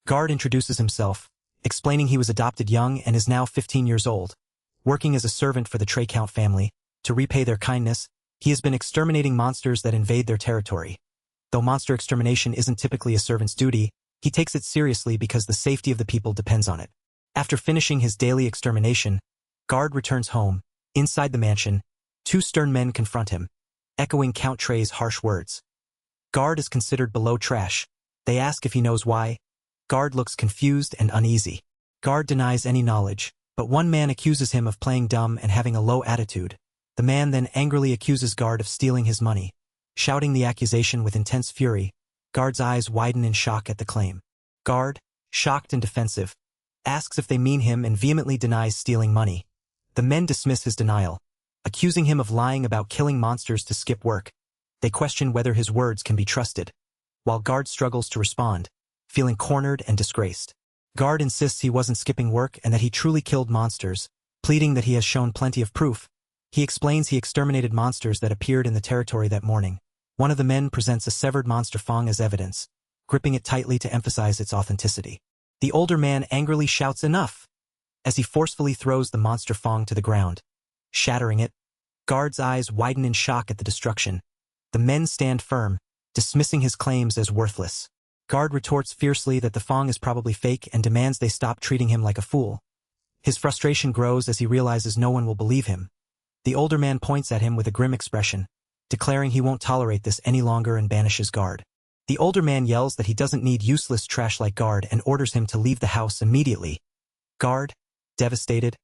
Guard introduces himself, explaining he was adopted young and is now 15 years old. Working as a servant for the Trey Count family, to repay their kindness, he has been exterminating monsters that invade their territory. Though monster extermination isn't typically a servant's duty, he takes it seriously because the safety of the people depends on it. After finishing his daily extermination, Guard returns home. Inside the mansion, two stern men confront him, echoing Count Trey's harsh words. Guard is considered below trash. They ask if he knows why. Guard looks confused and uneasy. Guard denies any knowledge, but one man accuses him of playing dumb and having a low attitude. The man then angrily accuses Guard of stealing his money. Shouting the accusation with intense fury, Guard's eyes widen in shock at the claim. Guard, shocked and defensive, asks if they mean him and vehemently denies stealing money. The men dismiss his denial, accusing him of lying about killing monsters to skip work. They question whether his words can be trusted, while Guard struggles to respond, feeling cornered and disgraced. Guard insists he wasn't skipping work and that he truly killed monsters, pleading that he has shown plenty of proof. He explains he exterminated monsters that appeared in the territory that morning. One of the men presents a severed monster fang as evidence, gripping it tightly to emphasize its authenticity. The older man angrily shouts "Enough!" as he forcefully throws the monster fang to the ground, shattering it. Guard's eyes widen in shock at the destruction. The men stand firm, dismissing his claims as worthless. Guard retorts fiercely that the fang is probably fake and demands they stop treating him like a fool. His frustration grows as he realizes no one will believe him. The older man points at him with a grim expression, declaring he won't tolerate this any longer and banishes Guard. The older man yells that he doesn't need useless trash like Guard and orders him to leave the house immediately. Guard, devastated,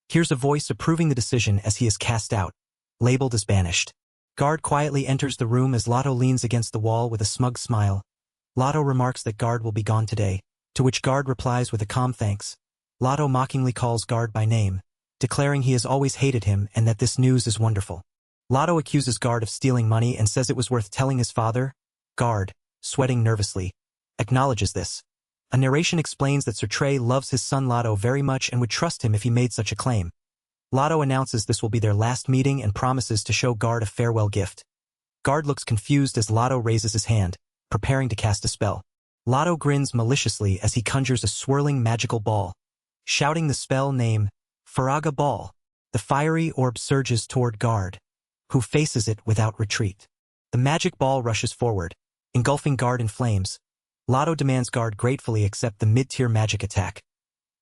hears a voice approving the decision as he is cast out, labeled as banished. Guard quietly enters the room as Lotto leans against the wall with a smug smile. Lotto remarks that Guard will be gone today, to which Guard replies with a calm thanks. Lotto mockingly calls Guard by name, declaring he has always hated him and that this news is wonderful. Lotto accuses Guard of stealing money and says it was worth telling his father. Guard, sweating nervously, acknowledges this. A narration explains that Sir Trey loves his son Lotto very much and would trust him if he made such a claim. Lotto announces this will be their last meeting and promises to show Guard a farewell gift. Guard looks confused as Lotto raises his hand, preparing to cast a spell. Lotto grins maliciously as he conjures a swirling magical ball. Shouting the spell name, Faraga Ball, the fiery orb surges toward Guard, who faces it without retreat. The magic ball rushes forward, engulfing Guard in flames. Lotto demands Guard gratefully accept the mid-tier magic attack.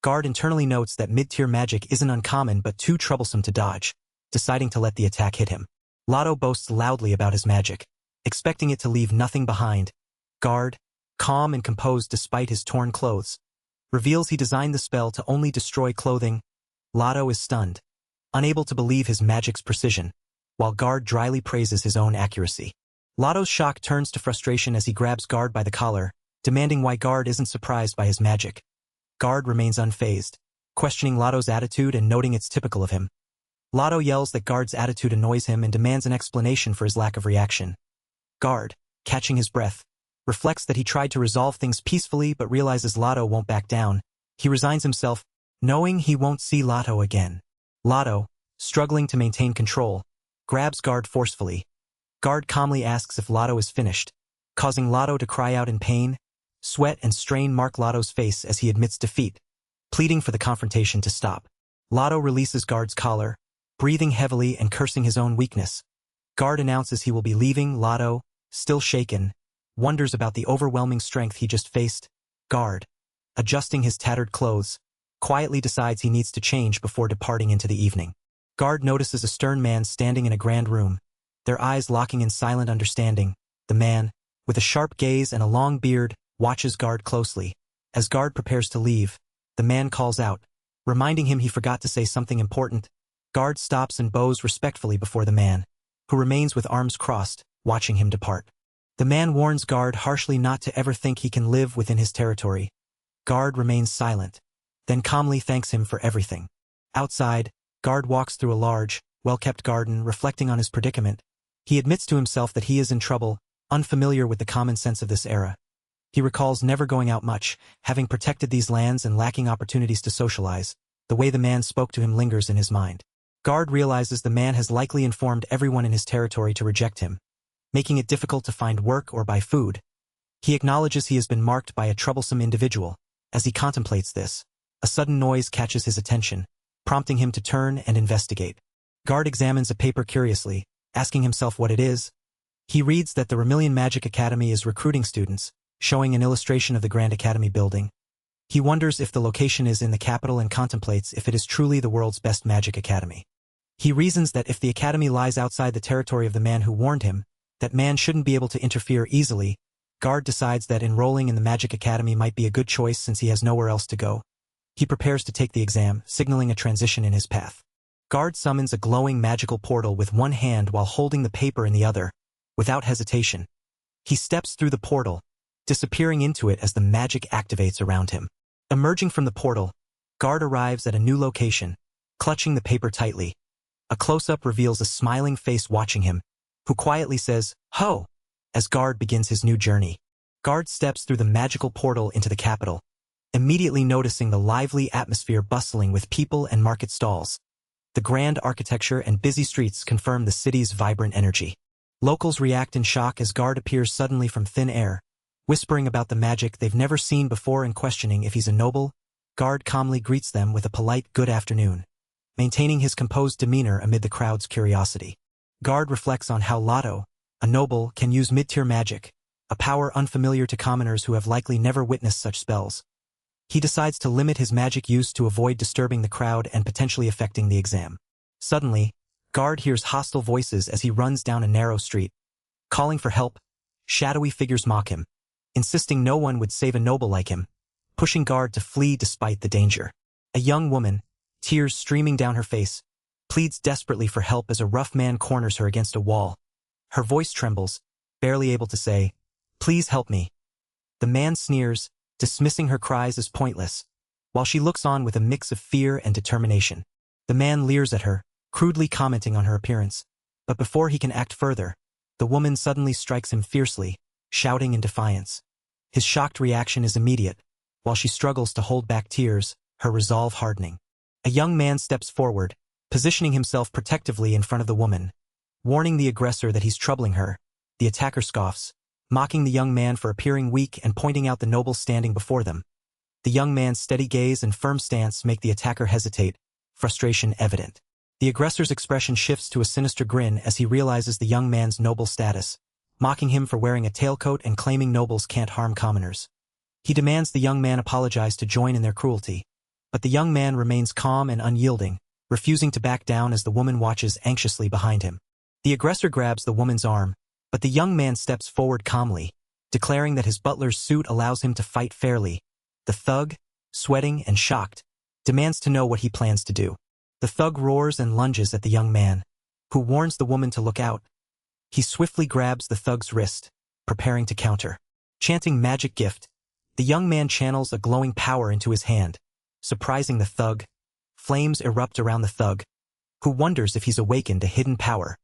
Guard internally notes that mid-tier magic isn't uncommon but too troublesome to dodge, deciding to let the attack hit him. Lotto boasts loudly about his magic, expecting it to leave nothing behind. Guard, calm and composed despite his torn clothes, reveals he designed the spell to only destroy clothing. Lotto is stunned, unable to believe his magic's precision, while Guard dryly praises his own accuracy. Lotto's shock turns to frustration as he grabs Guard by the collar, demanding why Guard isn't surprised by his magic. Guard remains unfazed, questioning Lotto's attitude and noting it's typical of him. Lotto yells that Guard's attitude annoys him and demands an explanation for his lack of reaction. Guard, catching his breath, reflects that he tried to resolve things peacefully but realizes Lotto won't back down. He resigns himself, knowing he won't see Lotto again. Lotto, struggling to maintain control, grabs Guard forcefully. Guard calmly asks if Lotto is finished, causing Lotto to cry out in pain. Sweat and strain mark Lotto's face as he admits defeat, pleading for the confrontation to stop. Lotto releases Guard's collar, breathing heavily and cursing his own weakness. Guard announces he will be leaving. Lotto, still shaken, wonders about the overwhelming strength he just faced. Guard, adjusting his tattered clothes, quietly decides he needs to change before departing into the evening. Guard notices a stern man standing in a grand room, their eyes locking in silent understanding. The man, with a sharp gaze and a long beard, watches Guard closely. As Guard prepares to leave, the man calls out, reminding him he forgot to say something important. Guard stops and bows respectfully before the man, who remains with arms crossed, watching him depart. The man warns Guard harshly not to ever think he can live within his territory. Guard remains silent, then calmly thanks him for everything. Outside, Guard walks through a large, well-kept garden, reflecting on his predicament. He admits to himself that he is in trouble, unfamiliar with the common sense of this era. He recalls never going out much, having protected these lands and lacking opportunities to socialize. The way the man spoke to him lingers in his mind. Guard realizes the man has likely informed everyone in his territory to reject him, making it difficult to find work or buy food. He acknowledges he has been marked by a troublesome individual, As he contemplates this, a sudden noise catches his attention, prompting him to turn and investigate. Guard examines a paper curiously, asking himself what it is. He reads that the Remillion Magic Academy is recruiting students, showing an illustration of the Grand Academy building. He wonders if the location is in the capital and contemplates if it is truly the world's best magic academy. He reasons that if the academy lies outside the territory of the man who warned him, that man shouldn't be able to interfere easily. Guard decides that enrolling in the Magic Academy might be a good choice since he has nowhere else to go. He prepares to take the exam, signaling a transition in his path. Guard summons a glowing magical portal with one hand while holding the paper in the other. Without hesitation, he steps through the portal, disappearing into it as the magic activates around him. Emerging from the portal, Guard arrives at a new location, clutching the paper tightly. A close-up reveals a smiling face watching him, who quietly says, "Ho!" as Guard begins his new journey. Guard steps through the magical portal into the capital, immediately noticing the lively atmosphere bustling with people and market stalls. The grand architecture and busy streets confirm the city's vibrant energy. Locals react in shock as Guard appears suddenly from thin air, whispering about the magic they've never seen before and questioning if he's a noble. Guard calmly greets them with a polite good afternoon, maintaining his composed demeanor amid the crowd's curiosity. Guard reflects on how Lotto, a noble, can use mid-tier magic, a power unfamiliar to commoners who have likely never witnessed such spells. He decides to limit his magic use to avoid disturbing the crowd and potentially affecting the exam. Suddenly, Guard hears hostile voices as he runs down a narrow street. Calling for help, shadowy figures mock him, insisting no one would save a noble like him, pushing Guard to flee despite the danger. A young woman, tears streaming down her face, pleads desperately for help as a rough man corners her against a wall. Her voice trembles, barely able to say, "Please help me." The man sneers, dismissing her cries as pointless, while she looks on with a mix of fear and determination. The man leers at her, crudely commenting on her appearance, but before he can act further, the woman suddenly strikes him fiercely, shouting in defiance. His shocked reaction is immediate, while she struggles to hold back tears, her resolve hardening. A young man steps forward, positioning himself protectively in front of the woman, warning the aggressor that he's troubling her. The attacker scoffs, mocking the young man for appearing weak and pointing out the noble standing before them. The young man's steady gaze and firm stance make the attacker hesitate, frustration evident. The aggressor's expression shifts to a sinister grin as he realizes the young man's noble status, mocking him for wearing a tailcoat and claiming nobles can't harm commoners. He demands the young man apologize to join in their cruelty, but the young man remains calm and unyielding, refusing to back down as the woman watches anxiously behind him. The aggressor grabs the woman's arm, but the young man steps forward calmly, declaring that his butler's suit allows him to fight fairly. The thug, sweating and shocked, demands to know what he plans to do. The thug roars and lunges at the young man, who warns the woman to look out. He swiftly grabs the thug's wrist, preparing to counter. Chanting magic gift, the young man channels a glowing power into his hand, surprising the thug. Flames erupt around the thug, who wonders if he's awakened a hidden power,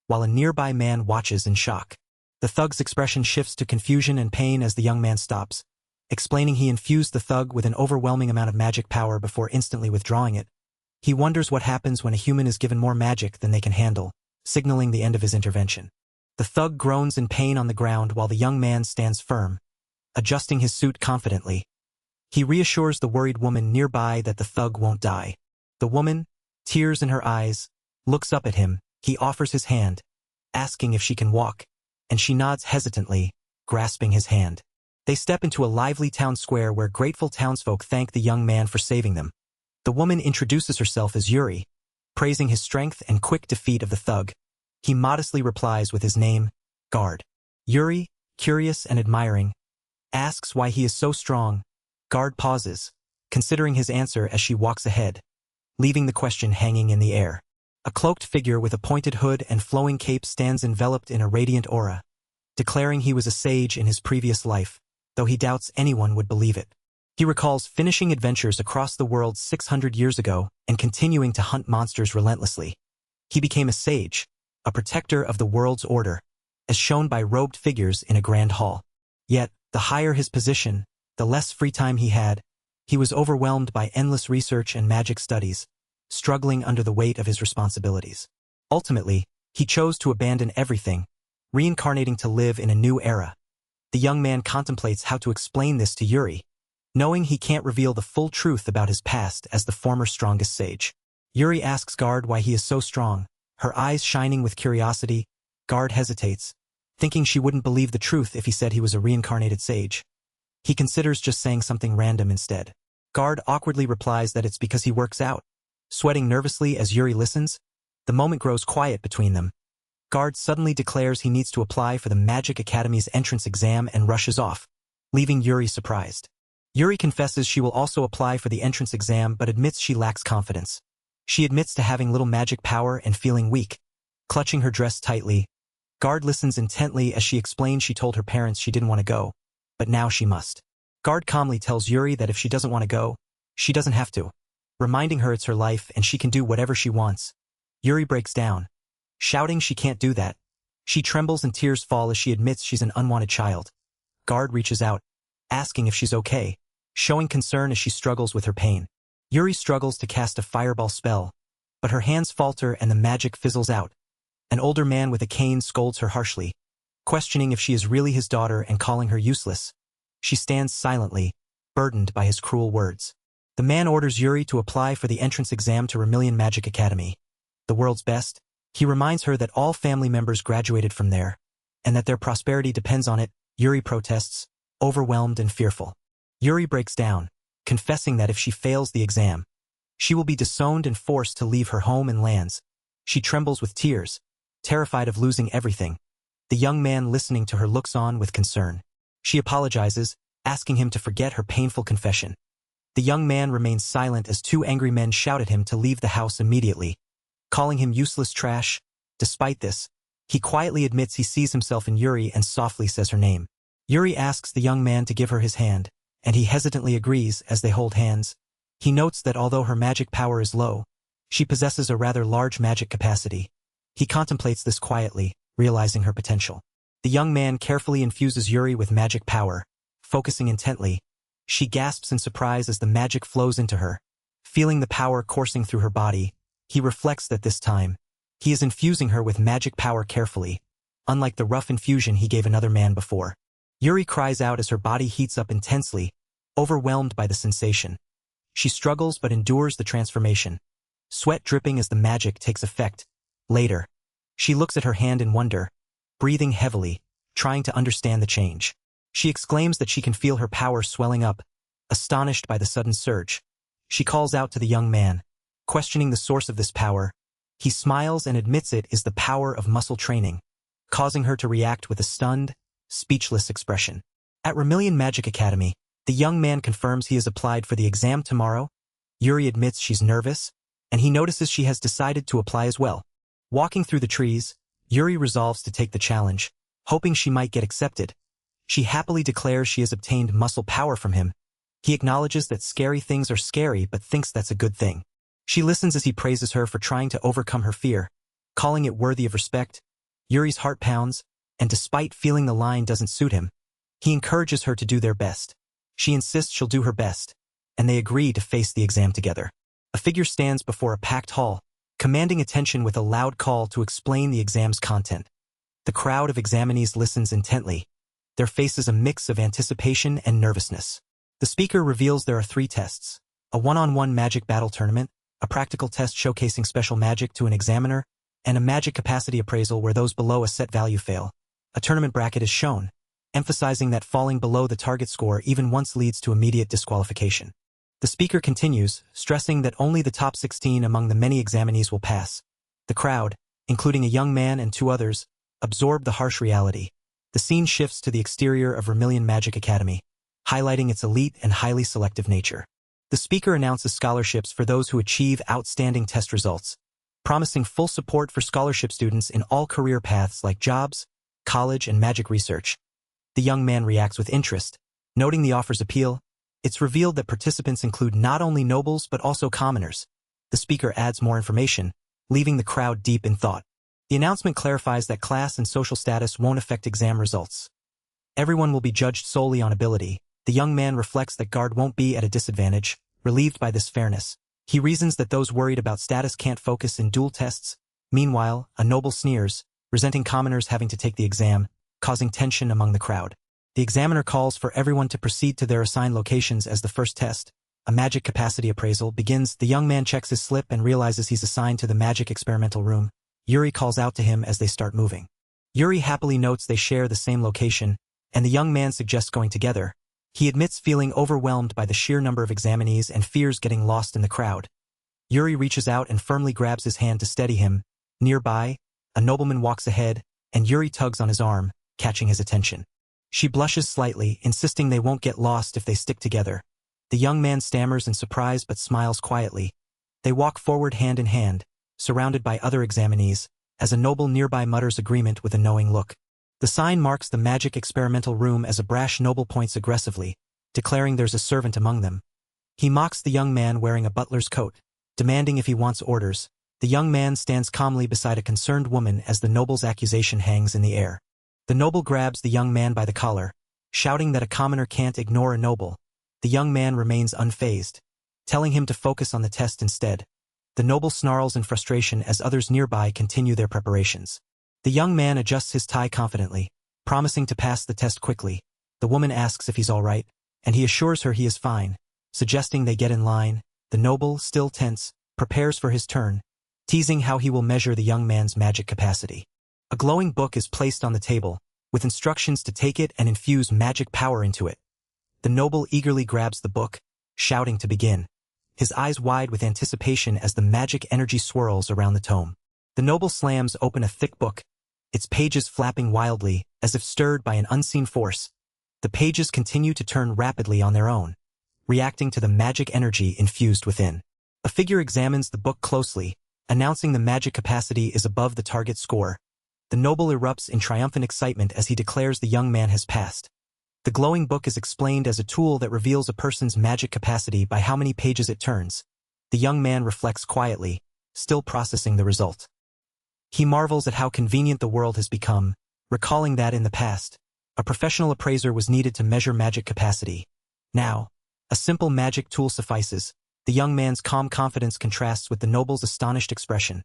while a nearby man watches in shock. The thug's expression shifts to confusion and pain as the young man stops, explaining he infused the thug with an overwhelming amount of magic power before instantly withdrawing it. He wonders what happens when a human is given more magic than they can handle, signaling the end of his intervention. The thug groans in pain on the ground while the young man stands firm, adjusting his suit confidently. He reassures the worried woman nearby that the thug won't die. The woman, tears in her eyes, looks up at him. He offers his hand, asking if she can walk, and she nods hesitantly, grasping his hand. They step into a lively town square where grateful townsfolk thank the young man for saving them. The woman introduces herself as Yuri, praising his strength and quick defeat of the thug. He modestly replies with his name, Guard. Yuri, curious and admiring, asks why he is so strong. Guard pauses, considering his answer as she walks ahead, leaving the question hanging in the air. A cloaked figure with a pointed hood and flowing cape stands enveloped in a radiant aura, declaring he was a sage in his previous life, though he doubts anyone would believe it. He recalls finishing adventures across the world 600 years ago and continuing to hunt monsters relentlessly. He became a sage, a protector of the world's order, as shown by robed figures in a grand hall. Yet, the higher his position, the less free time he had. He was overwhelmed by endless research and magic studies, struggling under the weight of his responsibilities. Ultimately, he chose to abandon everything, reincarnating to live in a new era. The young man contemplates how to explain this to Yuri, knowing he can't reveal the full truth about his past as the former strongest sage. Yuri asks Guard why he is so strong, her eyes shining with curiosity. Guard hesitates, thinking she wouldn't believe the truth if he said he was a reincarnated sage. He considers just saying something random instead. Guard awkwardly replies that it's because he works out. Sweating nervously as Yuri listens, the moment grows quiet between them. Guard suddenly declares he needs to apply for the Magic Academy's entrance exam and rushes off, leaving Yuri surprised. Yuri confesses she will also apply for the entrance exam but admits she lacks confidence. She admits to having little magic power and feeling weak. Clutching her dress tightly, Guard listens intently as she explains she told her parents she didn't want to go, but now she must. Guard calmly tells Yuri that if she doesn't want to go, she doesn't have to, reminding her it's her life and she can do whatever she wants. Yuri breaks down, shouting she can't do that. She trembles and tears fall as she admits she's an unwanted child. Guard reaches out, asking if she's okay, showing concern as she struggles with her pain. Yuri struggles to cast a fireball spell, but her hands falter and the magic fizzles out. An older man with a cane scolds her harshly, questioning if she is really his daughter and calling her useless. She stands silently, burdened by his cruel words. The man orders Yuri to apply for the entrance exam to Remillion Magic Academy, the world's best. He reminds her that all family members graduated from there, and that their prosperity depends on it. Yuri protests, overwhelmed and fearful. Yuri breaks down, confessing that if she fails the exam, she will be disowned and forced to leave her home and lands. She trembles with tears, terrified of losing everything. The young man listening to her looks on with concern. She apologizes, asking him to forget her painful confession. The young man remains silent as two angry men shout at him to leave the house immediately, calling him useless trash. Despite this, he quietly admits he sees himself in Yuri and softly says her name. Yuri asks the young man to give her his hand, and he hesitantly agrees as they hold hands. He notes that although her magic power is low, she possesses a rather large magic capacity. He contemplates this quietly, realizing her potential. The young man carefully infuses Yuri with magic power, focusing intently. She gasps in surprise as the magic flows into her. Feeling the power coursing through her body, he reflects that this time, he is infusing her with magic power carefully, unlike the rough infusion he gave another man before. Yuri cries out as her body heats up intensely, overwhelmed by the sensation. She struggles but endures the transformation, sweat dripping as the magic takes effect. Later, she looks at her hand in wonder, breathing heavily, trying to understand the change. She exclaims that she can feel her power swelling up, astonished by the sudden surge. She calls out to the young man, questioning the source of this power. He smiles and admits it is the power of muscle training, causing her to react with a stunned, speechless expression. At Remillion Magic Academy, the young man confirms he has applied for the exam tomorrow. Yuri admits she's nervous, and he notices she has decided to apply as well. Walking through the trees, Yuri resolves to take the challenge, hoping she might get accepted. She happily declares she has obtained muscle power from him. He acknowledges that scary things are scary but thinks that's a good thing. She listens as he praises her for trying to overcome her fear, calling it worthy of respect. Yuri's heart pounds, and despite feeling the line doesn't suit him, he encourages her to do their best. She insists she'll do her best, and they agree to face the exam together. A figure stands before a packed hall, commanding attention with a loud call to explain the exam's content. The crowd of examinees listens intently, their faces a mix of anticipation and nervousness. The speaker reveals there are 3 tests: a one-on-one magic battle tournament, a practical test showcasing special magic to an examiner, and a magic capacity appraisal where those below a set value fail. A tournament bracket is shown, emphasizing that falling below the target score even once leads to immediate disqualification. The speaker continues, stressing that only the top 16 among the many examinees will pass. The crowd, including a young man and 2 others, absorb the harsh reality. The scene shifts to the exterior of Remillion Magic Academy, highlighting its elite and highly selective nature. The speaker announces scholarships for those who achieve outstanding test results, promising full support for scholarship students in all career paths like jobs, college, and magic research. The young man reacts with interest, noting the offer's appeal. It's revealed that participants include not only nobles but also commoners. The speaker adds more information, leaving the crowd deep in thought. The announcement clarifies that class and social status won't affect exam results. Everyone will be judged solely on ability. The young man reflects that Guard won't be at a disadvantage, relieved by this fairness. He reasons that those worried about status can't focus in dual tests. Meanwhile, a noble sneers, resenting commoners having to take the exam, causing tension among the crowd. The examiner calls for everyone to proceed to their assigned locations as the first test. A magic capacity appraisal begins. The young man checks his slip and realizes he's assigned to the magic experimental room. Yuri calls out to him as they start moving. Yuri happily notes they share the same location, and the young man suggests going together. He admits feeling overwhelmed by the sheer number of examinees and fears getting lost in the crowd. Yuri reaches out and firmly grabs his hand to steady him. Nearby, a nobleman walks ahead, and Yuri tugs on his arm, catching his attention. She blushes slightly, insisting they won't get lost if they stick together. The young man stammers in surprise but smiles quietly. They walk forward hand in hand, surrounded by other examinees, as a noble nearby mutters agreement with a knowing look. The sign marks the magic experimental room as a brash noble points aggressively, declaring there's a servant among them. He mocks the young man wearing a butler's coat, demanding if he wants orders. The young man stands calmly beside a concerned woman as the noble's accusation hangs in the air. The noble grabs the young man by the collar, shouting that a commoner can't ignore a noble. The young man remains unfazed, telling him to focus on the test instead. The noble snarls in frustration as others nearby continue their preparations. The young man adjusts his tie confidently, promising to pass the test quickly. The woman asks if he's all right, and he assures her he is fine, suggesting they get in line. The noble, still tense, prepares for his turn, teasing how he will measure the young man's magic capacity. A glowing book is placed on the table, with instructions to take it and infuse magic power into it. The noble eagerly grabs the book, shouting to begin, his eyes wide with anticipation as the magic energy swirls around the tome. The noble slams open a thick book, its pages flapping wildly, as if stirred by an unseen force. The pages continue to turn rapidly on their own, reacting to the magic energy infused within. A figure examines the book closely, announcing the magic capacity is above the target score. The noble erupts in triumphant excitement as he declares the young man has passed. The glowing book is explained as a tool that reveals a person's magic capacity by how many pages it turns. The young man reflects quietly, still processing the result. He marvels at how convenient the world has become, recalling that in the past, a professional appraiser was needed to measure magic capacity. Now, a simple magic tool suffices. The young man's calm confidence contrasts with the noble's astonished expression.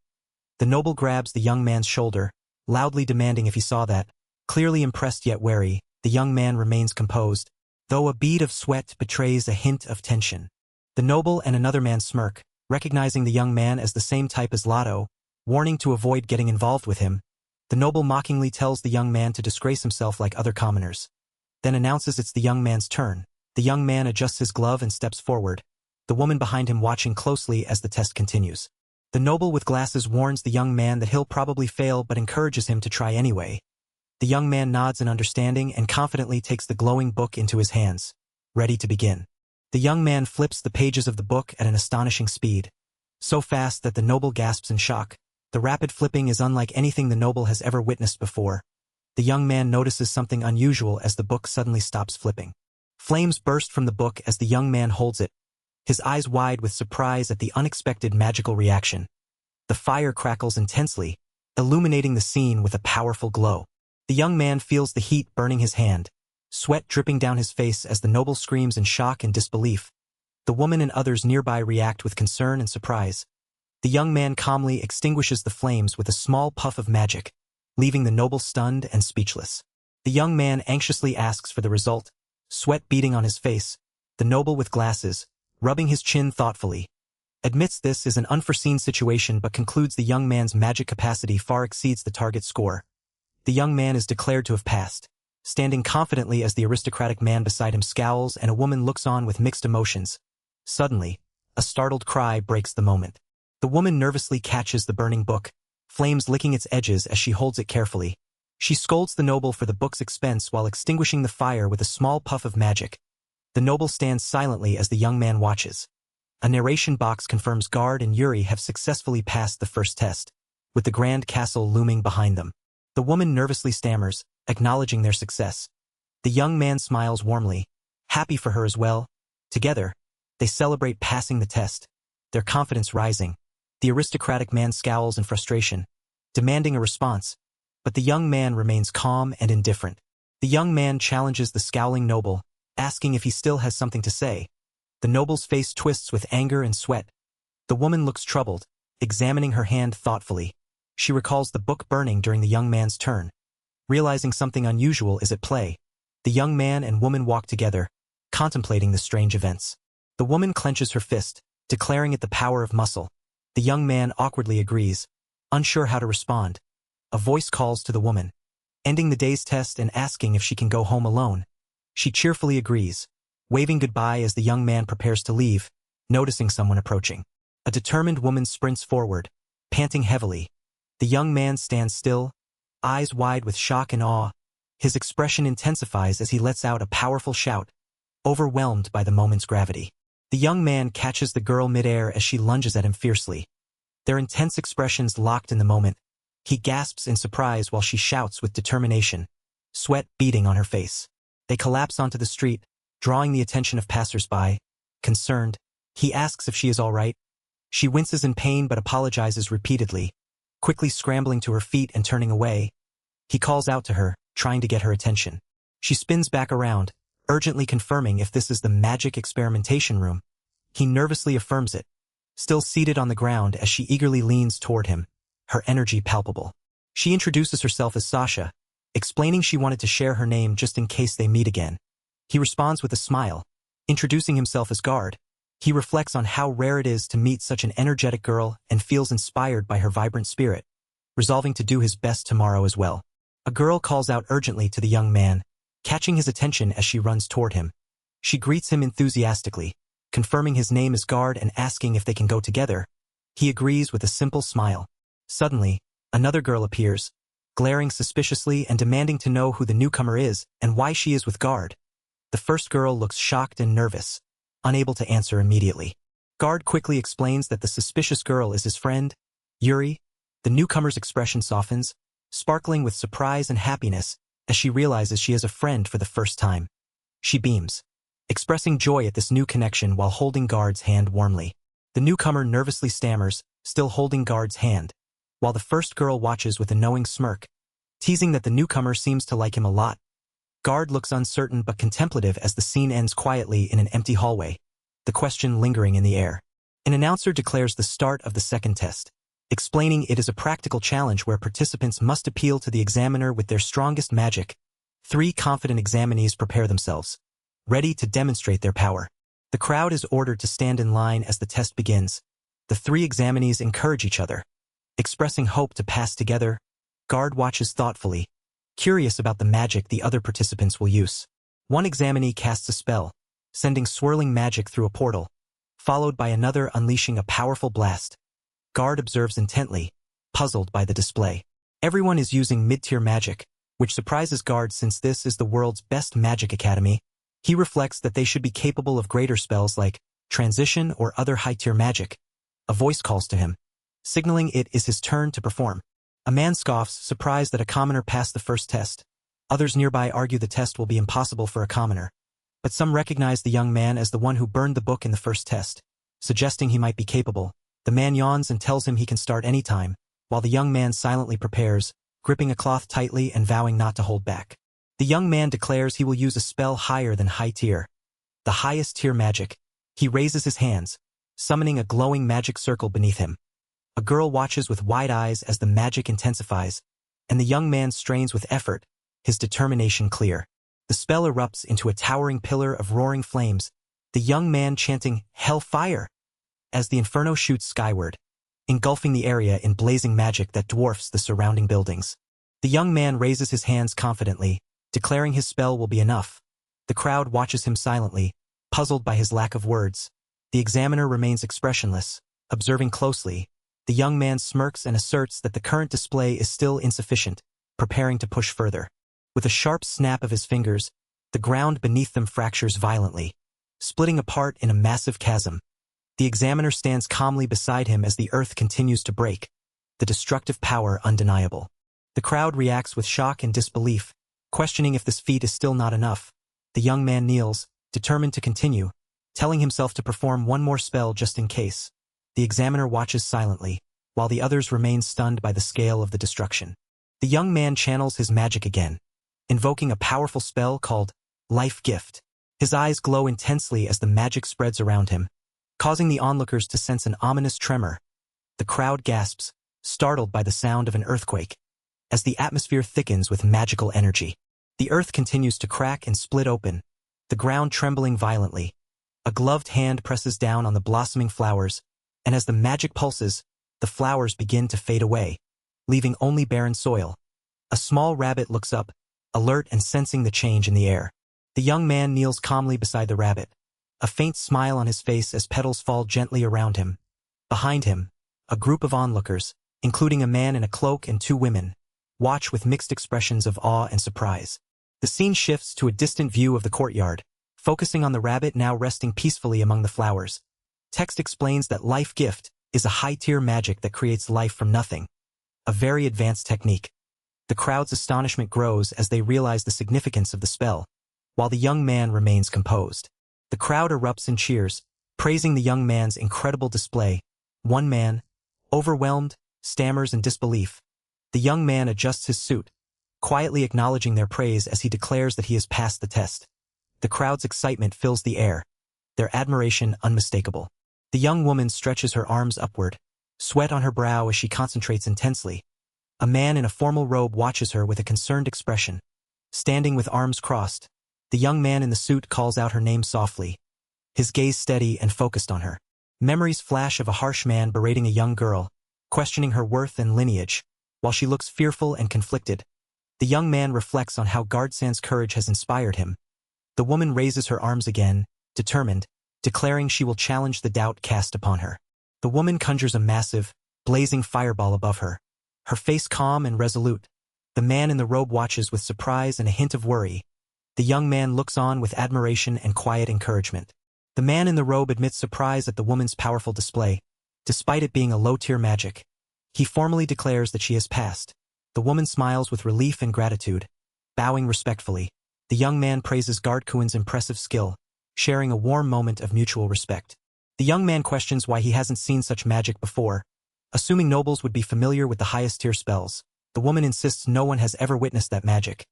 The noble grabs the young man's shoulder, loudly demanding if he saw that. Clearly impressed yet wary, the young man remains composed, though a bead of sweat betrays a hint of tension. The noble and another man smirk, recognizing the young man as the same type as Lotto, warning to avoid getting involved with him. The noble mockingly tells the young man to disgrace himself like other commoners, then announces it's the young man's turn. The young man adjusts his glove and steps forward, the woman behind him watching closely as the test continues. The noble with glasses warns the young man that he'll probably fail but encourages him to try anyway. The young man nods in understanding and confidently takes the glowing book into his hands, ready to begin. The young man flips the pages of the book at an astonishing speed, so fast that the noble gasps in shock. The rapid flipping is unlike anything the noble has ever witnessed before. The young man notices something unusual as the book suddenly stops flipping. Flames burst from the book as the young man holds it, his eyes wide with surprise at the unexpected magical reaction. The fire crackles intensely, illuminating the scene with a powerful glow. The young man feels the heat burning his hand, sweat dripping down his face as the noble screams in shock and disbelief. The woman and others nearby react with concern and surprise. The young man calmly extinguishes the flames with a small puff of magic, leaving the noble stunned and speechless. The young man anxiously asks for the result, sweat beading on his face. The noble with glasses, rubbing his chin thoughtfully, admits this is an unforeseen situation but concludes the young man's magic capacity far exceeds the target score. The young man is declared to have passed, standing confidently as the aristocratic man beside him scowls and a woman looks on with mixed emotions. Suddenly, a startled cry breaks the moment. The woman nervously catches the burning book, flames licking its edges as she holds it carefully. She scolds the noble for the book's expense while extinguishing the fire with a small puff of magic. The noble stands silently as the young man watches. A narration box confirms Guard and Yuri have successfully passed the first test, with the grand castle looming behind them. The woman nervously stammers, acknowledging their success. The young man smiles warmly, happy for her as well. Together, they celebrate passing the test, their confidence rising. The aristocratic man scowls in frustration, demanding a response, but the young man remains calm and indifferent. The young man challenges the scowling noble, asking if he still has something to say. The noble's face twists with anger and sweat. The woman looks troubled, examining her hand thoughtfully. She recalls the book burning during the young man's turn. Realizing something unusual is at play, The young man and woman walk together, contemplating the strange events. The woman clenches her fist, declaring it the power of muscle. The young man awkwardly agrees, unsure how to respond. A voice calls to the woman, ending the day's test and asking if she can go home alone. She cheerfully agrees, waving goodbye as the young man prepares to leave, noticing someone approaching. A determined woman sprints forward, panting heavily. The young man stands still, eyes wide with shock and awe. His expression intensifies as he lets out a powerful shout, overwhelmed by the moment's gravity. The young man catches the girl midair as she lunges at him fiercely. Their intense expressions locked in the moment. He gasps in surprise while she shouts with determination, sweat beading on her face. They collapse onto the street, drawing the attention of passers-by. Concerned, he asks if she is all right. She winces in pain but apologizes repeatedly, quickly scrambling to her feet and turning away. He calls out to her, trying to get her attention. She spins back around, urgently confirming if this is the magic experimentation room. He nervously affirms it, still seated on the ground as she eagerly leans toward him, her energy palpable. She introduces herself as Sasha, explaining she wanted to share her name just in case they meet again. He responds with a smile, introducing himself as Guard. He reflects on how rare it is to meet such an energetic girl and feels inspired by her vibrant spirit, resolving to do his best tomorrow as well. A girl calls out urgently to the young man, catching his attention as she runs toward him. She greets him enthusiastically, confirming his name is Guard and asking if they can go together. He agrees with a simple smile. Suddenly, another girl appears, glaring suspiciously and demanding to know who the newcomer is and why she is with Guard. The first girl looks shocked and nervous, unable to answer immediately. Guard quickly explains that the suspicious girl is his friend, Yuri. The newcomer's expression softens, sparkling with surprise and happiness as she realizes she has a friend for the first time. She beams, expressing joy at this new connection while holding Guard's hand warmly. The newcomer nervously stammers, still holding Guard's hand, while the first girl watches with a knowing smirk, teasing that the newcomer seems to like him a lot. Guard looks uncertain but contemplative as the scene ends quietly in an empty hallway, the question lingering in the air. An announcer declares the start of the second test, explaining it is a practical challenge where participants must appeal to the examiner with their strongest magic. 3 confident examinees prepare themselves, ready to demonstrate their power. The crowd is ordered to stand in line as the test begins. The 3 examinees encourage each other, expressing hope to pass together. Guard watches thoughtfully, curious about the magic the other participants will use. One examinee casts a spell, sending swirling magic through a portal, followed by another unleashing a powerful blast. Guard observes intently, puzzled by the display. Everyone is using mid-tier magic, which surprises Guard since this is the world's best magic academy. He reflects that they should be capable of greater spells like transition or other high-tier magic. A voice calls to him, signaling it is his turn to perform. A man scoffs, surprised that a commoner passed the first test. Others nearby argue the test will be impossible for a commoner, but some recognize the young man as the one who burned the book in the first test, suggesting he might be capable. The man yawns and tells him he can start any time, while the young man silently prepares, gripping a cloth tightly and vowing not to hold back. The young man declares he will use a spell higher than high tier, the highest tier magic. He raises his hands, summoning a glowing magic circle beneath him. A girl watches with wide eyes as the magic intensifies, and the young man strains with effort, his determination clear. The spell erupts into a towering pillar of roaring flames, the young man chanting, "Hellfire!" as the inferno shoots skyward, engulfing the area in blazing magic that dwarfs the surrounding buildings. The young man raises his hands confidently, declaring his spell will be enough. The crowd watches him silently, puzzled by his lack of words. The examiner remains expressionless, observing closely. The young man smirks and asserts that the current display is still insufficient, preparing to push further. With a sharp snap of his fingers, the ground beneath them fractures violently, splitting apart in a massive chasm. The examiner stands calmly beside him as the earth continues to break, the destructive power undeniable. The crowd reacts with shock and disbelief, questioning if this feat is still not enough. The young man kneels, determined to continue, telling himself to perform one more spell just in case. The examiner watches silently, while the others remain stunned by the scale of the destruction. The young man channels his magic again, invoking a powerful spell called Life Gift. His eyes glow intensely as the magic spreads around him, causing the onlookers to sense an ominous tremor. The crowd gasps, startled by the sound of an earthquake, as the atmosphere thickens with magical energy. The earth continues to crack and split open, the ground trembling violently. A gloved hand presses down on the blossoming flowers, and as the magic pulses, the flowers begin to fade away, leaving only barren soil. A small rabbit looks up, alert and sensing the change in the air. The young man kneels calmly beside the rabbit, a faint smile on his face as petals fall gently around him. Behind him, a group of onlookers, including a man in a cloak and two women, watch with mixed expressions of awe and surprise. The scene shifts to a distant view of the courtyard, focusing on the rabbit now resting peacefully among the flowers. Text explains that Life Gift is a high-tier magic that creates life from nothing, a very advanced technique. The crowd's astonishment grows as they realize the significance of the spell, while the young man remains composed. The crowd erupts in cheers, praising the young man's incredible display. One man, overwhelmed, stammers in disbelief. The young man adjusts his suit, quietly acknowledging their praise as he declares that he has passed the test. The crowd's excitement fills the air, their admiration unmistakable. The young woman stretches her arms upward, sweat on her brow as she concentrates intensely. A man in a formal robe watches her with a concerned expression. Standing with arms crossed, the young man in the suit calls out her name softly, his gaze steady and focused on her. Memories flash of a harsh man berating a young girl, questioning her worth and lineage, while she looks fearful and conflicted. The young man reflects on how Guardsan's courage has inspired him. The woman raises her arms again, determined, declaring she will challenge the doubt cast upon her. The woman conjures a massive, blazing fireball above her, her face calm and resolute. The man in the robe watches with surprise and a hint of worry. The young man looks on with admiration and quiet encouragement. The man in the robe admits surprise at the woman's powerful display, despite it being a low-tier magic. He formally declares that she has passed. The woman smiles with relief and gratitude, bowing respectfully. The young man praises Guardkuin's impressive skill, sharing a warm moment of mutual respect. The young man questions why he hasn't seen such magic before. Assuming nobles would be familiar with the highest-tier spells, the woman insists no one has ever witnessed that magic.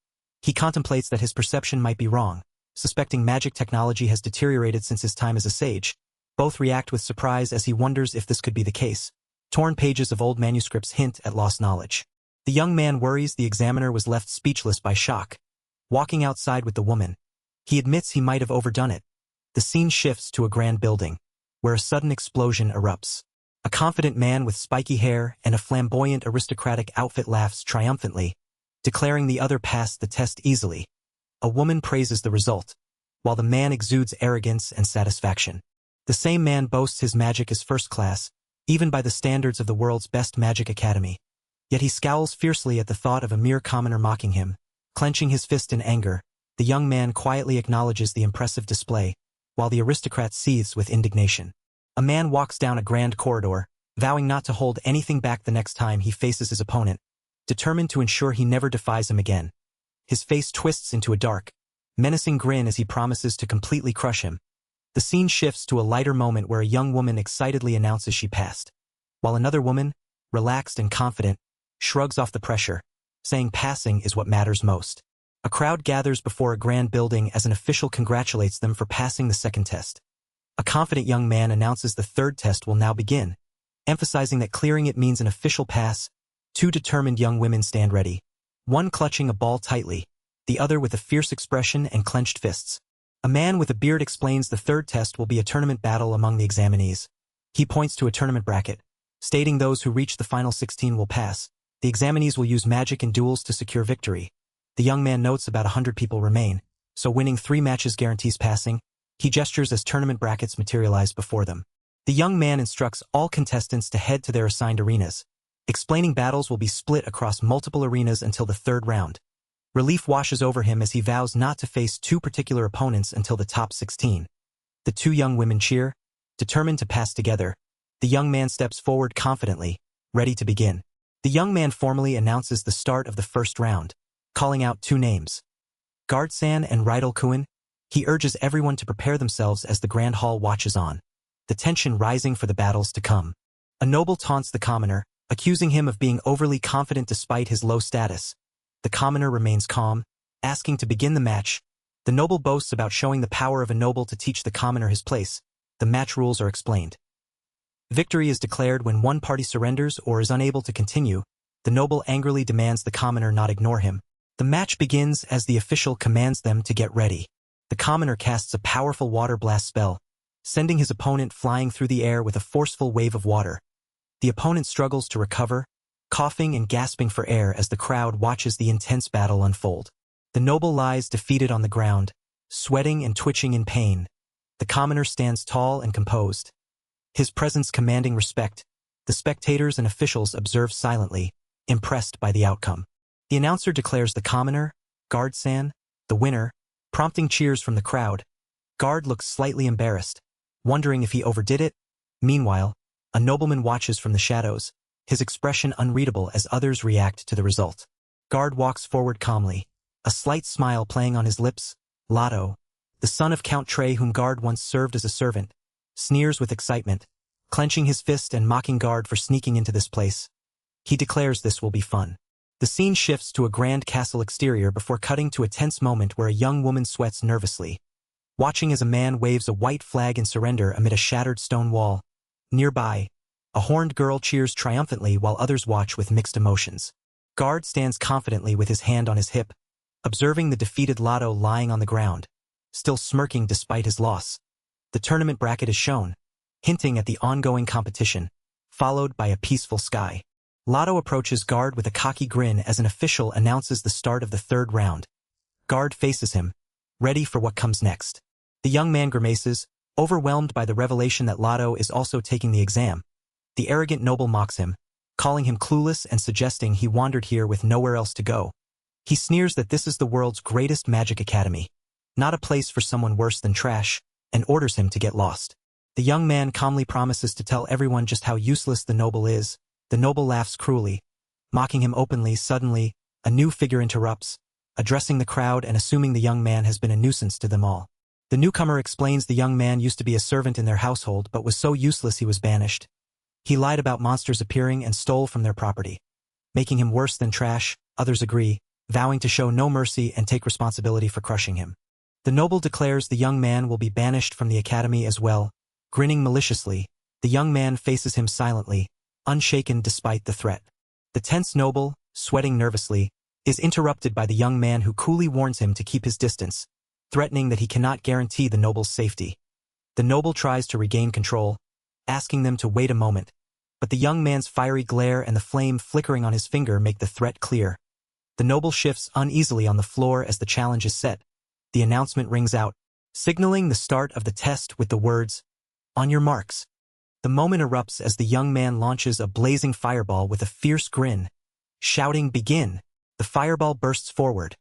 He contemplates that his perception might be wrong, suspecting magic technology has deteriorated since his time as a sage. Both react with surprise as he wonders if this could be the case. Torn pages of old manuscripts hint at lost knowledge. The young man worries the examiner was left speechless by shock. Walking outside with the woman, he admits he might have overdone it. The scene shifts to a grand building, where a sudden explosion erupts. A confident man with spiky hair and a flamboyant aristocratic outfit laughs triumphantly, declaring the other passed the test easily. A woman praises the result, while the man exudes arrogance and satisfaction. The same man boasts his magic is first class, even by the standards of the world's best magic academy. Yet he scowls fiercely at the thought of a mere commoner mocking him. Clenching his fist in anger, the young man quietly acknowledges the impressive display, while the aristocrat seethes with indignation. A man walks down a grand corridor, vowing not to hold anything back the next time he faces his opponent, determined to ensure he never defies him again. His face twists into a dark, menacing grin as he promises to completely crush him. The scene shifts to a lighter moment where a young woman excitedly announces she passed, while another woman, relaxed and confident, shrugs off the pressure, saying passing is what matters most. A crowd gathers before a grand building as an official congratulates them for passing the second test. A confident young man announces the third test will now begin, emphasizing that clearing it means an official pass. Two determined young women stand ready, one clutching a ball tightly, the other with a fierce expression and clenched fists. A man with a beard explains the third test will be a tournament battle among the examinees. He points to a tournament bracket, stating those who reach the final 16 will pass. The examinees will use magic and duels to secure victory. The young man notes about 100 people remain, so winning 3 matches guarantees passing. He gestures as tournament brackets materialize before them. The young man instructs all contestants to head to their assigned arenas, explaining battles will be split across multiple arenas until the third round. Relief washes over him as he vows not to face 2 particular opponents until the top 16. The 2 young women cheer, determined to pass together. The young man steps forward confidently, ready to begin. The young man formally announces the start of the first round, calling out 2 names, Guardsan and Reincarnated. He urges everyone to prepare themselves as the grand hall watches on, the tension rising for the battles to come. A noble taunts the commoner, accusing him of being overly confident despite his low status. The commoner remains calm, asking to begin the match. The noble boasts about showing the power of a noble to teach the commoner his place. The match rules are explained. Victory is declared when one party surrenders or is unable to continue. The noble angrily demands the commoner not ignore him, The match begins as the official commands them to get ready. The commoner casts a powerful water blast spell, sending his opponent flying through the air with a forceful wave of water. The opponent struggles to recover, coughing and gasping for air as the crowd watches the intense battle unfold. The noble lies defeated on the ground, sweating and twitching in pain. The commoner stands tall and composed, his presence commanding respect. The spectators and officials observe silently, impressed by the outcome. The announcer declares the commoner, Guard-san, the winner, prompting cheers from the crowd. Guard looks slightly embarrassed, wondering if he overdid it. Meanwhile, a nobleman watches from the shadows, his expression unreadable as others react to the result. Guard walks forward calmly, a slight smile playing on his lips. Lotto, the son of Count Trey whom Guard once served as a servant, sneers with excitement, clenching his fist and mocking Guard for sneaking into this place. He declares this will be fun. The scene shifts to a grand castle exterior before cutting to a tense moment where a young woman sweats nervously, watching as a man waves a white flag in surrender amid a shattered stone wall. Nearby, a horned girl cheers triumphantly while others watch with mixed emotions. Guard stands confidently with his hand on his hip, observing the defeated Lotto lying on the ground, still smirking despite his loss. The tournament bracket is shown, hinting at the ongoing competition, followed by a peaceful sky. Lotto approaches Guard with a cocky grin as an official announces the start of the third round. Guard faces him, ready for what comes next. The young man grimaces, overwhelmed by the revelation that Lotto is also taking the exam. The arrogant noble mocks him, calling him clueless and suggesting he wandered here with nowhere else to go. He sneers that this is the world's greatest magic academy, not a place for someone worse than trash, and orders him to get lost. The young man calmly promises to tell everyone just how useless the noble is. The noble laughs cruelly, mocking him openly. Suddenly, a new figure interrupts, addressing the crowd and assuming the young man has been a nuisance to them all. The newcomer explains the young man used to be a servant in their household but was so useless he was banished. He lied about monsters appearing and stole from their property, making him worse than trash. Others agree, vowing to show no mercy and take responsibility for crushing him. The noble declares the young man will be banished from the academy as well. Grinning maliciously, the young man faces him silently, unshaken despite the threat. The tense noble, sweating nervously, is interrupted by the young man who coolly warns him to keep his distance, threatening that he cannot guarantee the noble's safety. The noble tries to regain control, asking them to wait a moment, but the young man's fiery glare and the flame flickering on his finger make the threat clear. The noble shifts uneasily on the floor as the challenge is set. The announcement rings out, signaling the start of the test with the words, "On your marks." The moment erupts as the young man launches a blazing fireball with a fierce grin. Shouting "Begin!" the fireball bursts forward,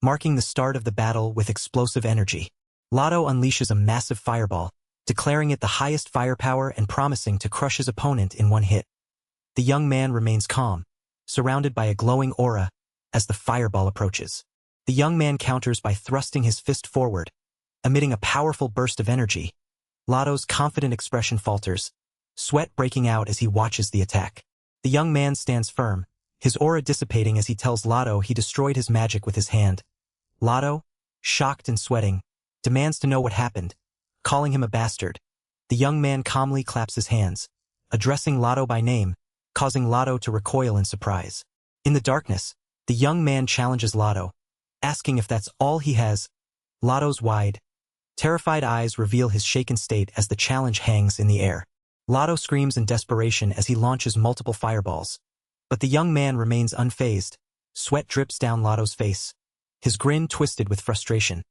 marking the start of the battle with explosive energy. Lotto unleashes a massive fireball, declaring it the highest firepower and promising to crush his opponent in one hit. The young man remains calm, surrounded by a glowing aura, as the fireball approaches. The young man counters by thrusting his fist forward, emitting a powerful burst of energy. Lotto's confident expression falters, sweat breaking out as he watches the attack. The young man stands firm, his aura dissipating as he tells Lotto he destroyed his magic with his hand. Lotto, shocked and sweating, demands to know what happened, calling him a bastard. The young man calmly claps his hands, addressing Lotto by name, causing Lotto to recoil in surprise. In the darkness, the young man challenges Lotto, asking if that's all he has. Lotto's wide, terrified eyes reveal his shaken state as the challenge hangs in the air. Lotto screams in desperation as he launches multiple fireballs. But the young man remains unfazed. Sweat drips down Lotto's face, his grin twisted with frustration.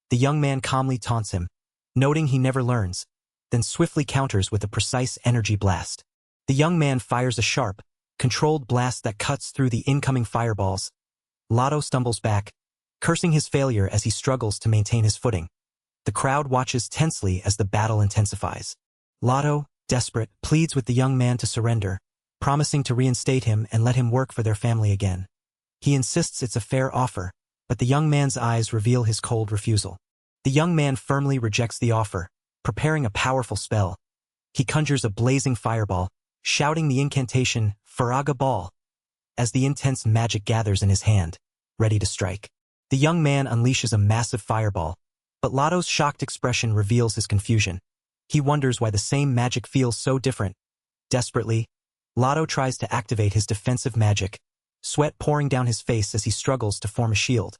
The young man calmly taunts him, noting he never learns, then swiftly counters with a precise energy blast. The young man fires a sharp, controlled blast that cuts through the incoming fireballs. Lotto stumbles back, cursing his failure as he struggles to maintain his footing. The crowd watches tensely as the battle intensifies. Lotto, desperate, pleads with the young man to surrender, promising to reinstate him and let him work for their family again. He insists it's a fair offer, but the young man's eyes reveal his cold refusal. The young man firmly rejects the offer, preparing a powerful spell. He conjures a blazing fireball, shouting the incantation, Faraga Ball, as the intense magic gathers in his hand, ready to strike. The young man unleashes a massive fireball, but Lotto's shocked expression reveals his confusion. He wonders why the same magic feels so different. Desperately, Lotto tries to activate his defensive magic, sweat pouring down his face as he struggles to form a shield.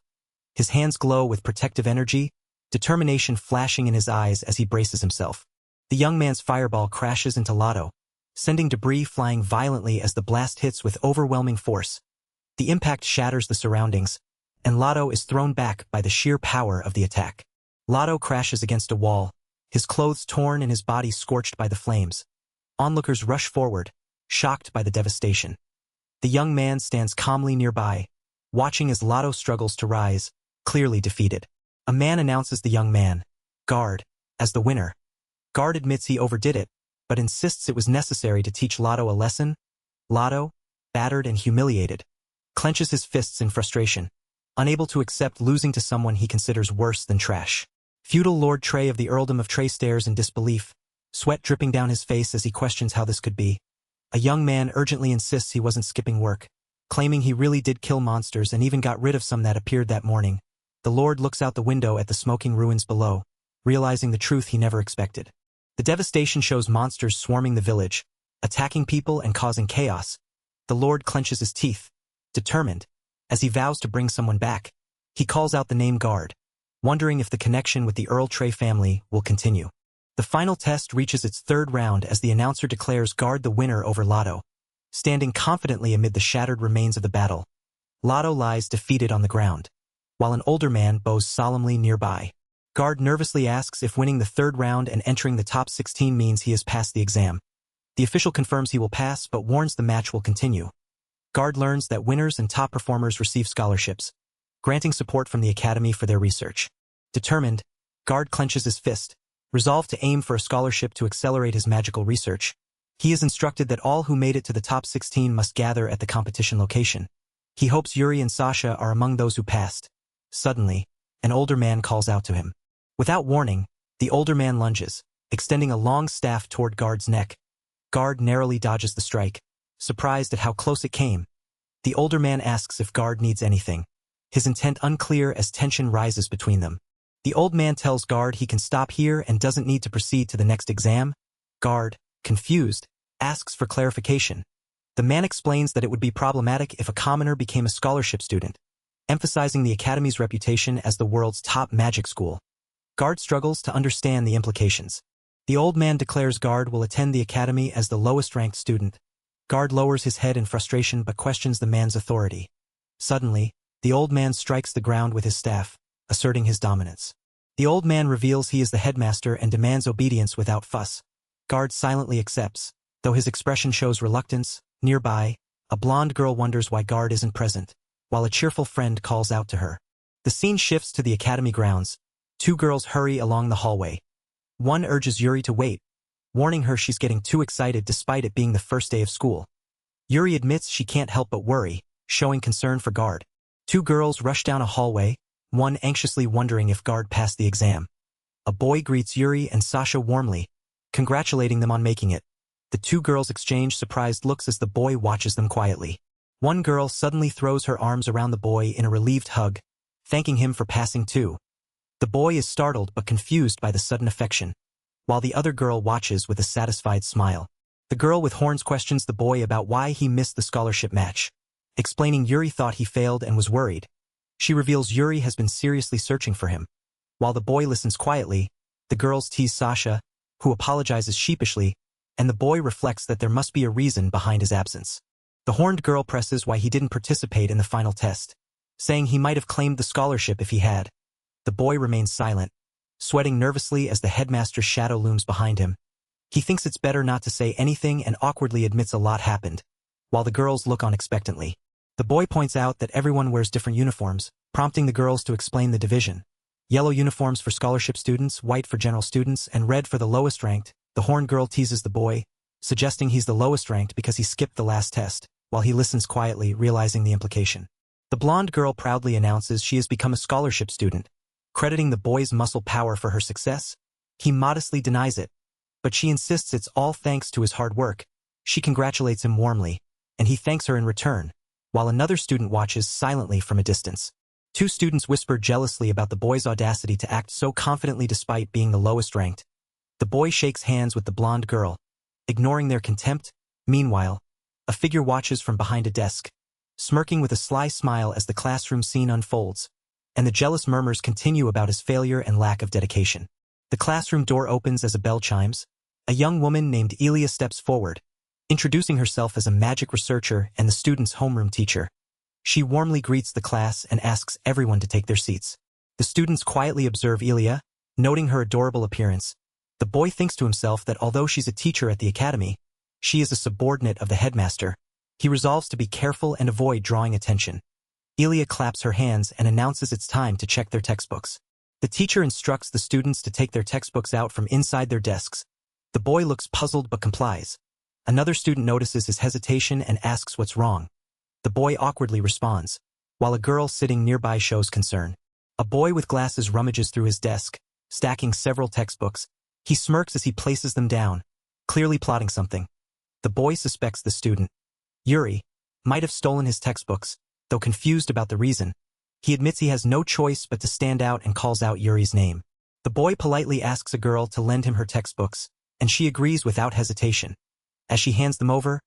His hands glow with protective energy, determination flashing in his eyes as he braces himself. The young man's fireball crashes into Lotto, sending debris flying violently as the blast hits with overwhelming force. The impact shatters the surroundings, and Lotto is thrown back by the sheer power of the attack. Lotto crashes against a wall, his clothes torn and his body scorched by the flames. Onlookers rush forward, shocked by the devastation. The young man stands calmly nearby, watching as Lotto struggles to rise, clearly defeated. A man announces the young man, Guard, as the winner. Guard admits he overdid it, but insists it was necessary to teach Lotto a lesson. Lotto, battered and humiliated, clenches his fists in frustration, unable to accept losing to someone he considers worse than trash. Feudal Lord Trey of the Earldom of Trey stares in disbelief, sweat dripping down his face as he questions how this could be. A young man urgently insists he wasn't skipping work, claiming he really did kill monsters and even got rid of some that appeared that morning. The Lord looks out the window at the smoking ruins below, realizing the truth he never expected. The devastation shows monsters swarming the village, attacking people and causing chaos. The Lord clenches his teeth, determined, as he vows to bring someone back. He calls out the name Guard, wondering if the connection with the Earl Trey family will continue. The final test reaches its third round as the announcer declares Guard the winner over Lotto. Standing confidently amid the shattered remains of the battle, Lotto lies defeated on the ground, while an older man bows solemnly nearby. Guard nervously asks if winning the third round and entering the top 16 means he has passed the exam. The official confirms he will pass but warns the match will continue. Guard learns that winners and top performers receive scholarships, granting support from the academy for their research. Determined, Guard clenches his fist, resolved to aim for a scholarship to accelerate his magical research. He is instructed that all who made it to the top 16 must gather at the competition location. He hopes Yuri and Sasha are among those who passed. Suddenly, an older man calls out to him. Without warning, the older man lunges, extending a long staff toward Guard's neck. Guard narrowly dodges the strike, surprised at how close it came. The older man asks if Guard needs anything, his intent unclear as tension rises between them. The old man tells Guard he can stop here and doesn't need to proceed to the next exam. Guard, confused, asks for clarification. The man explains that it would be problematic if a commoner became a scholarship student, emphasizing the academy's reputation as the world's top magic school. Guard struggles to understand the implications. The old man declares Guard will attend the academy as the lowest-ranked student. Guard lowers his head in frustration but questions the man's authority. Suddenly, the old man strikes the ground with his staff, asserting his dominance. The old man reveals he is the headmaster and demands obedience without fuss. Guard silently accepts, though his expression shows reluctance. Nearby, a blonde girl wonders why Guard isn't present, while a cheerful friend calls out to her. The scene shifts to the academy grounds. Two girls hurry along the hallway. One urges Yuri to wait, warning her she's getting too excited despite it being the first day of school. Yuri admits she can't help but worry, showing concern for Guard. Two girls rush down a hallway, one anxiously wondering if Guard passed the exam. A boy greets Yuri and Sasha warmly, congratulating them on making it. The two girls exchange surprised looks as the boy watches them quietly. One girl suddenly throws her arms around the boy in a relieved hug, thanking him for passing too. The boy is startled but confused by the sudden affection, while the other girl watches with a satisfied smile. The girl with horns questions the boy about why he missed the scholarship match, explaining Yuri thought he failed and was worried. She reveals Yuri has been seriously searching for him. While the boy listens quietly, the girls tease Sasha, who apologizes sheepishly, and the boy reflects that there must be a reason behind his absence. The horned girl presses why he didn't participate in the final test, saying he might have claimed the scholarship if he had. The boy remains silent, sweating nervously as the headmaster's shadow looms behind him. He thinks it's better not to say anything and awkwardly admits a lot happened, while the girls look on expectantly. The boy points out that everyone wears different uniforms, prompting the girls to explain the division. Yellow uniforms for scholarship students, white for general students, and red for the lowest ranked. The horned girl teases the boy, suggesting he's the lowest ranked because he skipped the last test, while he listens quietly, realizing the implication. The blonde girl proudly announces she has become a scholarship student, crediting the boy's muscle power for her success. He modestly denies it, but she insists it's all thanks to his hard work. She congratulates him warmly, and he thanks her in return, while another student watches silently from a distance. Two students whisper jealously about the boy's audacity to act so confidently despite being the lowest ranked. The boy shakes hands with the blonde girl, ignoring their contempt. Meanwhile, a figure watches from behind a desk, smirking with a sly smile as the classroom scene unfolds, and the jealous murmurs continue about his failure and lack of dedication. The classroom door opens as a bell chimes. A young woman named Elia steps forward, introducing herself as a magic researcher and the student's homeroom teacher. She warmly greets the class and asks everyone to take their seats. The students quietly observe Elia, noting her adorable appearance. The boy thinks to himself that although she's a teacher at the academy, she is a subordinate of the headmaster. He resolves to be careful and avoid drawing attention. Elia claps her hands and announces it's time to check their textbooks. The teacher instructs the students to take their textbooks out from inside their desks. The boy looks puzzled but complies. Another student notices his hesitation and asks what's wrong. The boy awkwardly responds, while a girl sitting nearby shows concern. A boy with glasses rummages through his desk, stacking several textbooks. He smirks as he places them down, clearly plotting something. The boy suspects the student, Yuri, might have stolen his textbooks, though confused about the reason. He admits he has no choice but to stand out and calls out Yuri's name. The boy politely asks a girl to lend him her textbooks, and she agrees without hesitation. As she hands them over,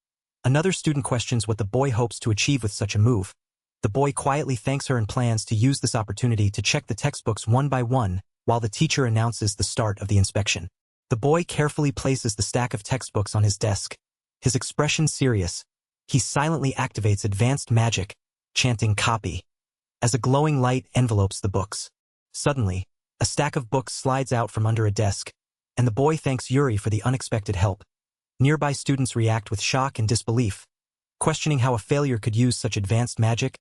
another student questions what the boy hopes to achieve with such a move. The boy quietly thanks her and plans to use this opportunity to check the textbooks one by one, while the teacher announces the start of the inspection. The boy carefully places the stack of textbooks on his desk, his expression serious. He silently activates advanced magic, chanting copy, as a glowing light envelopes the books. Suddenly, a stack of books slides out from under a desk, and the boy thanks Yuri for the unexpected help. Nearby students react with shock and disbelief, questioning how a failure could use such advanced magic.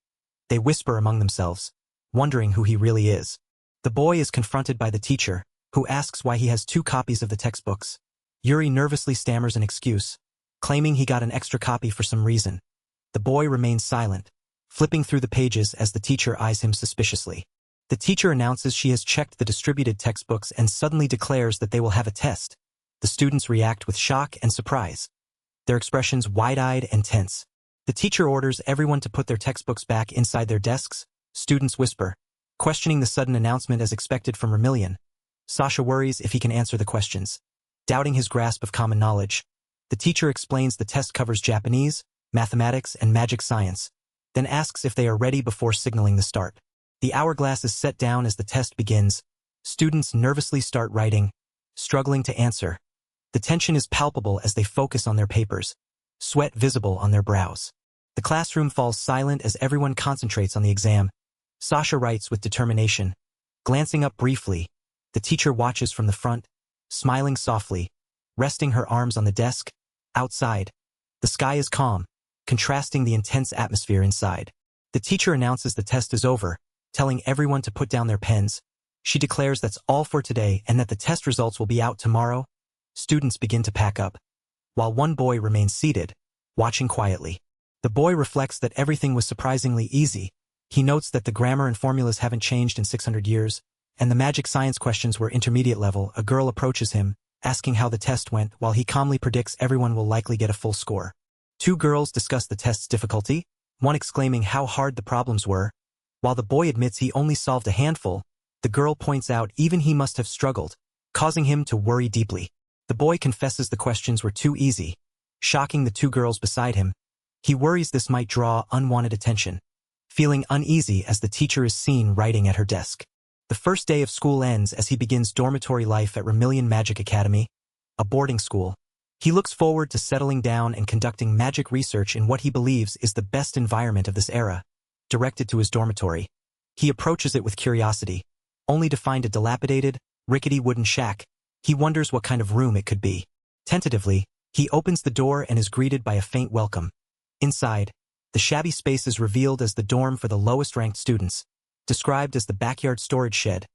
They whisper among themselves, wondering who he really is. The boy is confronted by the teacher, who asks why he has 2 copies of the textbooks. Yuri nervously stammers an excuse, claiming he got an extra copy for some reason. The boy remains silent, flipping through the pages as the teacher eyes him suspiciously. The teacher announces she has checked the distributed textbooks and suddenly declares that they will have a test. The students react with shock and surprise, their expressions wide-eyed and tense. The teacher orders everyone to put their textbooks back inside their desks. Students whisper, questioning the sudden announcement as expected from Vermilion. Sasha worries if he can answer the questions, doubting his grasp of common knowledge. The teacher explains the test covers Japanese, mathematics, and magic science, then asks if they are ready before signaling the start. The hourglass is set down as the test begins. Students nervously start writing, struggling to answer. The tension is palpable as they focus on their papers, sweat visible on their brows. The classroom falls silent as everyone concentrates on the exam. Sasha writes with determination. Glancing up briefly, the teacher watches from the front, smiling softly, resting her arms on the desk. Outside, the sky is calm, contrasting the intense atmosphere inside. The teacher announces the test is over, telling everyone to put down their pens. She declares that's all for today and that the test results will be out tomorrow. Students begin to pack up, while one boy remains seated, watching quietly. The boy reflects that everything was surprisingly easy. He notes that the grammar and formulas haven't changed in 600 years, and the magic science questions were intermediate level. A girl approaches him, asking how the test went, while he calmly predicts everyone will likely get a full score. 2 girls discuss the test's difficulty, one exclaiming how hard the problems were. While the boy admits he only solved a handful, the girl points out even he must have struggled, causing him to worry deeply. The boy confesses the questions were too easy, shocking the 2 girls beside him. He worries this might draw unwanted attention, feeling uneasy as the teacher is seen writing at her desk. The first day of school ends as he begins dormitory life at Vermilion Magic Academy, a boarding school. He looks forward to settling down and conducting magic research in what he believes is the best environment of this era. Directed to his dormitory, he approaches it with curiosity, only to find a dilapidated, rickety wooden shack. He wonders what kind of room it could be. Tentatively, he opens the door and is greeted by a faint welcome. Inside, the shabby space is revealed as the dorm for the lowest-ranked students, described as the backyard storage shed.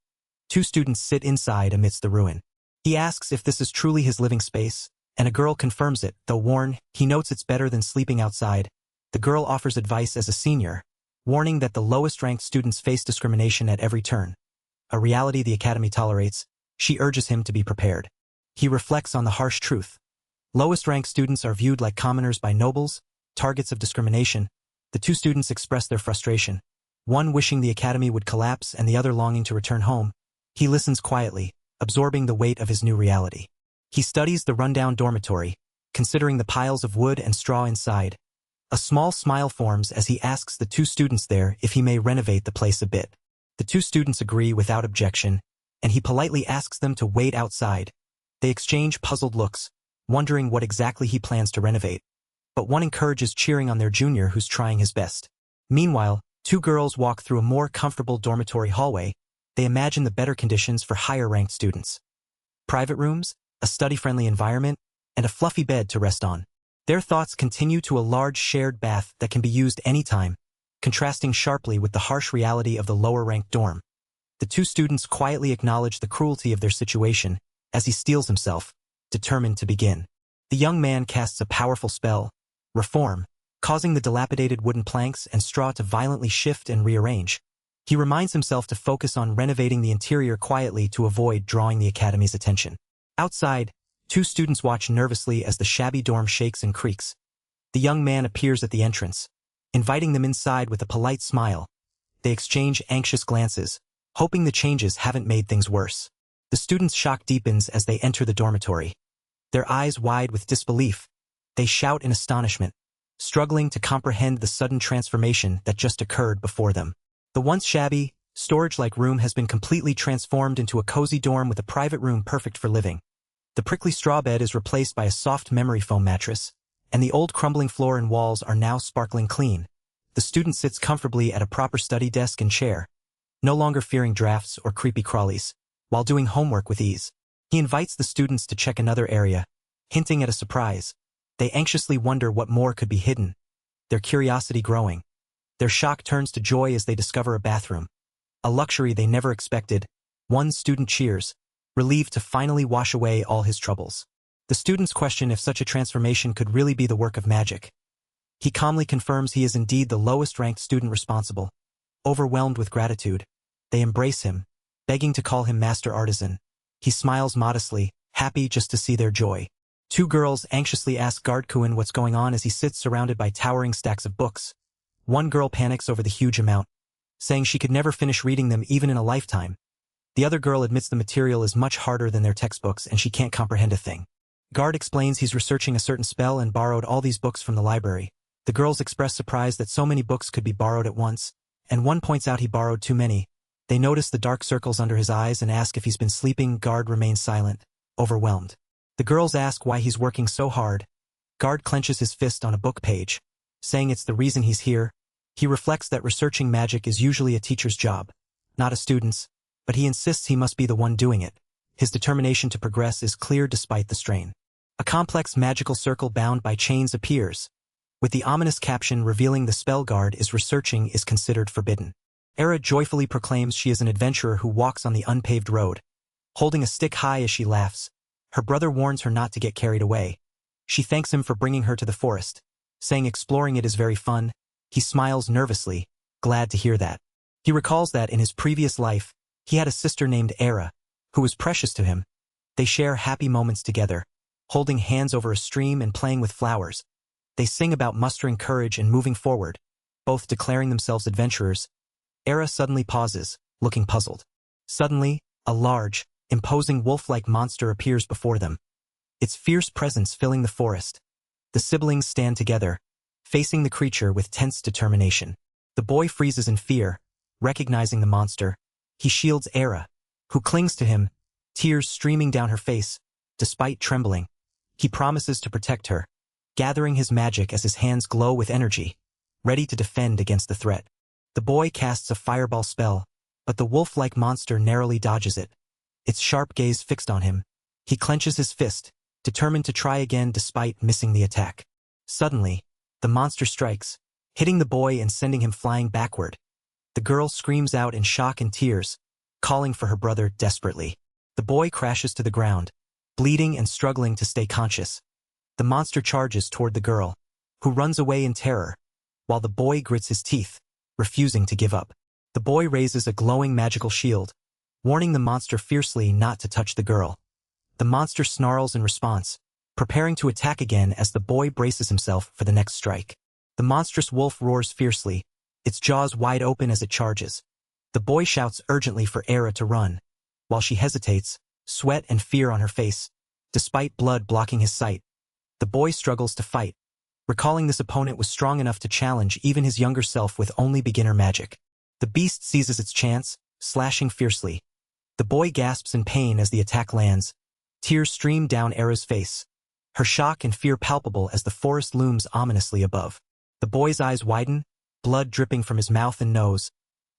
2 students sit inside amidst the ruin. He asks if this is truly his living space, and a girl confirms it, though warned, he notes it's better than sleeping outside. The girl offers advice as a senior, warning that the lowest-ranked students face discrimination at every turn, a reality the academy tolerates. She urges him to be prepared. He reflects on the harsh truth. Lowest-ranked students are viewed like commoners by nobles, targets of discrimination. The 2 students express their frustration, one wishing the academy would collapse and the other longing to return home. He listens quietly, absorbing the weight of his new reality. He studies the rundown dormitory, considering the piles of wood and straw inside. A small smile forms as he asks the two students there if he may renovate the place a bit. The two students agree without objection, and he politely asks them to wait outside. They exchange puzzled looks, wondering what exactly he plans to renovate. But one encourages cheering on their junior who's trying his best. Meanwhile, two girls walk through a more comfortable dormitory hallway. They imagine the better conditions for higher-ranked students. Private rooms, a study-friendly environment, and a fluffy bed to rest on. Their thoughts continue to a large shared bath that can be used anytime, contrasting sharply with the harsh reality of the lower-ranked dorm. The two students quietly acknowledge the cruelty of their situation as he steels himself, determined to begin. The young man casts a powerful spell, Reform, causing the dilapidated wooden planks and straw to violently shift and rearrange. He reminds himself to focus on renovating the interior quietly to avoid drawing the academy's attention. Outside, two students watch nervously as the shabby dorm shakes and creaks. The young man appears at the entrance, inviting them inside with a polite smile. They exchange anxious glances, hoping the changes haven't made things worse. The students' shock deepens as they enter the dormitory. Their eyes wide with disbelief, they shout in astonishment, struggling to comprehend the sudden transformation that just occurred before them. The once shabby, storage-like room has been completely transformed into a cozy dorm with a private room perfect for living. The prickly straw bed is replaced by a soft memory foam mattress, and the old crumbling floor and walls are now sparkling clean. The student sits comfortably at a proper study desk and chair, no longer fearing drafts or creepy crawlies, while doing homework with ease. He invites the students to check another area, hinting at a surprise. They anxiously wonder what more could be hidden, their curiosity growing. Their shock turns to joy as they discover a bathroom, a luxury they never expected. One student cheers, relieved to finally wash away all his troubles. The students question if such a transformation could really be the work of magic. He calmly confirms he is indeed the lowest-ranked student responsible. Overwhelmed with gratitude, they embrace him, begging to call him Master Artisan. He smiles modestly, happy just to see their joy. Two girls anxiously ask Guard-kun what's going on as he sits surrounded by towering stacks of books. One girl panics over the huge amount, saying she could never finish reading them even in a lifetime. The other girl admits the material is much harder than their textbooks and she can't comprehend a thing. Guard explains he's researching a certain spell and borrowed all these books from the library. The girls express surprise that so many books could be borrowed at once, and one points out he borrowed too many. They notice the dark circles under his eyes and ask if he's been sleeping. Guard remains silent, overwhelmed. The girls ask why he's working so hard. Guard clenches his fist on a book page, saying it's the reason he's here. He reflects that researching magic is usually a teacher's job, not a student's, but he insists he must be the one doing it. His determination to progress is clear despite the strain. A complex magical circle bound by chains appears, with the ominous caption revealing the spell Guard is researching is considered forbidden. Era joyfully proclaims she is an adventurer who walks on the unpaved road, holding a stick high as she laughs. Her brother warns her not to get carried away. She thanks him for bringing her to the forest, saying exploring it is very fun. He smiles nervously, glad to hear that. He recalls that in his previous life, he had a sister named Era, who was precious to him. They share happy moments together, holding hands over a stream and playing with flowers. They sing about mustering courage and moving forward, both declaring themselves adventurers. Era suddenly pauses, looking puzzled. Suddenly, a large, imposing wolf-like monster appears before them, its fierce presence filling the forest. The siblings stand together, facing the creature with tense determination. The boy freezes in fear, recognizing the monster. He shields Era, who clings to him, tears streaming down her face. Despite trembling, he promises to protect her, gathering his magic as his hands glow with energy, ready to defend against the threat. The boy casts a fireball spell, but the wolf-like monster narrowly dodges it, its sharp gaze fixed on him. He clenches his fist, determined to try again despite missing the attack. Suddenly, the monster strikes, hitting the boy and sending him flying backward. The girl screams out in shock and tears, calling for her brother desperately. The boy crashes to the ground, bleeding and struggling to stay conscious. The monster charges toward the girl, who runs away in terror, while the boy grits his teeth, refusing to give up. The boy raises a glowing magical shield, warning the monster fiercely not to touch the girl. The monster snarls in response, preparing to attack again as the boy braces himself for the next strike. The monstrous wolf roars fiercely, its jaws wide open as it charges. The boy shouts urgently for Era to run, while she hesitates, sweat and fear on her face. Despite blood blocking his sight, the boy struggles to fight, recalling this opponent was strong enough to challenge even his younger self with only beginner magic. The beast seizes its chance, slashing fiercely. The boy gasps in pain as the attack lands. Tears stream down Era's face, her shock and fear palpable as the forest looms ominously above. The boy's eyes widen, blood dripping from his mouth and nose.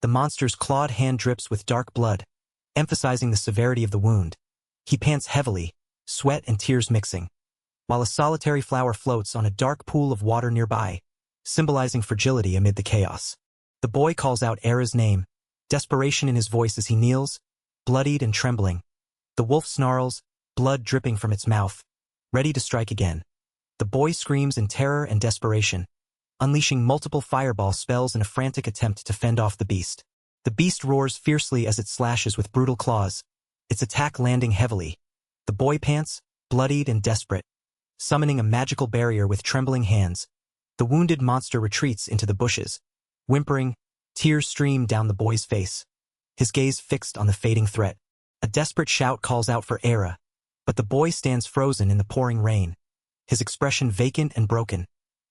The monster's clawed hand drips with dark blood, emphasizing the severity of the wound. He pants heavily, sweat and tears mixing, while a solitary flower floats on a dark pool of water nearby, symbolizing fragility amid the chaos. The boy calls out Era's name, desperation in his voice as he kneels, bloodied and trembling. The wolf snarls, blood dripping from its mouth, ready to strike again. The boy screams in terror and desperation, unleashing multiple fireball spells in a frantic attempt to fend off the beast. The beast roars fiercely as it slashes with brutal claws, its attack landing heavily. The boy pants, bloodied and desperate, summoning a magical barrier with trembling hands. The wounded monster retreats into the bushes. Whimpering, tears stream down the boy's face, his gaze fixed on the fading threat. A desperate shout calls out for Era, but the boy stands frozen in the pouring rain, his expression vacant and broken.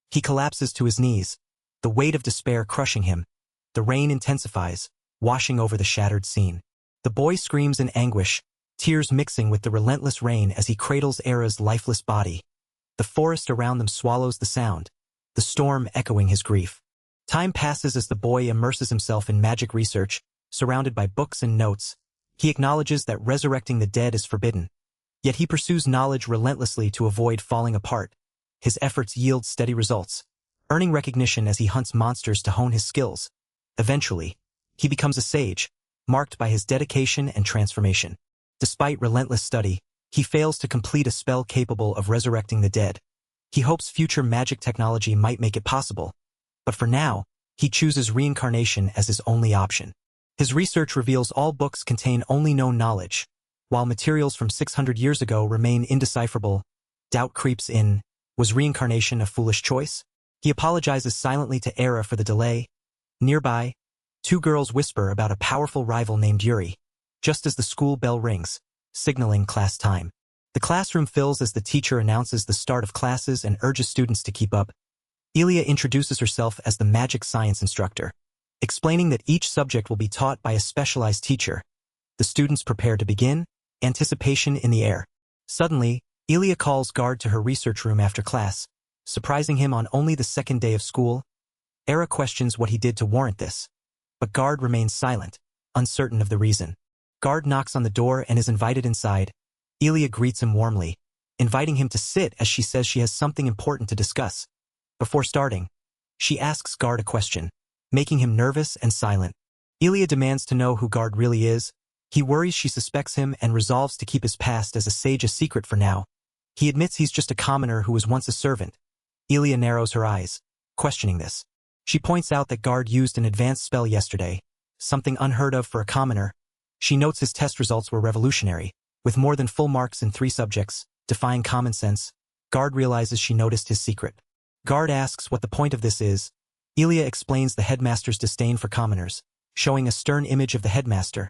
He collapses to his knees, the weight of despair crushing him. The rain intensifies, washing over the shattered scene. The boy screams in anguish, tears mixing with the relentless rain as he cradles Era's lifeless body. The forest around them swallows the sound, the storm echoing his grief. Time passes as the boy immerses himself in magic research, surrounded by books and notes. He acknowledges that resurrecting the dead is forbidden, yet he pursues knowledge relentlessly to avoid falling apart. His efforts yield steady results, earning recognition as he hunts monsters to hone his skills. Eventually, he becomes a sage, marked by his dedication and transformation. Despite relentless study, he fails to complete a spell capable of resurrecting the dead. He hopes future magic technology might make it possible, but for now, he chooses reincarnation as his only option. His research reveals all books contain only known knowledge, while materials from 600 years ago remain indecipherable. Doubt creeps in. Was reincarnation a foolish choice? He apologizes silently to Era for the delay. Nearby, two girls whisper about a powerful rival named Yuri, just as the school bell rings, signaling class time. The classroom fills as the teacher announces the start of classes and urges students to keep up. Ilia introduces herself as the magic science instructor, explaining that each subject will be taught by a specialized teacher. The students prepare to begin, anticipation in the air. Suddenly, Ilia calls Guard to her research room after class, surprising him on only the second day of school. Era questions what he did to warrant this, but Guard remains silent, uncertain of the reason. Guard knocks on the door and is invited inside. Ilia greets him warmly, inviting him to sit as she says she has something important to discuss. Before starting, she asks Guard a question, making him nervous and silent. Ilia demands to know who Guard really is. He worries she suspects him and resolves to keep his past as a sage a secret for now. He admits he's just a commoner who was once a servant. Ilia narrows her eyes, questioning this. She points out that Guard used an advanced spell yesterday, something unheard of for a commoner. She notes his test results were revolutionary, with more than full marks in 3 subjects, defying common sense. Guard realizes she noticed his secret. Guard asks what the point of this is. Ilia explains the headmaster's disdain for commoners, showing a stern image of the headmaster.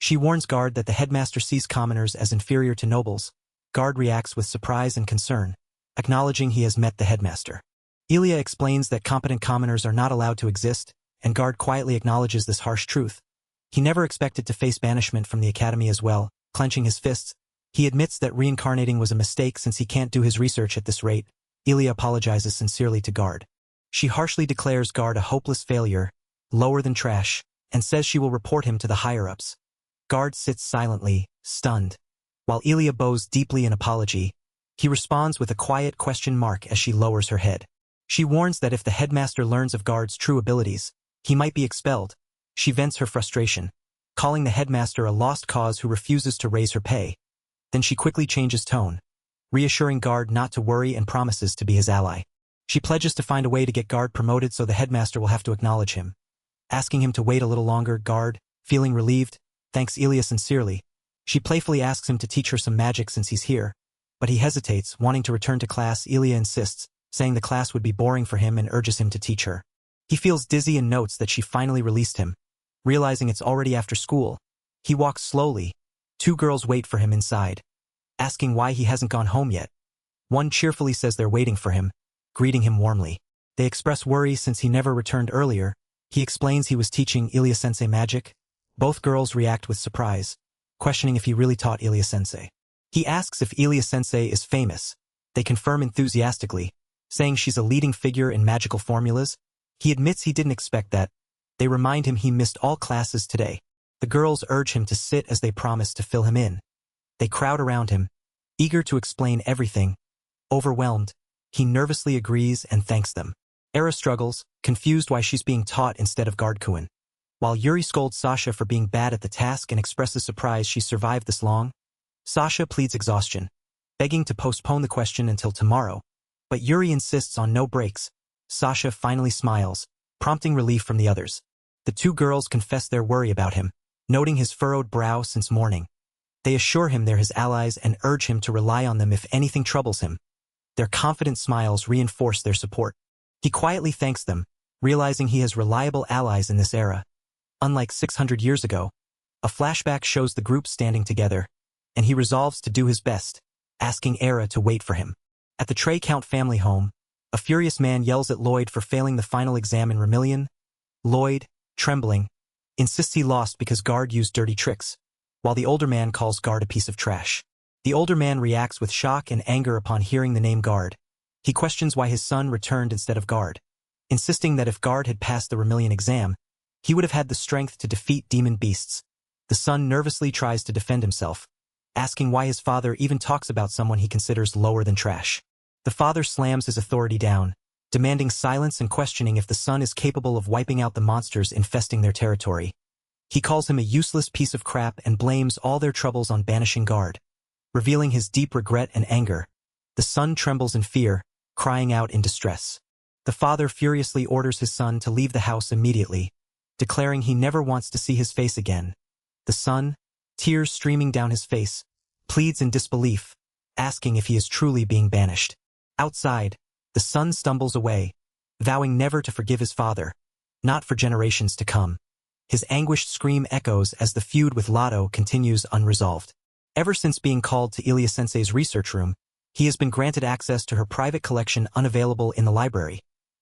She warns Guard that the headmaster sees commoners as inferior to nobles. Guard reacts with surprise and concern, acknowledging he has met the headmaster. Ilia explains that competent commoners are not allowed to exist, and Guard quietly acknowledges this harsh truth. He never expected to face banishment from the academy as well. Clenching his fists, he admits that reincarnating was a mistake since he can't do his research at this rate. Ilia apologizes sincerely to Guard. She harshly declares Guard a hopeless failure, lower than trash, and says she will report him to the higher-ups. Guard sits silently, stunned. While Ilia bows deeply in apology, he responds with a quiet question mark as she lowers her head. She warns that if the headmaster learns of Guard's true abilities, he might be expelled. She vents her frustration, calling the headmaster a lost cause who refuses to raise her pay. Then she quickly changes tone, reassuring Guard not to worry and promises to be his ally. She pledges to find a way to get Guard promoted so the headmaster will have to acknowledge him. Asking him to wait a little longer, Guard, feeling relieved, thanks Ilia sincerely. She playfully asks him to teach her some magic since he's here, but he hesitates, wanting to return to class. Ilia insists, saying the class would be boring for him and urges him to teach her. He feels dizzy and notes that she finally released him. Realizing it's already after school, he walks slowly. 2 girls wait for him inside, asking why he hasn't gone home yet. One cheerfully says they're waiting for him, greeting him warmly. They express worry since he never returned earlier. He explains he was teaching Ilia-sensei magic. Both girls react with surprise, questioning if he really taught Ilia-sensei. He asks if Ilia-sensei is famous. They confirm enthusiastically, saying she's a leading figure in magical formulas. He admits he didn't expect that. They remind him he missed all classes today. The girls urge him to sit as they promise to fill him in. They crowd around him, eager to explain everything. Overwhelmed, he nervously agrees and thanks them. Era struggles, confused why she's being taught instead of Guardkuin. While Yuri scolds Sasha for being bad at the task and expresses surprise she survived this long, Sasha pleads exhaustion, begging to postpone the question until tomorrow. But Yuri insists on no breaks. Sasha finally smiles, prompting relief from the others. The two girls confess their worry about him, noting his furrowed brow since morning. They assure him they're his allies and urge him to rely on them if anything troubles him. Their confident smiles reinforce their support. He quietly thanks them, realizing he has reliable allies in this era. Unlike 600 years ago, a flashback shows the group standing together, and he resolves to do his best, asking Era to wait for him. At the Trey Count family home, a furious man yells at Lloyd for failing the final exam in Remillion. Lloyd, trembling, insists he lost because Guard used dirty tricks, while the older man calls Guard a piece of trash. The older man reacts with shock and anger upon hearing the name Guard. He questions why his son returned instead of Guard, insisting that if Guard had passed the Remillion exam, he would have had the strength to defeat demon beasts. The son nervously tries to defend himself, asking why his father even talks about someone he considers lower than trash. The father slams his authority down, demanding silence and questioning if the son is capable of wiping out the monsters infesting their territory. He calls him a useless piece of crap and blames all their troubles on banishing Guard. Revealing his deep regret and anger, the son trembles in fear, crying out in distress. The father furiously orders his son to leave the house immediately, declaring he never wants to see his face again. The son, tears streaming down his face, pleads in disbelief, asking if he is truly being banished. Outside, the son stumbles away, vowing never to forgive his father, not for generations to come. His anguished scream echoes as the feud with Lotto continues unresolved. Ever since being called to Ilia-sensei's research room, he has been granted access to her private collection unavailable in the library.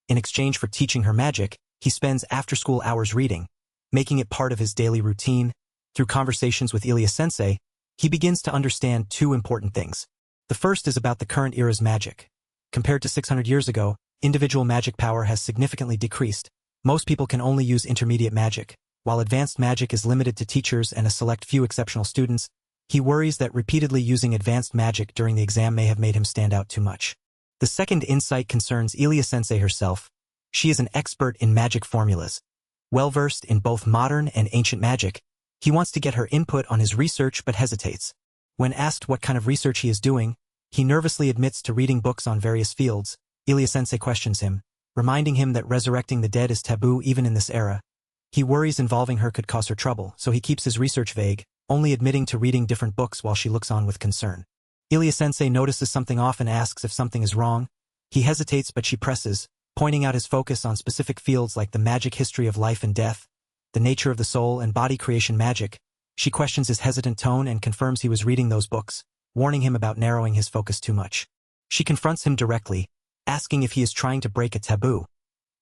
In exchange for teaching her magic, he spends after-school hours reading, making it part of his daily routine. Through conversations with Ilia-sensei, he begins to understand two important things. The first is about the current era's magic. Compared to 600 years ago, individual magic power has significantly decreased. Most people can only use intermediate magic, while advanced magic is limited to teachers and a select few exceptional students. He worries that repeatedly using advanced magic during the exam may have made him stand out too much. The second insight concerns Ilia-sensei herself. She is an expert in magic formulas. Well-versed in both modern and ancient magic, he wants to get her input on his research but hesitates. When asked what kind of research he is doing, he nervously admits to reading books on various fields. Ilia-sensei questions him, reminding him that resurrecting the dead is taboo even in this era. He worries involving her could cause her trouble, so he keeps his research vague, only admitting to reading different books while she looks on with concern. Ilia-sensei notices something off and asks if something is wrong. He hesitates but she presses, pointing out his focus on specific fields like the magic history of life and death, the nature of the soul and body creation magic. She questions his hesitant tone and confirms he was reading those books, warning him about narrowing his focus too much. She confronts him directly, asking if he is trying to break a taboo.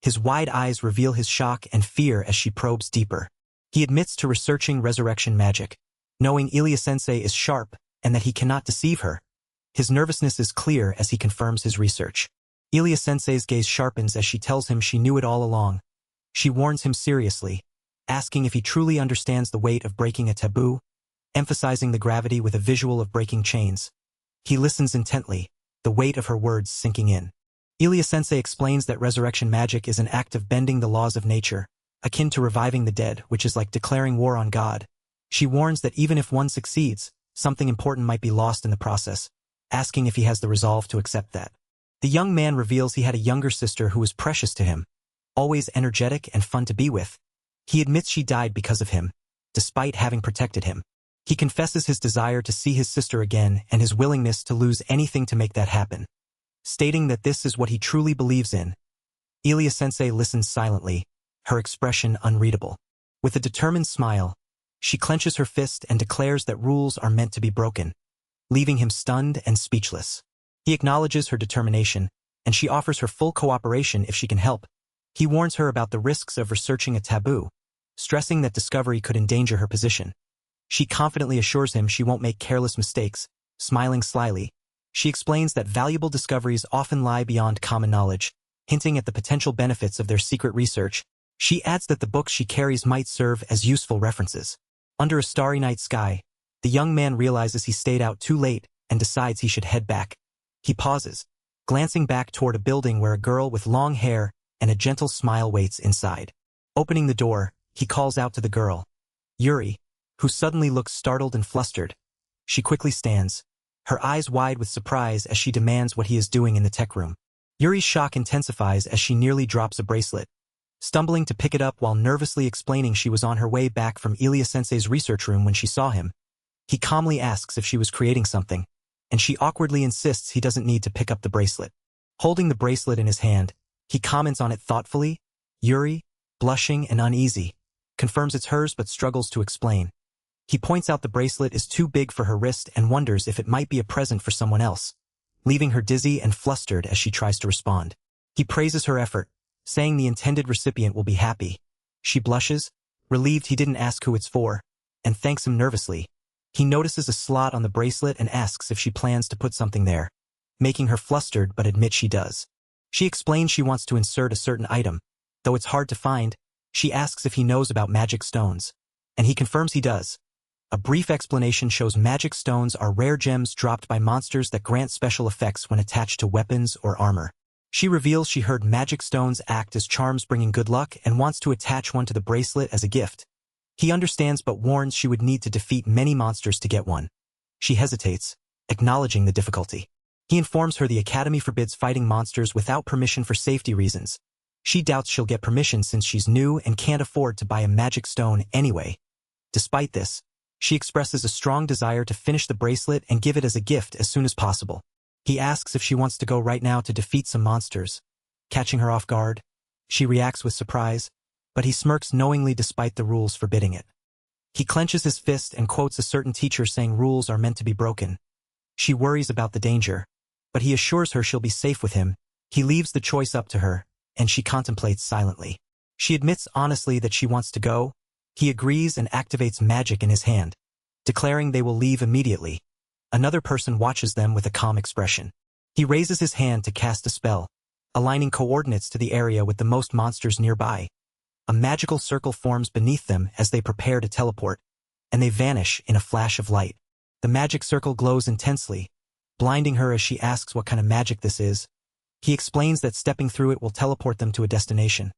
His wide eyes reveal his shock and fear as she probes deeper. He admits to researching resurrection magic, knowing Ilia-sensei is sharp and that he cannot deceive her. His nervousness is clear as he confirms his research. Ilia-sensei's gaze sharpens as she tells him she knew it all along. She warns him seriously, asking if he truly understands the weight of breaking a taboo, emphasizing the gravity with a visual of breaking chains. He listens intently, the weight of her words sinking in. Ilia-sensei explains that resurrection magic is an act of bending the laws of nature, akin to reviving the dead, which is like declaring war on God. She warns that even if one succeeds, something important might be lost in the process, asking if he has the resolve to accept that. The young man reveals he had a younger sister who was precious to him, always energetic and fun to be with. He admits she died because of him, despite having protected him. He confesses his desire to see his sister again and his willingness to lose anything to make that happen, stating that this is what he truly believes in. Ilia-sensei listens silently, her expression unreadable. With a determined smile, she clenches her fist and declares that rules are meant to be broken, leaving him stunned and speechless. He acknowledges her determination, and she offers her full cooperation if she can help. He warns her about the risks of researching a taboo, stressing that discovery could endanger her position. She confidently assures him she won't make careless mistakes, smiling slyly. She explains that valuable discoveries often lie beyond common knowledge, hinting at the potential benefits of their secret research. She adds that the books she carries might serve as useful references. Under a starry night sky, the young man realizes he stayed out too late and decides he should head back. He pauses, glancing back toward a building where a girl with long hair and a gentle smile waits inside. Opening the door, he calls out to the girl, Yuri, who suddenly looks startled and flustered. She quickly stands, her eyes wide with surprise as she demands what he is doing in the tech room. Yuri's shock intensifies as she nearly drops a bracelet, stumbling to pick it up while nervously explaining she was on her way back from Ilya-sensei's research room when she saw him. He calmly asks if she was creating something, and she awkwardly insists he doesn't need to pick up the bracelet. Holding the bracelet in his hand, he comments on it thoughtfully. Yuri, blushing and uneasy, confirms it's hers but struggles to explain. He points out the bracelet is too big for her wrist and wonders if it might be a present for someone else, leaving her dizzy and flustered as she tries to respond. He praises her effort, saying the intended recipient will be happy. She blushes, relieved he didn't ask who it's for, and thanks him nervously. He notices a slot on the bracelet and asks if she plans to put something there, making her flustered but admit she does. She explains she wants to insert a certain item. Though it's hard to find, she asks if he knows about magic stones, and he confirms he does. A brief explanation shows magic stones are rare gems dropped by monsters that grant special effects when attached to weapons or armor. She reveals she heard magic stones act as charms bringing good luck and wants to attach one to the bracelet as a gift. He understands but warns she would need to defeat many monsters to get one. She hesitates, acknowledging the difficulty. He informs her the Academy forbids fighting monsters without permission for safety reasons. She doubts she'll get permission since she's new and can't afford to buy a magic stone anyway. Despite this, she expresses a strong desire to finish the bracelet and give it as a gift as soon as possible. He asks if she wants to go right now to defeat some monsters. Catching her off guard, she reacts with surprise, but he smirks knowingly despite the rules forbidding it. He clenches his fist and quotes a certain teacher saying rules are meant to be broken. She worries about the danger, but he assures her she'll be safe with him. He leaves the choice up to her, and she contemplates silently. She admits honestly that she wants to go. He agrees and activates magic in his hand, declaring they will leave immediately. Another person watches them with a calm expression. He raises his hand to cast a spell, aligning coordinates to the area with the most monsters nearby. A magical circle forms beneath them as they prepare to teleport, and they vanish in a flash of light. The magic circle glows intensely, blinding her as she asks what kind of magic this is. He explains that stepping through it will teleport them to a destination.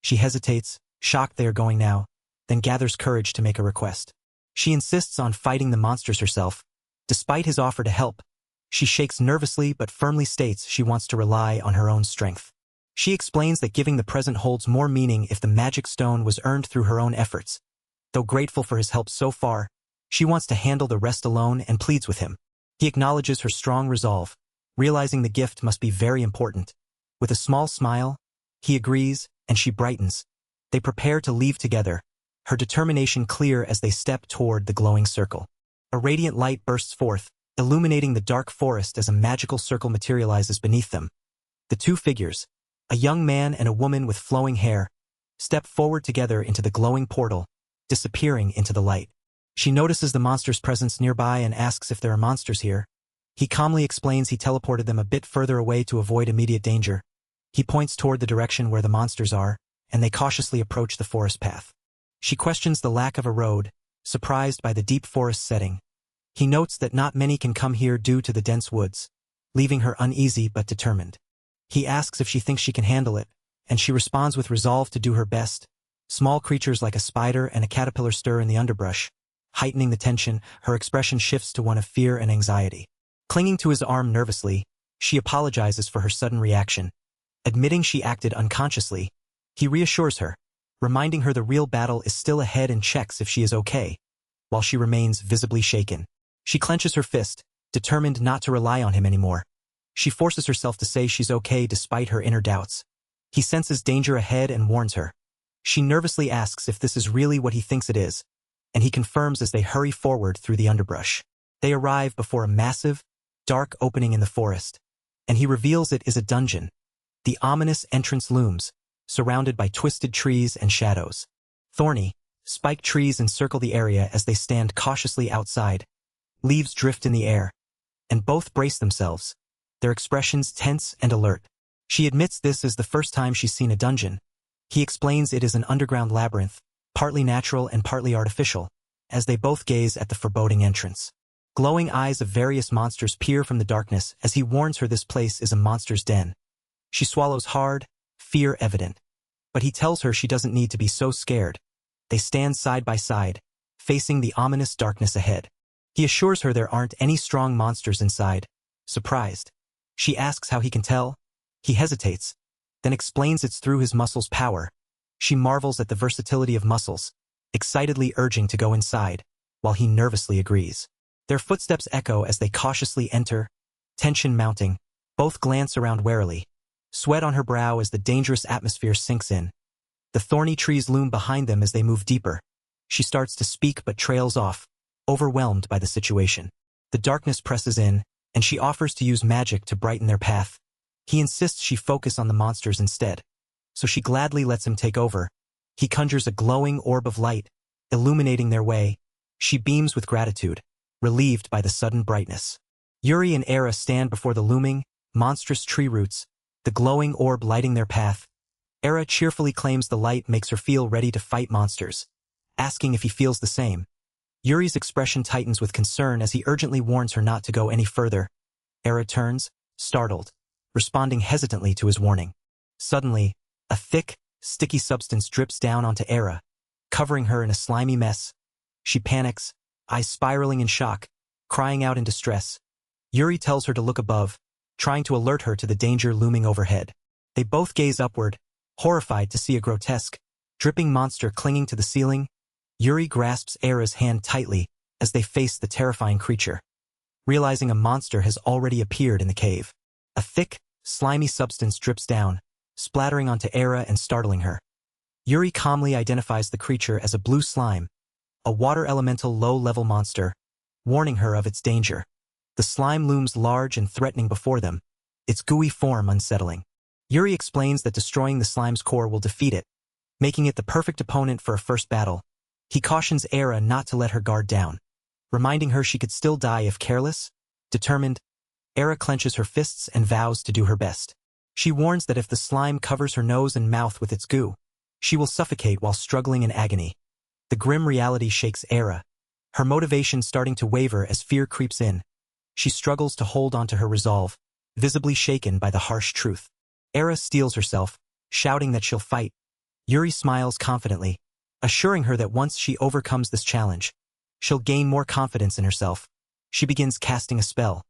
She hesitates, shocked they are going now, then gathers courage to make a request. She insists on fighting the monsters herself. Despite his offer to help, she shakes nervously but firmly states she wants to rely on her own strength. She explains that giving the present holds more meaning if the magic stone was earned through her own efforts. Though grateful for his help so far, she wants to handle the rest alone and pleads with him. He acknowledges her strong resolve, realizing the gift must be very important. With a small smile, he agrees, and she brightens. They prepare to leave together, her determination clear as they step toward the glowing circle. A radiant light bursts forth, illuminating the dark forest as a magical circle materializes beneath them. The two figures, a young man and a woman with flowing hair, step forward together into the glowing portal, disappearing into the light. She notices the monster's presence nearby and asks if there are monsters here. He calmly explains he teleported them a bit further away to avoid immediate danger. He points toward the direction where the monsters are, and they cautiously approach the forest path. She questions the lack of a road, surprised by the deep forest setting. He notes that not many can come here due to the dense woods, leaving her uneasy but determined. He asks if she thinks she can handle it, and she responds with resolve to do her best. Small creatures like a spider and a caterpillar stir in the underbrush. Heightening the tension, her expression shifts to one of fear and anxiety. Clinging to his arm nervously, she apologizes for her sudden reaction. Admitting she acted unconsciously, he reassures her, reminding her the real battle is still ahead and checks if she is okay, while she remains visibly shaken. She clenches her fist, determined not to rely on him anymore. She forces herself to say she's okay despite her inner doubts. He senses danger ahead and warns her. She nervously asks if this is really what he thinks it is, and he confirms as they hurry forward through the underbrush. They arrive before a massive, dark opening in the forest, and he reveals it is a dungeon. The ominous entrance looms, surrounded by twisted trees and shadows. Thorny, spiked trees encircle the area as they stand cautiously outside. Leaves drift in the air, and both brace themselves, their expressions tense and alert. She admits this is the first time she's seen a dungeon. He explains it is an underground labyrinth, partly natural and partly artificial, as they both gaze at the foreboding entrance. Glowing eyes of various monsters peer from the darkness as he warns her this place is a monster's den. She swallows hard, fear evident. But he tells her she doesn't need to be so scared. They stand side by side, facing the ominous darkness ahead. He assures her there aren't any strong monsters inside. Surprised, she asks how he can tell. He hesitates, then explains it's through his muscles' power. She marvels at the versatility of muscles, excitedly urging to go inside, while he nervously agrees. Their footsteps echo as they cautiously enter, tension mounting. Both glance around warily, sweat on her brow as the dangerous atmosphere sinks in. The thorny trees loom behind them as they move deeper. She starts to speak but trails off, overwhelmed by the situation. The darkness presses in, and she offers to use magic to brighten their path. He insists she focus on the monsters instead, so she gladly lets him take over. He conjures a glowing orb of light, illuminating their way. She beams with gratitude, relieved by the sudden brightness. Yuri and Era stand before the looming, monstrous tree roots, the glowing orb lighting their path. Era cheerfully claims the light makes her feel ready to fight monsters, asking if he feels the same. Yuri's expression tightens with concern as he urgently warns her not to go any further. Era turns, startled, responding hesitantly to his warning. Suddenly, a thick, sticky substance drips down onto Era, covering her in a slimy mess. She panics, eyes spiraling in shock, crying out in distress. Yuri tells her to look above, trying to alert her to the danger looming overhead. They both gaze upward, horrified to see a grotesque, dripping monster clinging to the ceiling. Yuri grasps Era's hand tightly as they face the terrifying creature, realizing a monster has already appeared in the cave. A thick, slimy substance drips down, splattering onto Era and startling her. Yuri calmly identifies the creature as a blue slime, a water elemental low-level monster, warning her of its danger. The slime looms large and threatening before them, its gooey form unsettling. Yuri explains that destroying the slime's core will defeat it, making it the perfect opponent for a first battle. He cautions Era not to let her guard down, reminding her she could still die if careless. Determined, Era clenches her fists and vows to do her best. She warns that if the slime covers her nose and mouth with its goo, she will suffocate while struggling in agony. The grim reality shakes Era, her motivation starting to waver as fear creeps in. She struggles to hold onto her resolve, visibly shaken by the harsh truth. Era steels herself, shouting that she'll fight. Yuri smiles confidently, assuring her that once she overcomes this challenge, she'll gain more confidence in herself. She begins casting a spell,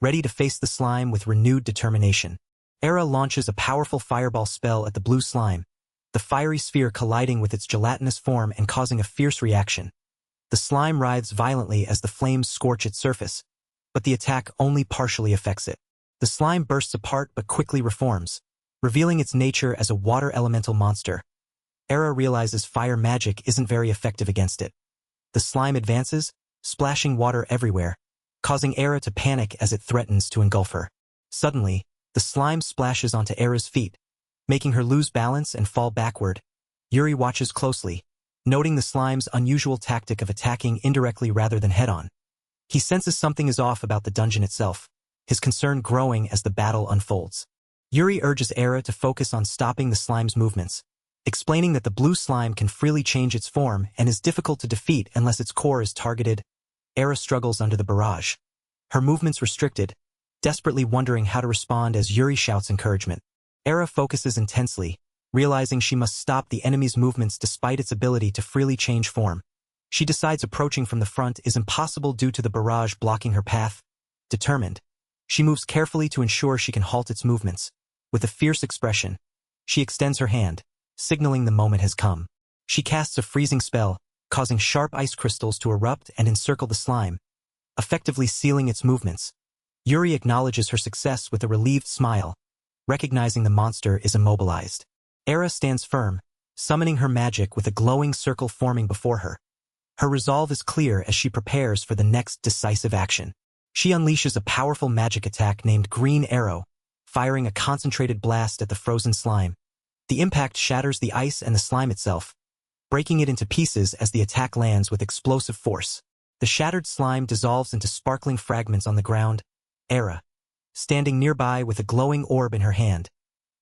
ready to face the slime with renewed determination. Era launches a powerful fireball spell at the blue slime, the fiery sphere colliding with its gelatinous form and causing a fierce reaction. The slime writhes violently as the flames scorch its surface, but the attack only partially affects it. The slime bursts apart but quickly reforms, revealing its nature as a water elemental monster. Era realizes fire magic isn't very effective against it. The slime advances, splashing water everywhere, causing Era to panic as it threatens to engulf her. Suddenly, the slime splashes onto Era's feet, making her lose balance and fall backward. Yuri watches closely, noting the slime's unusual tactic of attacking indirectly rather than head-on. He senses something is off about the dungeon itself, his concern growing as the battle unfolds. Yuri urges Era to focus on stopping the slime's movements, explaining that the blue slime can freely change its form and is difficult to defeat unless its core is targeted. Era struggles under the barrage, her movements restricted, desperately wondering how to respond as Yuri shouts encouragement. Era focuses intensely, realizing she must stop the enemy's movements despite its ability to freely change form. She decides approaching from the front is impossible due to the barrage blocking her path. Determined, she moves carefully to ensure she can halt its movements. With a fierce expression, she extends her hand, signaling the moment has come. She casts a freezing spell, causing sharp ice crystals to erupt and encircle the slime, effectively sealing its movements. Yuri acknowledges her success with a relieved smile, recognizing the monster is immobilized. Era stands firm, summoning her magic with a glowing circle forming before her. Her resolve is clear as she prepares for the next decisive action. She unleashes a powerful magic attack named Green Arrow, firing a concentrated blast at the frozen slime. The impact shatters the ice and the slime itself, breaking it into pieces as the attack lands with explosive force. The shattered slime dissolves into sparkling fragments on the ground. Era, standing nearby with a glowing orb in her hand,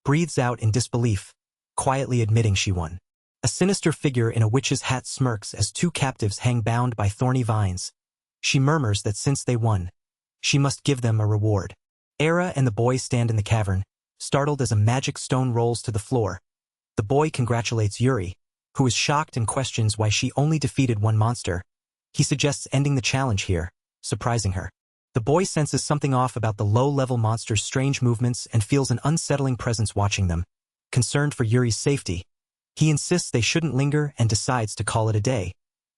breathes out in disbelief, quietly admitting she won. A sinister figure in a witch's hat smirks as two captives hang bound by thorny vines. She murmurs that since they won, she must give them a reward. Era and the boy stand in the cavern, startled as a magic stone rolls to the floor. The boy congratulates Yuri, who is shocked and questions why she only defeated one monster. He suggests ending the challenge here, surprising her. The boy senses something off about the low-level monster's strange movements and feels an unsettling presence watching them. Concerned for Yuri's safety, he insists they shouldn't linger and decides to call it a day,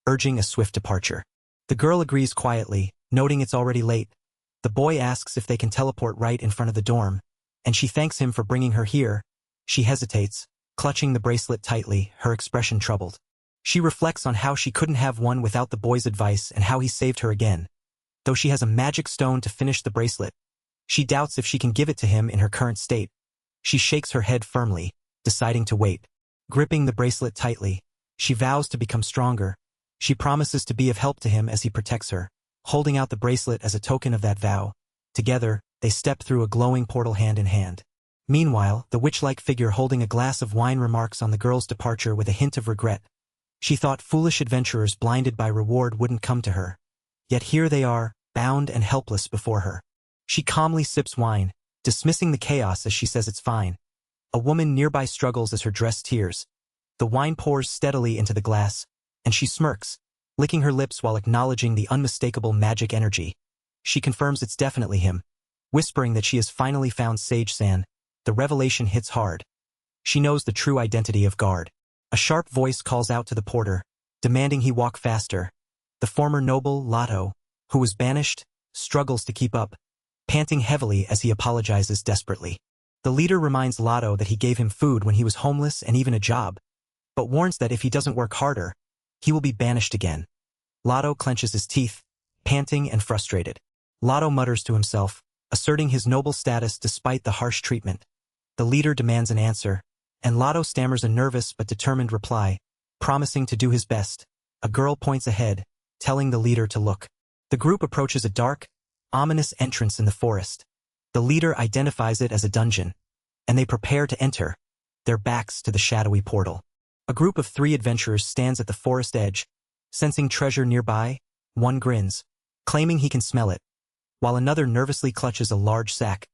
urging a swift departure. The girl agrees quietly, noting it's already late. The boy asks if they can teleport right in front of the dorm, and she thanks him for bringing her here. She hesitates, clutching the bracelet tightly, her expression troubled. She reflects on how she couldn't have one without the boy's advice and how he saved her again. Though she has a magic stone to finish the bracelet, she doubts if she can give it to him in her current state. She shakes her head firmly, deciding to wait. Gripping the bracelet tightly, she vows to become stronger. She promises to be of help to him as he protects her, holding out the bracelet as a token of that vow. Together, they step through a glowing portal hand in hand. Meanwhile, the witch-like figure holding a glass of wine remarks on the girl's departure with a hint of regret. She thought foolish adventurers blinded by reward wouldn't come to her. Yet here they are, bound and helpless before her. She calmly sips wine, dismissing the chaos as she says it's fine. A woman nearby struggles as her dress tears. The wine pours steadily into the glass, and she smirks, licking her lips while acknowledging the unmistakable magic energy. She confirms it's definitely him, whispering that she has finally found Sage-san. The revelation hits hard. She knows the true identity of Guard. A sharp voice calls out to the porter, demanding he walk faster. The former noble, Lotto, who was banished, struggles to keep up, panting heavily as he apologizes desperately. The leader reminds Lotto that he gave him food when he was homeless and even a job, but warns that if he doesn't work harder, he will be banished again. Lotto clenches his teeth, panting and frustrated. Lotto mutters to himself, asserting his noble status despite the harsh treatment. The leader demands an answer, and Lotto stammers a nervous but determined reply, promising to do his best. A girl points ahead, telling the leader to look. The group approaches a dark, ominous entrance in the forest. The leader identifies it as a dungeon, and they prepare to enter, their backs to the shadowy portal. A group of 3 adventurers stands at the forest edge, sensing treasure nearby. One grins, claiming he can smell it, while another nervously clutches a large sack.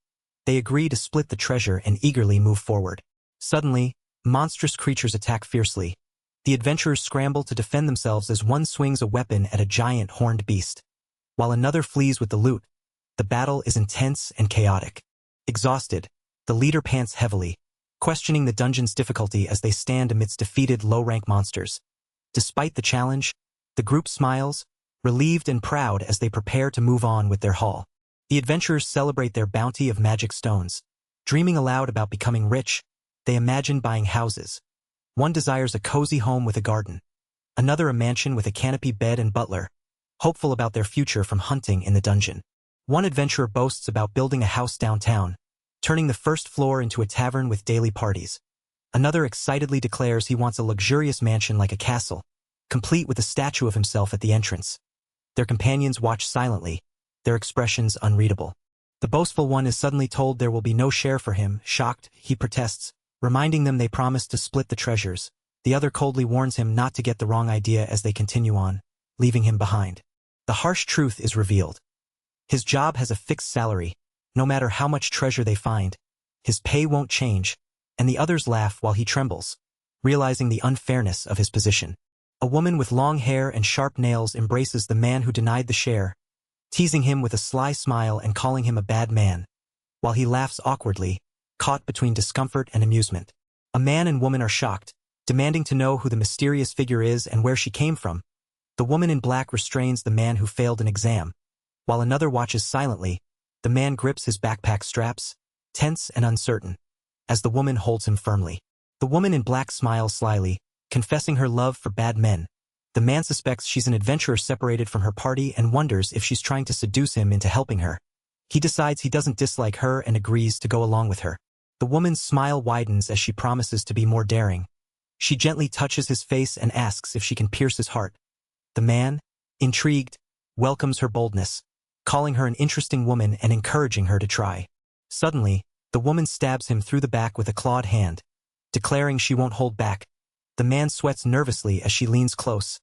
They agree to split the treasure and eagerly move forward. Suddenly, monstrous creatures attack fiercely. The adventurers scramble to defend themselves as one swings a weapon at a giant horned beast, while another flees with the loot. The battle is intense and chaotic. Exhausted, the leader pants heavily, questioning the dungeon's difficulty as they stand amidst defeated low-rank monsters. Despite the challenge, the group smiles, relieved and proud as they prepare to move on with their haul. The adventurers celebrate their bounty of magic stones. Dreaming aloud about becoming rich, they imagine buying houses. One desires a cozy home with a garden, another a mansion with a canopy bed and butler, hopeful about their future from hunting in the dungeon. One adventurer boasts about building a house downtown, turning the first floor into a tavern with daily parties. Another excitedly declares he wants a luxurious mansion like a castle, complete with a statue of himself at the entrance. Their companions watch silently, their expressions unreadable. The boastful one is suddenly told there will be no share for him. Shocked, he protests, reminding them they promised to split the treasures. The other coldly warns him not to get the wrong idea as they continue on, leaving him behind. The harsh truth is revealed. His job has a fixed salary, no matter how much treasure they find. His pay won't change, and the others laugh while he trembles, realizing the unfairness of his position. A woman with long hair and sharp nails embraces the man who denied the share, teasing him with a sly smile and calling him a bad man, while he laughs awkwardly, caught between discomfort and amusement. A man and woman are shocked, demanding to know who the mysterious figure is and where she came from. The woman in black restrains the man who failed an exam, while another watches silently. The man grips his backpack straps, tense and uncertain, as the woman holds him firmly. The woman in black smiles slyly, confessing her love for bad men. The man suspects she's an adventurer separated from her party and wonders if she's trying to seduce him into helping her. He decides he doesn't dislike her and agrees to go along with her. The woman's smile widens as she promises to be more daring. She gently touches his face and asks if she can pierce his heart. The man, intrigued, welcomes her boldness, calling her an interesting woman and encouraging her to try. Suddenly, the woman stabs him through the back with a clawed hand, declaring she won't hold back. The man sweats nervously as she leans close,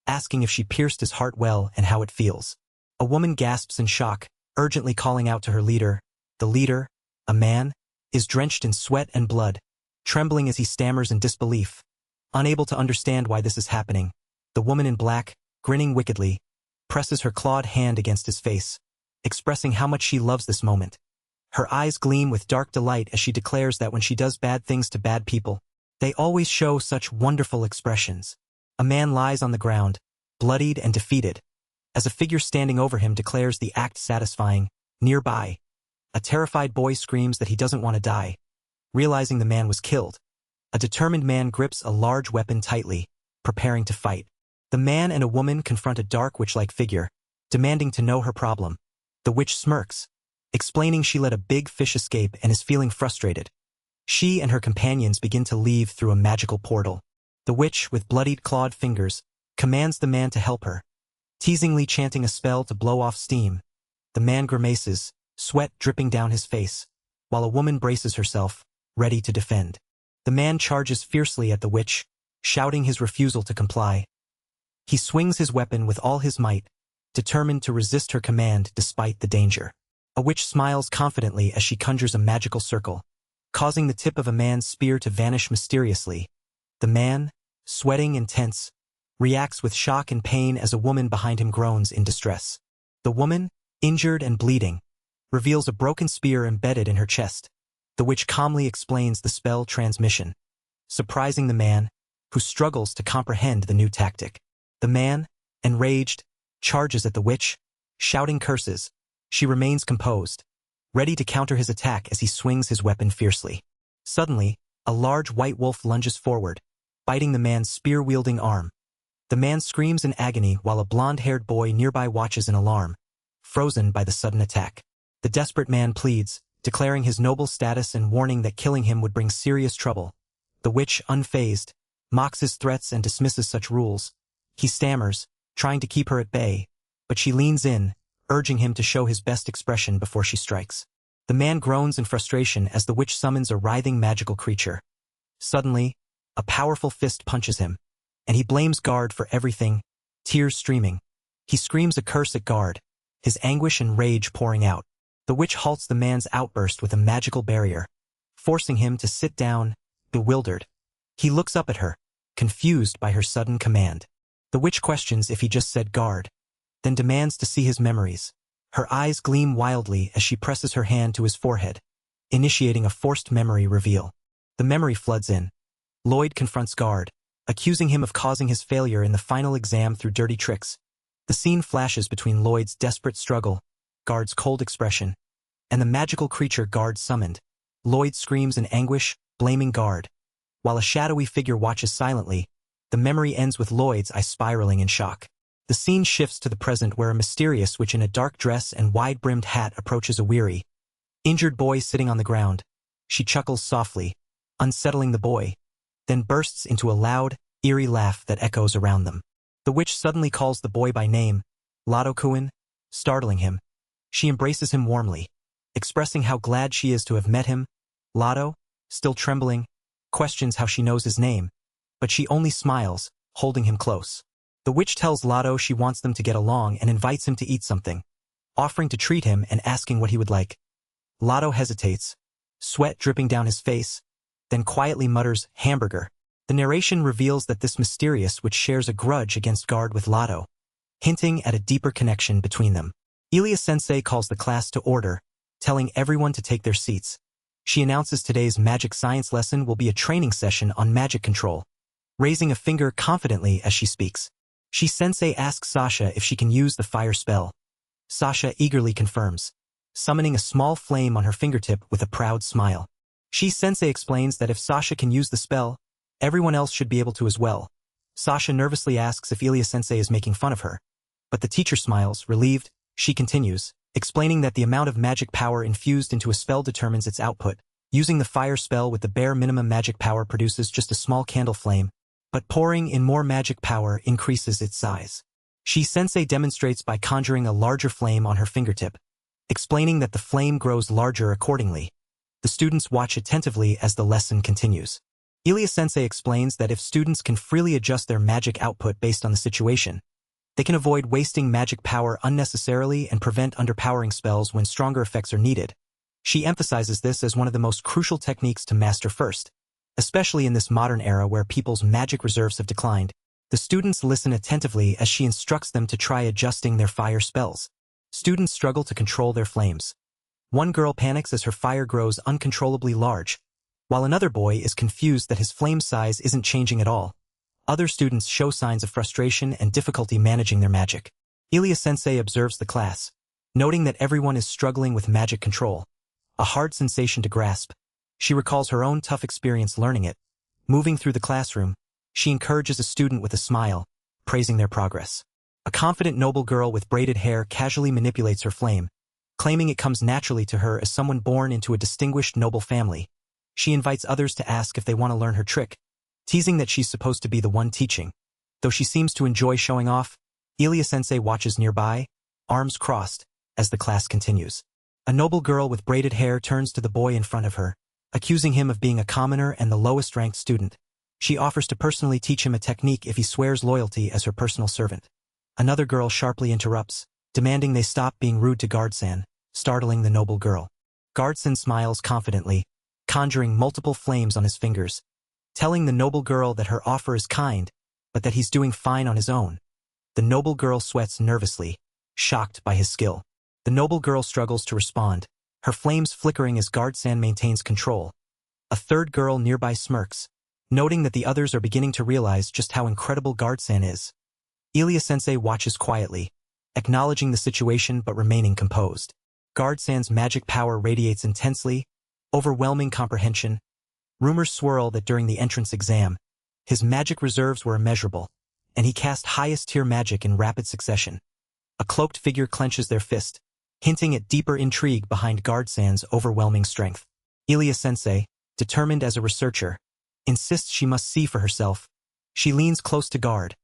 asking if she pierced his heart well and how it feels. A woman gasps in shock, urgently calling out to her leader. The leader, a man, is drenched in sweat and blood, trembling as he stammers in disbelief. Unable to understand why this is happening, the woman in black, grinning wickedly, presses her clawed hand against his face, expressing how much she loves this moment. Her eyes gleam with dark delight as she declares that when she does bad things to bad people, they always show such wonderful expressions. A man lies on the ground, bloodied and defeated, as a figure standing over him declares the act satisfying. Nearby, a terrified boy screams that he doesn't want to die. Realizing the man was killed, a determined man grips a large weapon tightly, preparing to fight. The man and a woman confront a dark witch-like figure, demanding to know her problem. The witch smirks, explaining she let a big fish escape and is feeling frustrated. She and her companions begin to leave through a magical portal. The witch, with bloodied clawed fingers, commands the man to help her, teasingly chanting a spell to blow off steam. The man grimaces, sweat dripping down his face, while a woman braces herself, ready to defend. The man charges fiercely at the witch, shouting his refusal to comply. He swings his weapon with all his might, determined to resist her command despite the danger. A witch smiles confidently as she conjures a magical circle, causing the tip of a man's spear to vanish mysteriously. The man, sweating and tense, reacts with shock and pain as a woman behind him groans in distress. The woman, injured and bleeding, reveals a broken spear embedded in her chest. The witch calmly explains the spell transmission, surprising the man, who struggles to comprehend the new tactic. The man, enraged, charges at the witch, shouting curses. She remains composed, ready to counter his attack as he swings his weapon fiercely. Suddenly, a large white wolf lunges forward, biting the man's spear-wielding arm. The man screams in agony while a blonde-haired boy nearby watches in alarm, frozen by the sudden attack. The desperate man pleads, declaring his noble status and warning that killing him would bring serious trouble. The witch, unfazed, mocks his threats and dismisses such rules. He stammers, trying to keep her at bay, but she leans in, urging him to show his best expression before she strikes. The man groans in frustration as the witch summons a writhing magical creature. Suddenly, a powerful fist punches him, and he blames Guard for everything, tears streaming. He screams a curse at Guard, his anguish and rage pouring out. The witch halts the man's outburst with a magical barrier, forcing him to sit down, bewildered. He looks up at her, confused by her sudden command. The witch questions if he just said Guard, then demands to see his memories. Her eyes gleam wildly as she presses her hand to his forehead, initiating a forced memory reveal. The memory floods in. Lloyd confronts Guard, accusing him of causing his failure in the final exam through dirty tricks. The scene flashes between Lloyd's desperate struggle, Guard's cold expression, and the magical creature Guard summoned. Lloyd screams in anguish, blaming Guard. While a shadowy figure watches silently, the memory ends with Lloyd's eyes spiraling in shock. The scene shifts to the present where a mysterious witch in a dark dress and wide-brimmed hat approaches a weary, injured boy sitting on the ground. She chuckles softly, unsettling the boy, then bursts into a loud, eerie laugh that echoes around them. The witch suddenly calls the boy by name, Lado-kun, startling him. She embraces him warmly, expressing how glad she is to have met him. Lado, still trembling, questions how she knows his name, but she only smiles, holding him close. The witch tells Lado she wants them to get along and invites him to eat something, offering to treat him and asking what he would like. Lado hesitates, sweat dripping down his face, then quietly mutters, hamburger. The narration reveals that this mysterious witch shares a grudge against Guard with Lado, hinting at a deeper connection between them. Ilia-sensei calls the class to order, telling everyone to take their seats. She announces today's magic science lesson will be a training session on magic control, raising a finger confidently as she speaks. Sensei asks Sasha if she can use the fire spell. Sasha eagerly confirms, summoning a small flame on her fingertip with a proud smile. Sensei explains that if Sasha can use the spell, everyone else should be able to as well. Sasha nervously asks if Ilia-sensei is making fun of her, but the teacher smiles, relieved. She continues, explaining that the amount of magic power infused into a spell determines its output. Using the fire spell with the bare minimum magic power produces just a small candle flame, but pouring in more magic power increases its size. Sensei demonstrates by conjuring a larger flame on her fingertip, explaining that the flame grows larger accordingly. The students watch attentively as the lesson continues. Sensei explains that if students can freely adjust their magic output based on the situation, they can avoid wasting magic power unnecessarily and prevent underpowering spells when stronger effects are needed. She emphasizes this as one of the most crucial techniques to master first, especially in this modern era where people's magic reserves have declined. The students listen attentively as she instructs them to try adjusting their fire spells. Students struggle to control their flames. One girl panics as her fire grows uncontrollably large, while another boy is confused that his flame size isn't changing at all. Other students show signs of frustration and difficulty managing their magic. Sensei observes the class, noting that everyone is struggling with magic control, a hard sensation to grasp. She recalls her own tough experience learning it. Moving through the classroom, she encourages a student with a smile, praising their progress. A confident noble girl with braided hair casually manipulates her flame, claiming it comes naturally to her as someone born into a distinguished noble family. She invites others to ask if they want to learn her trick, teasing that she's supposed to be the one teaching. Though she seems to enjoy showing off, Sensei watches nearby, arms crossed, as the class continues. A noble girl with braided hair turns to the boy in front of her, accusing him of being a commoner and the lowest-ranked student. She offers to personally teach him a technique if he swears loyalty as her personal servant. Another girl sharply interrupts, demanding they stop being rude to Guard-san, startling the noble girl. Guard-san smiles confidently, conjuring multiple flames on his fingers, telling the noble girl that her offer is kind, but that he's doing fine on his own. The noble girl sweats nervously, shocked by his skill. The noble girl struggles to respond, her flames flickering as Guard-san maintains control. A third girl nearby smirks, noting that the others are beginning to realize just how incredible Guard-san is. Sensei watches quietly, acknowledging the situation but remaining composed. Guard-san's magic power radiates intensely, overwhelming comprehension. Rumors swirl that during the entrance exam, his magic reserves were immeasurable, and he cast highest-tier magic in rapid succession. A cloaked figure clenches their fist, hinting at deeper intrigue behind Guard-san's overwhelming strength. Sensei, determined as a researcher, insists she must see for herself. She leans close to Guard,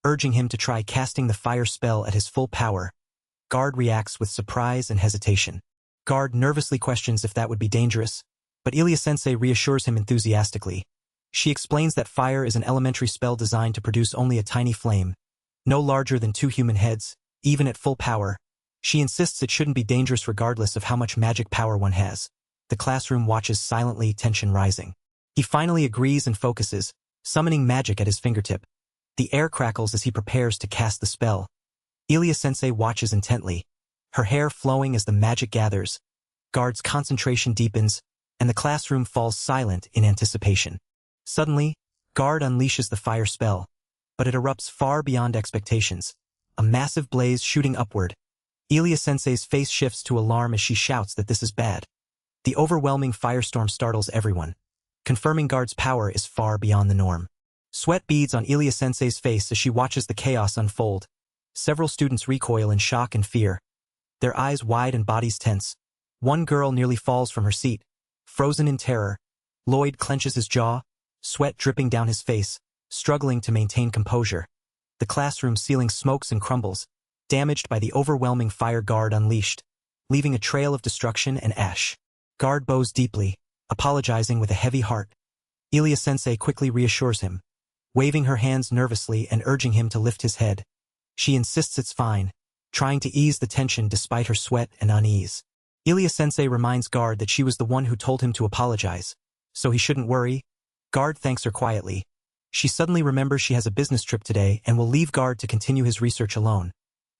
urging him to try casting the fire spell at his full power. Guard reacts with surprise and hesitation. Guard nervously questions if that would be dangerous, but Sensei reassures him enthusiastically. She explains that fire is an elementary spell designed to produce only a tiny flame, no larger than 2 human heads, even at full power. She insists it shouldn't be dangerous regardless of how much magic power one has. The classroom watches silently, tension rising. He finally agrees and focuses, summoning magic at his fingertip. The air crackles as he prepares to cast the spell. Sensei watches intently, her hair flowing as the magic gathers. Guard's concentration deepens, and the classroom falls silent in anticipation. Suddenly, Guard unleashes the fire spell, but it erupts far beyond expectations, a massive blaze shooting upward. Sensei's face shifts to alarm as she shouts that this is bad. The overwhelming firestorm startles everyone, confirming Guard's power is far beyond the norm. Sweat beads on Sensei's face as she watches the chaos unfold. Several students recoil in shock and fear, their eyes wide and bodies tense. One girl nearly falls from her seat, frozen in terror. Lloyd clenches his jaw, sweat dripping down his face, struggling to maintain composure. The classroom ceiling smokes and crumbles, damaged by the overwhelming fire Guard unleashed, leaving a trail of destruction and ash. Guard bows deeply, apologizing with a heavy heart. Sensei quickly reassures him, waving her hands nervously and urging him to lift his head. She insists it's fine, trying to ease the tension despite her sweat and unease. Sensei reminds Guard that she was the one who told him to apologize, so he shouldn't worry. Guard thanks her quietly. She suddenly remembers she has a business trip today and will leave Guard to continue his research alone.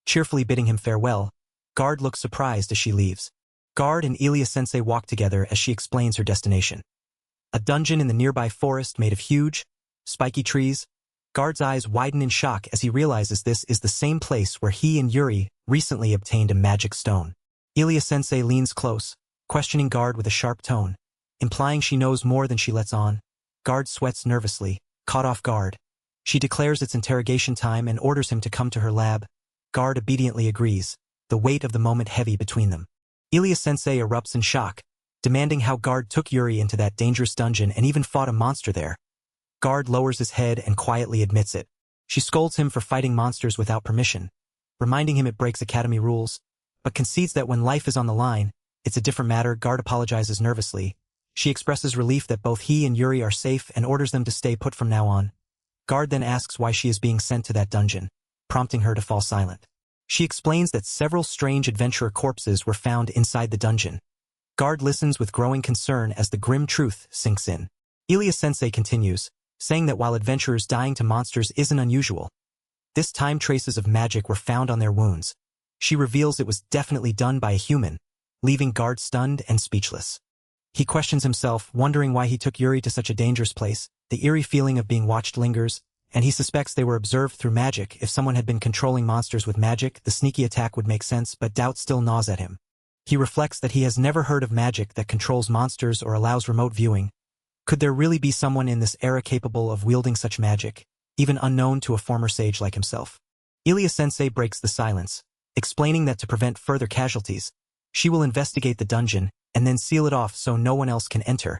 Cheerfully bidding him farewell, Guard looks surprised as she leaves. Guard and Sensei walk together as she explains her destination. A dungeon in the nearby forest made of huge, spiky trees. Guard's eyes widen in shock as he realizes this is the same place where he and Yuri recently obtained a magic stone. Sensei leans close, questioning Guard with a sharp tone, implying she knows more than she lets on. Guard sweats nervously, caught off guard. She declares it's interrogation time and orders him to come to her lab. Guard obediently agrees, the weight of the moment heavy between them. Ilia-sensei erupts in shock, demanding how Guard took Yuri into that dangerous dungeon and even fought a monster there. Guard lowers his head and quietly admits it. She scolds him for fighting monsters without permission, reminding him it breaks academy rules, but concedes that when life is on the line, it's a different matter. Guard apologizes nervously. She expresses relief that both he and Yuri are safe and orders them to stay put from now on. Guard then asks why she is being sent to that dungeon, prompting her to fall silent. She explains that several strange adventurer corpses were found inside the dungeon. Guard listens with growing concern as the grim truth sinks in. Ilia-sensei continues, saying that while adventurers dying to monsters isn't unusual, this time traces of magic were found on their wounds. She reveals it was definitely done by a human, leaving Guard stunned and speechless. He questions himself, wondering why he took Yuri to such a dangerous place. The eerie feeling of being watched lingers, and he suspects they were observed through magic. If someone had been controlling monsters with magic, the sneaky attack would make sense, but doubt still gnaws at him. He reflects that he has never heard of magic that controls monsters or allows remote viewing. Could there really be someone in this era capable of wielding such magic, even unknown to a former sage like himself? Ilia-sensei breaks the silence, explaining that to prevent further casualties, she will investigate the dungeon and then seal it off so no one else can enter.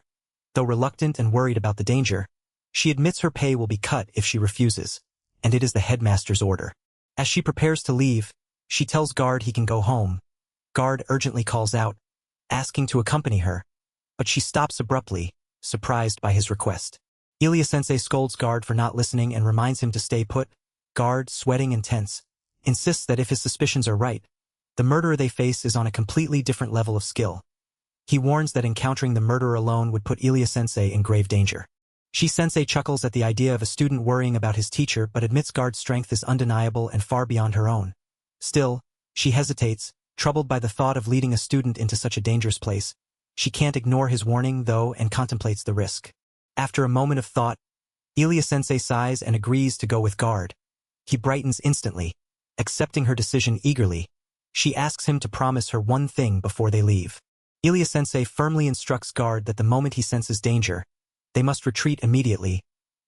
Though reluctant and worried about the danger, she admits her pay will be cut if she refuses, and it is the headmaster's order. As she prepares to leave, she tells Guard he can go home. Guard urgently calls out, asking to accompany her, but she stops abruptly, surprised by his request. Ilia-sensei scolds Guard for not listening and reminds him to stay put. Guard, sweating and tense, insists that if his suspicions are right, the murderer they face is on a completely different level of skill. He warns that encountering the murderer alone would put Ilia-sensei in grave danger. She-sensei chuckles at the idea of a student worrying about his teacher but admits Guard's strength is undeniable and far beyond her own. Still, she hesitates, troubled by the thought of leading a student into such a dangerous place. She can't ignore his warning, though, and contemplates the risk. After a moment of thought, Ilia-sensei sighs and agrees to go with Guard. He brightens instantly, accepting her decision eagerly. She asks him to promise her one thing before they leave. Ilia-sensei firmly instructs Guard that the moment he senses danger, they must retreat immediately.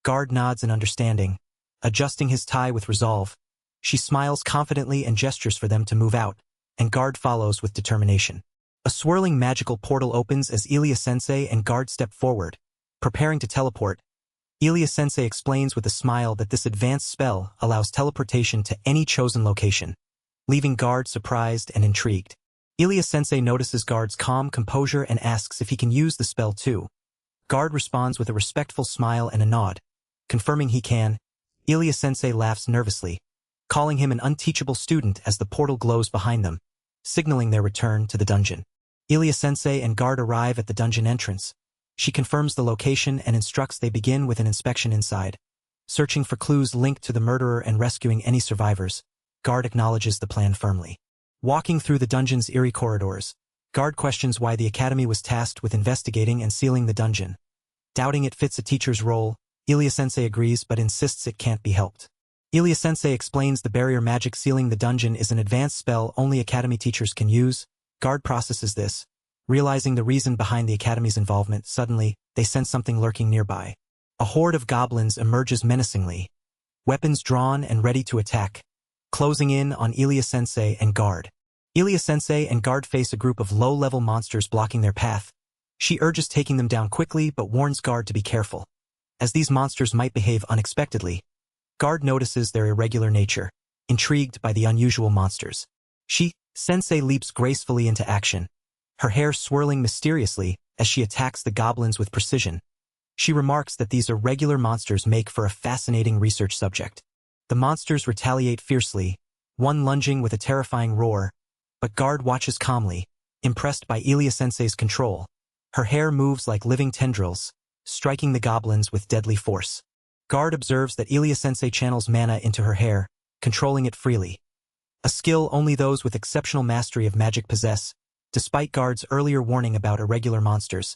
Guard nods in understanding, adjusting his tie with resolve. She smiles confidently and gestures for them to move out, and Guard follows with determination. A swirling magical portal opens as Ilia-sensei and Guard step forward, preparing to teleport. Ilia-sensei explains with a smile that this advanced spell allows teleportation to any chosen location, leaving Guard surprised and intrigued. Ilia-sensei notices Guard's calm composure and asks if he can use the spell too. Guard responds with a respectful smile and a nod. Confirming he can, Ilia-sensei laughs nervously, calling him an unteachable student as the portal glows behind them, signaling their return to the dungeon. Ilia-sensei and Guard arrive at the dungeon entrance. She confirms the location and instructs they begin with an inspection inside, searching for clues linked to the murderer and rescuing any survivors. Guard acknowledges the plan firmly. Walking through the dungeon's eerie corridors, Guard questions why the academy was tasked with investigating and sealing the dungeon. Doubting it fits a teacher's role, Ilia-sensei agrees but insists it can't be helped. Ilia-sensei explains the barrier magic sealing the dungeon is an advanced spell only academy teachers can use. Guard processes this, realizing the reason behind the academy's involvement. Suddenly, they sense something lurking nearby. A horde of goblins emerges menacingly, weapons drawn and ready to attack, closing in on Ilia-sensei and Guard. Ilia-sensei and Guard face a group of low-level monsters blocking their path. She urges taking them down quickly but warns Guard to be careful, as these monsters might behave unexpectedly. Guard notices their irregular nature, intrigued by the unusual monsters. Sensei leaps gracefully into action, her hair swirling mysteriously as she attacks the goblins with precision. She remarks that these irregular monsters make for a fascinating research subject. The monsters retaliate fiercely, one lunging with a terrifying roar, but Guard watches calmly, impressed by Ilia-sensei's control. Her hair moves like living tendrils, striking the goblins with deadly force. Guard observes that Ilia-sensei channels mana into her hair, controlling it freely. A skill only those with exceptional mastery of magic possess, despite Guard's earlier warning about irregular monsters.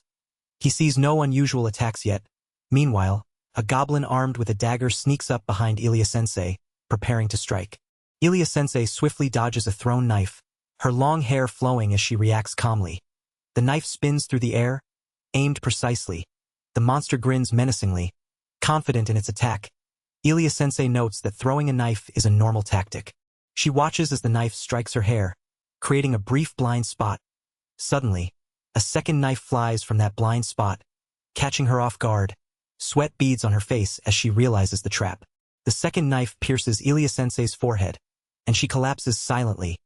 He sees no unusual attacks yet. Meanwhile, a goblin armed with a dagger sneaks up behind Ilia-sensei, preparing to strike. Ilia-sensei swiftly dodges a thrown knife, her long hair flowing as she reacts calmly. The knife spins through the air, aimed precisely. The monster grins menacingly, confident in its attack. Ilia-sensei notes that throwing a knife is a normal tactic. She watches as the knife strikes her hair, creating a brief blind spot. Suddenly, a second knife flies from that blind spot, catching her off guard. Sweat beads on her face as she realizes the trap. The second knife pierces Ilia-sensei's forehead, and she collapses silently.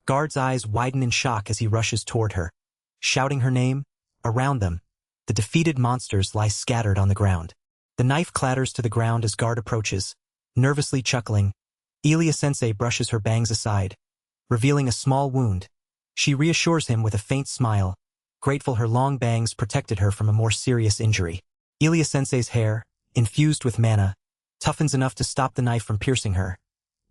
Guard's eyes widen in shock as he rushes toward her. Shouting her name, around them, the defeated monsters lie scattered on the ground. The knife clatters to the ground as Guard approaches, nervously chuckling. Ilia-sensei brushes her bangs aside, revealing a small wound. She reassures him with a faint smile, grateful her long bangs protected her from a more serious injury. Ilia-sensei's hair, infused with mana, toughens enough to stop the knife from piercing her.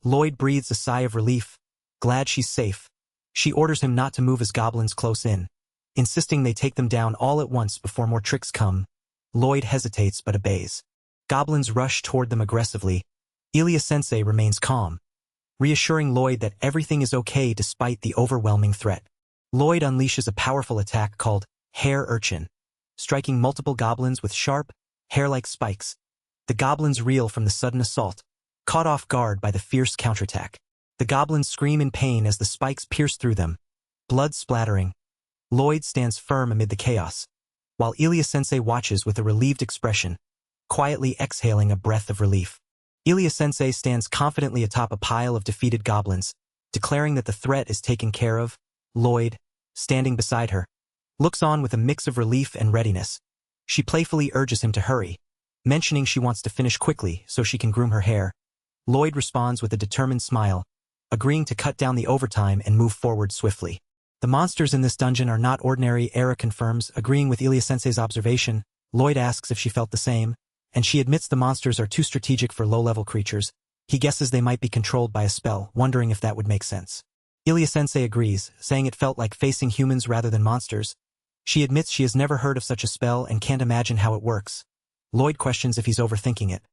Lloyd breathes a sigh of relief, glad she's safe. She orders him not to move as goblins close in, insisting they take them down all at once before more tricks come. Lloyd hesitates but obeys. Goblins rush toward them aggressively. Ilia-sensei remains calm, reassuring Lloyd that everything is okay despite the overwhelming threat. Lloyd unleashes a powerful attack called Hair Urchin, striking multiple goblins with sharp, hair-like spikes. The goblins reel from the sudden assault, caught off guard by the fierce counterattack. The goblins scream in pain as the spikes pierce through them, blood splattering. Lloyd stands firm amid the chaos, while Ilia-sensei watches with a relieved expression, quietly exhaling a breath of relief. Ilia-sensei stands confidently atop a pile of defeated goblins, declaring that the threat is taken care of. Lloyd, standing beside her, looks on with a mix of relief and readiness. She playfully urges him to hurry, mentioning she wants to finish quickly so she can groom her hair. Lloyd responds with a determined smile, agreeing to cut down the overtime and move forward swiftly. The monsters in this dungeon are not ordinary, Era confirms, agreeing with Ilia-sensei's observation. Lloyd asks if she felt the same, and she admits the monsters are too strategic for low-level creatures. He guesses they might be controlled by a spell, wondering if that would make sense. Ilia-sensei agrees, saying it felt like facing humans rather than monsters. She admits she has never heard of such a spell and can't imagine how it works. Lloyd questions if he's overthinking it,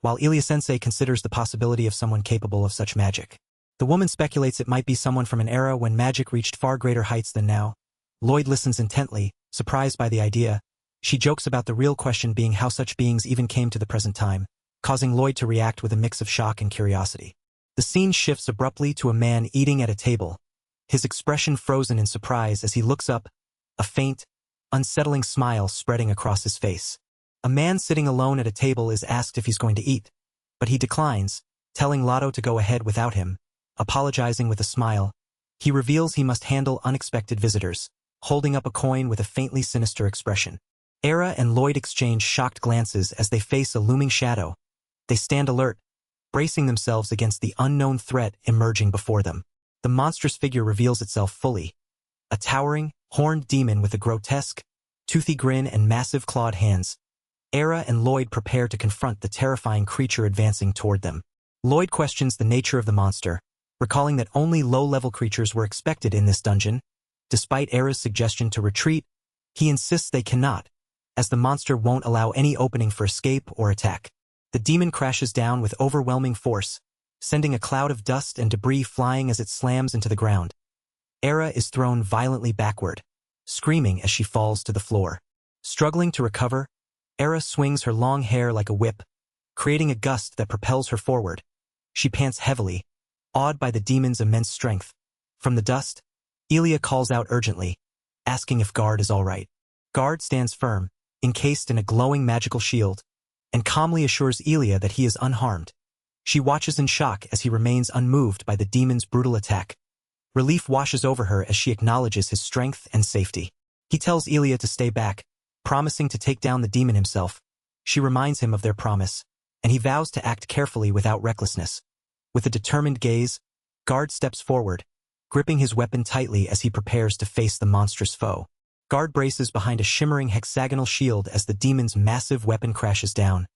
while Ilia-sensei considers the possibility of someone capable of such magic. The woman speculates it might be someone from an era when magic reached far greater heights than now. Lloyd listens intently, surprised by the idea. She jokes about the real question being how such beings even came to the present time, causing Lloyd to react with a mix of shock and curiosity. The scene shifts abruptly to a man eating at a table, his expression frozen in surprise as he looks up, a faint, unsettling smile spreading across his face. A man sitting alone at a table is asked if he's going to eat, but he declines, telling Lotto to go ahead without him. Apologizing with a smile, he reveals he must handle unexpected visitors, holding up a coin with a faintly sinister expression. Era and Lloyd exchange shocked glances as they face a looming shadow. They stand alert, bracing themselves against the unknown threat emerging before them. The monstrous figure reveals itself fully. A towering, horned demon with a grotesque, toothy grin and massive clawed hands. Era and Lloyd prepare to confront the terrifying creature advancing toward them. Lloyd questions the nature of the monster, recalling that only low-level creatures were expected in this dungeon. Despite Era's suggestion to retreat, he insists they cannot, as the monster won't allow any opening for escape or attack. The demon crashes down with overwhelming force, sending a cloud of dust and debris flying as it slams into the ground. Era is thrown violently backward, screaming as she falls to the floor. Struggling to recover, Era swings her long hair like a whip, creating a gust that propels her forward. She pants heavily, awed by the demon's immense strength. From the dust, Ilia calls out urgently, asking if Guard is all right. Guard stands firm, encased in a glowing magical shield, and calmly assures Ilia that he is unharmed. She watches in shock as he remains unmoved by the demon's brutal attack. Relief washes over her as she acknowledges his strength and safety. He tells Ilia to stay back, promising to take down the demon himself. She reminds him of their promise, and he vows to act carefully without recklessness. With a determined gaze, Guard steps forward, gripping his weapon tightly as he prepares to face the monstrous foe. Guard braces behind a shimmering hexagonal shield as the demon's massive weapon crashes down,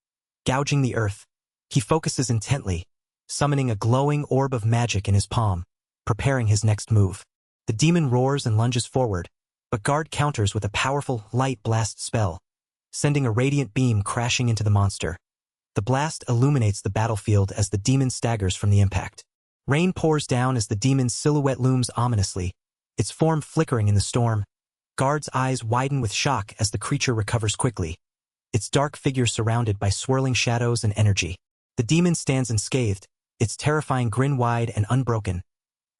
gouging the earth. He focuses intently, summoning a glowing orb of magic in his palm, preparing his next move. The demon roars and lunges forward, but Guard counters with a powerful light blast spell, sending a radiant beam crashing into the monster. The blast illuminates the battlefield as the demon staggers from the impact. Rain pours down as the demon's silhouette looms ominously, its form flickering in the storm. Guard's eyes widen with shock as the creature recovers quickly, its dark figure surrounded by swirling shadows and energy. The demon stands unscathed, its terrifying grin wide and unbroken.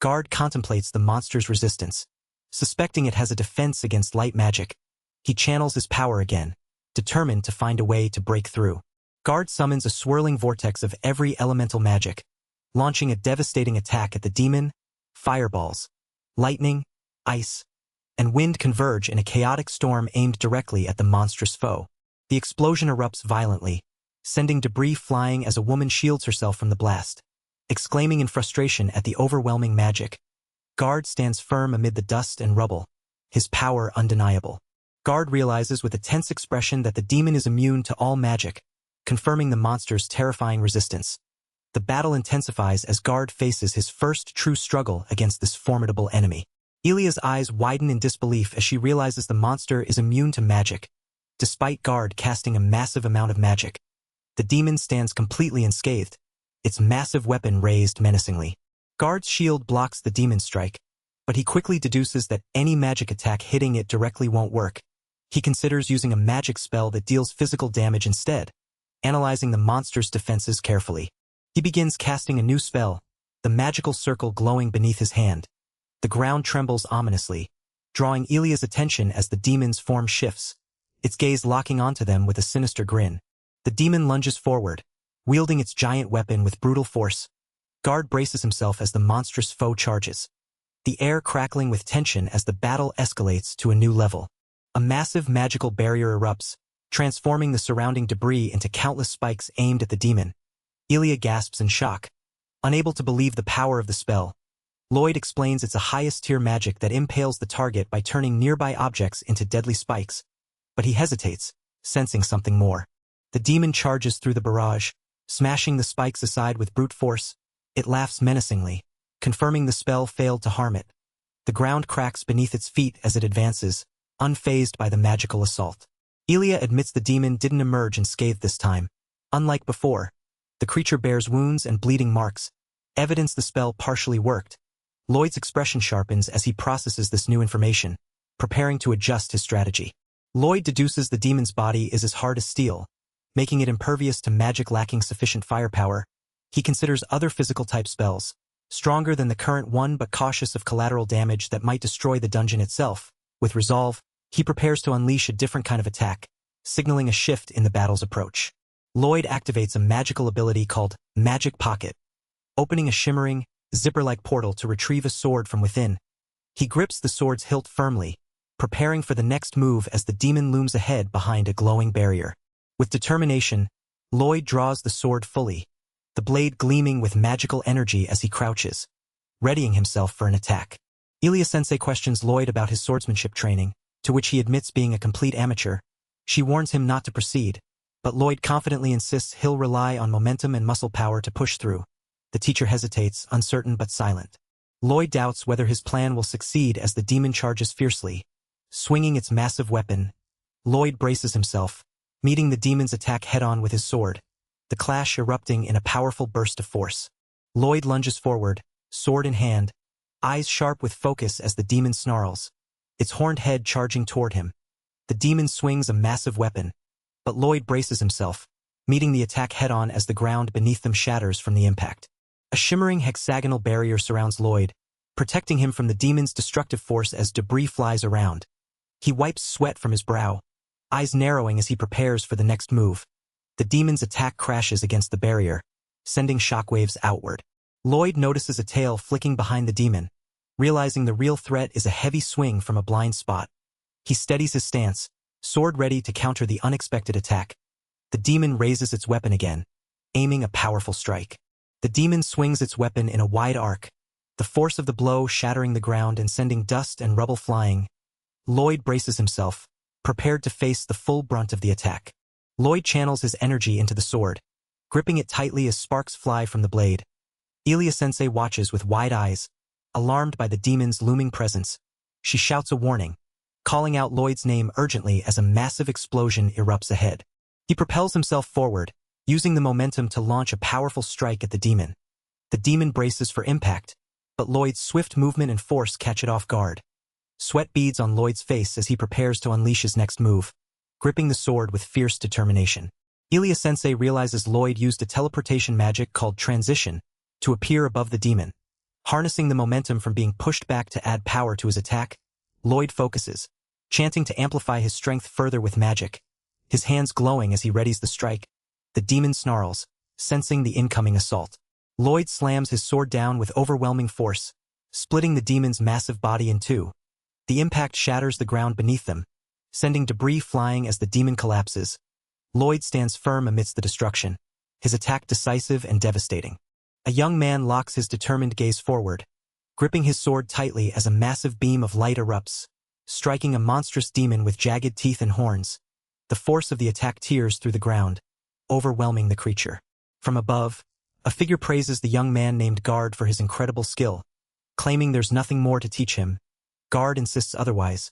Guard contemplates the monster's resistance. Suspecting it has a defense against light magic, he channels his power again, determined to find a way to break through. Guard summons a swirling vortex of every elemental magic, launching a devastating attack at the demon. Fireballs, lightning, ice, and wind converge in a chaotic storm aimed directly at the monstrous foe. The explosion erupts violently, sending debris flying as a woman shields herself from the blast. Exclaiming in frustration at the overwhelming magic, Guard stands firm amid the dust and rubble, his power undeniable. Guard realizes with a tense expression that the demon is immune to all magic, confirming the monster's terrifying resistance. The battle intensifies as Guard faces his first true struggle against this formidable enemy. Ilia's eyes widen in disbelief as she realizes the monster is immune to magic. Despite Guard casting a massive amount of magic, the demon stands completely unscathed, its massive weapon raised menacingly. Guard's shield blocks the demon's strike, but he quickly deduces that any magic attack hitting it directly won't work. He considers using a magic spell that deals physical damage instead, analyzing the monster's defenses carefully. He begins casting a new spell, the magical circle glowing beneath his hand. The ground trembles ominously, drawing Ilia's attention as the demon's form shifts, its gaze locking onto them with a sinister grin. The demon lunges forward, wielding its giant weapon with brutal force. Guard braces himself as the monstrous foe charges, the air crackling with tension as the battle escalates to a new level. A massive magical barrier erupts, transforming the surrounding debris into countless spikes aimed at the demon. Ilia gasps in shock, unable to believe the power of the spell. Lloyd explains it's a highest-tier magic that impales the target by turning nearby objects into deadly spikes, but he hesitates, sensing something more. The demon charges through the barrage, smashing the spikes aside with brute force. It laughs menacingly, confirming the spell failed to harm it. The ground cracks beneath its feet as it advances, unfazed by the magical assault. Ilia admits the demon didn't emerge unscathed this time. Unlike before, the creature bears wounds and bleeding marks, evidence the spell partially worked. Lloyd's expression sharpens as he processes this new information, preparing to adjust his strategy. Lloyd deduces the demon's body is as hard as steel, making it impervious to magic lacking sufficient firepower. He considers other physical-type spells, stronger than the current one but cautious of collateral damage that might destroy the dungeon itself. With resolve, he prepares to unleash a different kind of attack, signaling a shift in the battle's approach. Lloyd activates a magical ability called Magic Pocket, opening a shimmering, zipper-like portal to retrieve a sword from within. He grips the sword's hilt firmly, preparing for the next move as the demon looms ahead behind a glowing barrier. With determination, Lloyd draws the sword fully, the blade gleaming with magical energy as he crouches, readying himself for an attack. Ilia-sensei questions Lloyd about his swordsmanship training, to which he admits being a complete amateur. She warns him not to proceed, but Lloyd confidently insists he'll rely on momentum and muscle power to push through. The teacher hesitates, uncertain but silent. Lloyd doubts whether his plan will succeed as the demon charges fiercely. Swinging its massive weapon, Lloyd braces himself, meeting the demon's attack head-on with his sword, the clash erupting in a powerful burst of force. Lloyd lunges forward, sword in hand, eyes sharp with focus as the demon snarls, its horned head charging toward him. The demon swings a massive weapon, but Lloyd braces himself, meeting the attack head-on as the ground beneath them shatters from the impact. A shimmering hexagonal barrier surrounds Lloyd, protecting him from the demon's destructive force as debris flies around. He wipes sweat from his brow, eyes narrowing as he prepares for the next move. The demon's attack crashes against the barrier, sending shockwaves outward. Lloyd notices a tail flicking behind the demon, realizing the real threat is a heavy swing from a blind spot. He steadies his stance, sword ready to counter the unexpected attack. The demon raises its weapon again, aiming a powerful strike. The demon swings its weapon in a wide arc, the force of the blow shattering the ground and sending dust and rubble flying. Lloyd braces himself, prepared to face the full brunt of the attack. Lloyd channels his energy into the sword, gripping it tightly as sparks fly from the blade. Ilia-sensei watches with wide eyes, alarmed by the demon's looming presence. She shouts a warning, calling out Lloyd's name urgently as a massive explosion erupts ahead. He propels himself forward, using the momentum to launch a powerful strike at the demon. The demon braces for impact, but Lloyd's swift movement and force catch it off guard. Sweat beads on Lloyd's face as he prepares to unleash his next move, gripping the sword with fierce determination. Ilia-sensei realizes Lloyd used a teleportation magic called Transition to appear above the demon, Harnessing the momentum from being pushed back to add power to his attack, Lloyd focuses, chanting to amplify his strength further with magic. His hands glowing as he readies the strike. The demon snarls, sensing the incoming assault. Lloyd slams his sword down with overwhelming force, splitting the demon's massive body in two. The impact shatters the ground beneath them, sending debris flying as the demon collapses. Lloyd stands firm amidst the destruction, his attack decisive and devastating. A young man locks his determined gaze forward, gripping his sword tightly as a massive beam of light erupts, striking a monstrous demon with jagged teeth and horns. The force of the attack tears through the ground, overwhelming the creature. From above, a figure praises the young man named Guard for his incredible skill, claiming there's nothing more to teach him. Guard insists otherwise,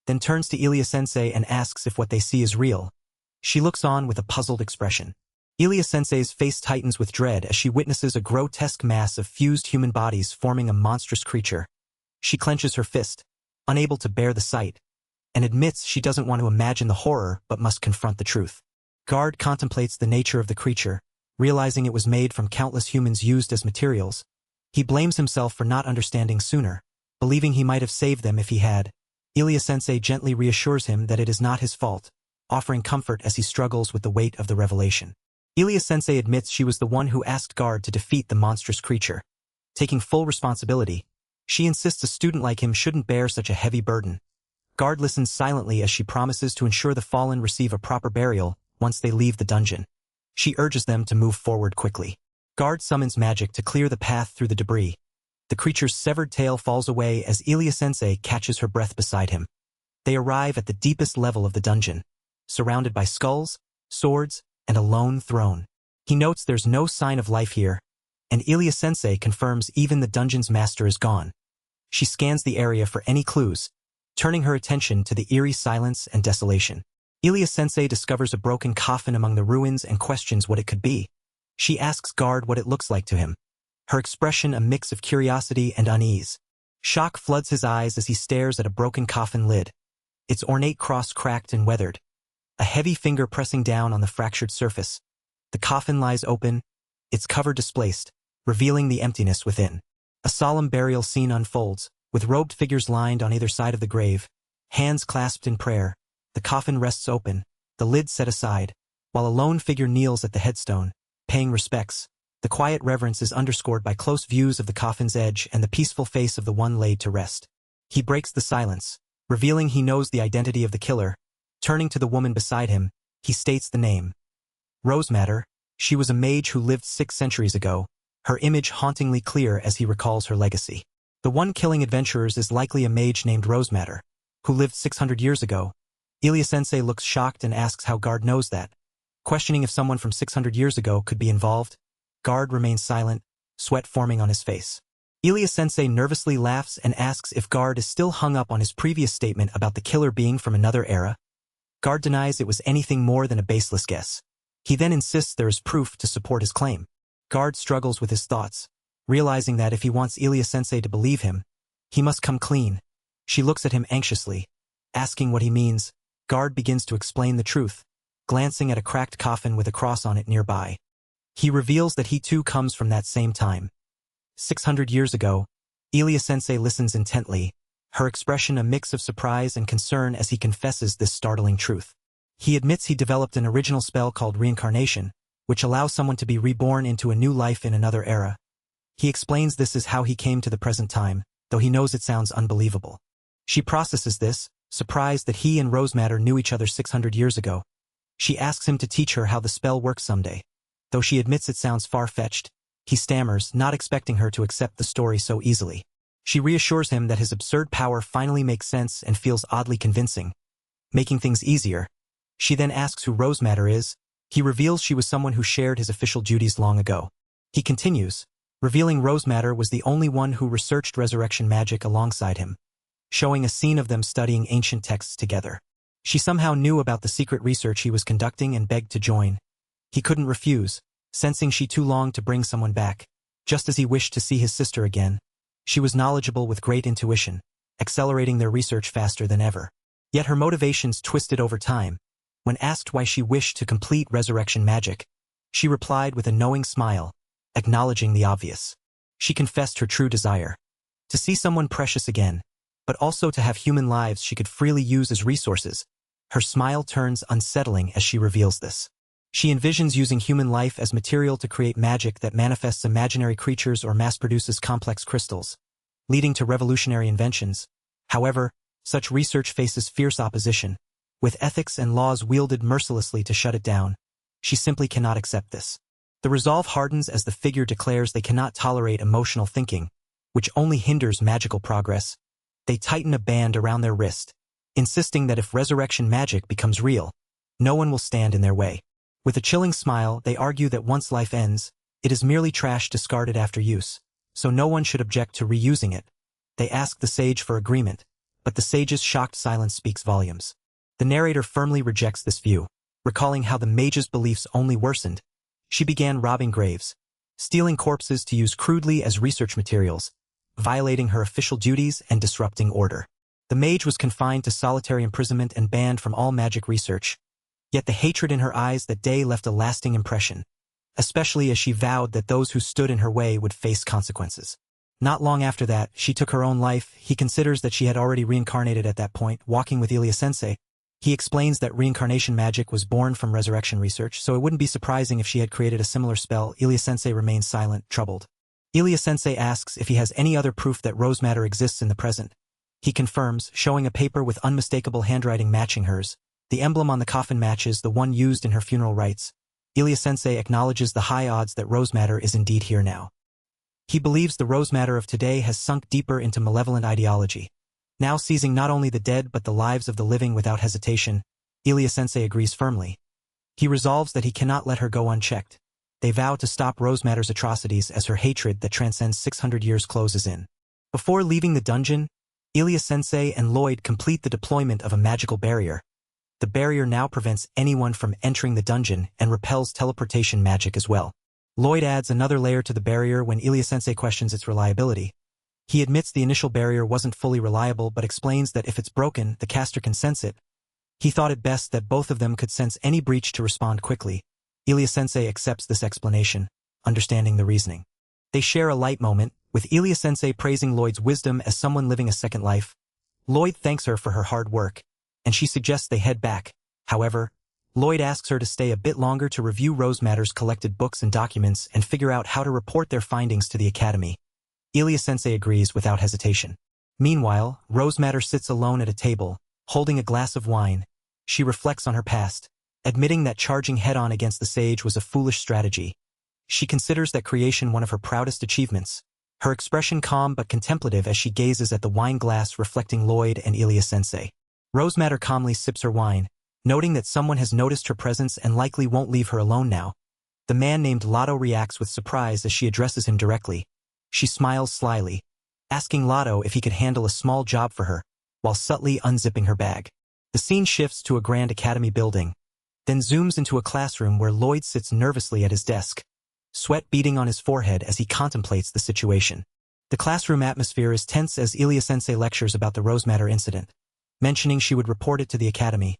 then turns to Ilia-sensei and asks if what they see is real. She looks on with a puzzled expression. Ilia-sensei's face tightens with dread as she witnesses a grotesque mass of fused human bodies forming a monstrous creature. She clenches her fist, unable to bear the sight, and admits she doesn't want to imagine the horror but must confront the truth. Guard contemplates the nature of the creature, realizing it was made from countless humans used as materials. He blames himself for not understanding sooner, believing he might have saved them if he had. Ilia-sensei gently reassures him that it is not his fault, offering comfort as he struggles with the weight of the revelation. Ilia-sensei admits she was the one who asked Guard to defeat the monstrous creature. Taking full responsibility, she insists a student like him shouldn't bear such a heavy burden. Guard listens silently as she promises to ensure the fallen receive a proper burial once they leave the dungeon. She urges them to move forward quickly. Guard summons magic to clear the path through the debris. The creature's severed tail falls away as Ilia-sensei catches her breath beside him. They arrive at the deepest level of the dungeon, surrounded by skulls, swords, and a lone throne. He notes there's no sign of life here, and Ilia-sensei confirms even the dungeon's master is gone. She scans the area for any clues, turning her attention to the eerie silence and desolation. Ilia-sensei discovers a broken coffin among the ruins and questions what it could be. She asks Guard what it looks like to him, her expression a mix of curiosity and unease. Shock floods his eyes as he stares at a broken coffin lid, its ornate cross cracked and weathered, a heavy finger pressing down on the fractured surface. The coffin lies open, its cover displaced, revealing the emptiness within. A solemn burial scene unfolds, with robed figures lined on either side of the grave, hands clasped in prayer. The coffin rests open, the lid set aside, while a lone figure kneels at the headstone, paying respects. The quiet reverence is underscored by close views of the coffin's edge and the peaceful face of the one laid to rest. He breaks the silence, revealing he knows the identity of the killer. Turning to the woman beside him, he states the name. Rosematter. She was a mage who lived 6 centuries ago, her image hauntingly clear as he recalls her legacy. The one killing adventurers is likely a mage named Rosematter, who lived 600 years ago. Ilia-sensei looks shocked and asks how Guard knows that. Questioning if someone from 600 years ago could be involved, Guard remains silent, sweat forming on his face. Ilia-sensei nervously laughs and asks if Guard is still hung up on his previous statement about the killer being from another era. Guard denies it was anything more than a baseless guess. He then insists there is proof to support his claim. Guard struggles with his thoughts, realizing that if he wants Ilia-sensei to believe him, he must come clean. She looks at him anxiously, asking what he means. Guard begins to explain the truth, glancing at a cracked coffin with a cross on it nearby. He reveals that he too comes from that same time. 600 years ago. Ilia-sensei listens intently, her expression a mix of surprise and concern as he confesses this startling truth. He admits he developed an original spell called Reincarnation, which allows someone to be reborn into a new life in another era. He explains this is how he came to the present time, though he knows it sounds unbelievable. She processes this, surprised that he and Rosematter knew each other 600 years ago. She asks him to teach her how the spell works someday. Though she admits it sounds far-fetched, he stammers, not expecting her to accept the story so easily. She reassures him that his absurd power finally makes sense and feels oddly convincing, making things easier. She then asks who Rosematter is. He reveals she was someone who shared his official duties long ago. He continues, revealing Rosematter was the only one who researched resurrection magic alongside him, showing a scene of them studying ancient texts together. She somehow knew about the secret research he was conducting and begged to join. He couldn't refuse, sensing she too longed to bring someone back, just as he wished to see his sister again. She was knowledgeable with great intuition, accelerating their research faster than ever. Yet her motivations twisted over time. When asked why she wished to complete resurrection magic, she replied with a knowing smile, acknowledging the obvious. She confessed her true desire. To see someone precious again, but also to have human lives she could freely use as resources. Her smile turns unsettling as she reveals this. She envisions using human life as material to create magic that manifests imaginary creatures or mass-produces complex crystals, leading to revolutionary inventions. However, such research faces fierce opposition, with ethics and laws wielded mercilessly to shut it down. She simply cannot accept this. The resolve hardens as the figure declares they cannot tolerate emotional thinking, which only hinders magical progress. They tighten a band around their wrist, insisting that if resurrection magic becomes real, no one will stand in their way. With a chilling smile, they argue that once life ends, it is merely trash discarded after use, so no one should object to reusing it. They ask the sage for agreement, but the sage's shocked silence speaks volumes. The narrator firmly rejects this view, recalling how the mage's beliefs only worsened. She began robbing graves, stealing corpses to use crudely as research materials, violating her official duties and disrupting order. The mage was confined to solitary imprisonment and banned from all magic research. Yet the hatred in her eyes that day left a lasting impression, especially as she vowed that those who stood in her way would face consequences. Not long after that, she took her own life. He considers that she had already reincarnated at that point, walking with Ilia-sensei. He explains that reincarnation magic was born from resurrection research, so it wouldn't be surprising if she had created a similar spell. Ilia-sensei remains silent, troubled. Ilia-sensei asks if he has any other proof that rose matter exists in the present. He confirms, showing a paper with unmistakable handwriting matching hers. The emblem on the coffin matches the one used in her funeral rites. Ilia-sensei acknowledges the high odds that rose matter is indeed here now. He believes the rose matter of today has sunk deeper into malevolent ideology, now seizing not only the dead but the lives of the living without hesitation. Ilia-sensei agrees firmly. He resolves that he cannot let her go unchecked. They vow to stop rose matter's atrocities as her hatred that transcends 600 years closes in. Before leaving the dungeon, Ilia-sensei and Lloyd complete the deployment of a magical barrier. The barrier now prevents anyone from entering the dungeon and repels teleportation magic as well. Lloyd adds another layer to the barrier when Ilia-sensei questions its reliability. He admits the initial barrier wasn't fully reliable but explains that if it's broken, the caster can sense it. He thought it best that both of them could sense any breach to respond quickly. Ilia-sensei accepts this explanation, understanding the reasoning. They share a light moment, with Ilia-sensei praising Lloyd's wisdom as someone living a second life. Lloyd thanks her for her hard work, and she suggests they head back. However, Lloyd asks her to stay a bit longer to review Rose Matter's collected books and documents and figure out how to report their findings to the academy. Ilia-sensei agrees without hesitation. Meanwhile, Rose Matter sits alone at a table, holding a glass of wine. She reflects on her past, admitting that charging head-on against the sage was a foolish strategy. She considers that creation one of her proudest achievements. Her expression calm but contemplative as she gazes at the wine glass reflecting Lloyd and Ilia-sensei. Rose Matter calmly sips her wine, noting that someone has noticed her presence and likely won't leave her alone now. The man named Lotto reacts with surprise as she addresses him directly. She smiles slyly, asking Lotto if he could handle a small job for her, while subtly unzipping her bag. The scene shifts to a grand academy building, then zooms into a classroom where Lloyd sits nervously at his desk, sweat beading on his forehead as he contemplates the situation. The classroom atmosphere is tense as Ilia-sensei lectures about the Rose Matter incident, mentioning she would report it to the academy.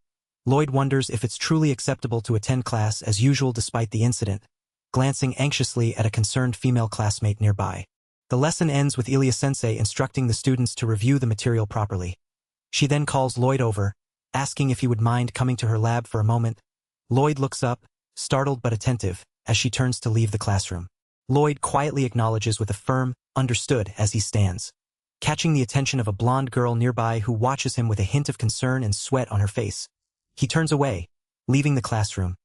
Lloyd wonders if it's truly acceptable to attend class as usual despite the incident, glancing anxiously at a concerned female classmate nearby. The lesson ends with Ilia-sensei instructing the students to review the material properly. She then calls Lloyd over, asking if he would mind coming to her lab for a moment. Lloyd looks up, startled but attentive, as she turns to leave the classroom. Lloyd quietly acknowledges with a firm, "Understood," as he stands, catching the attention of a blonde girl nearby who watches him with a hint of concern and sweat on her face. He turns away, leaving the classroom.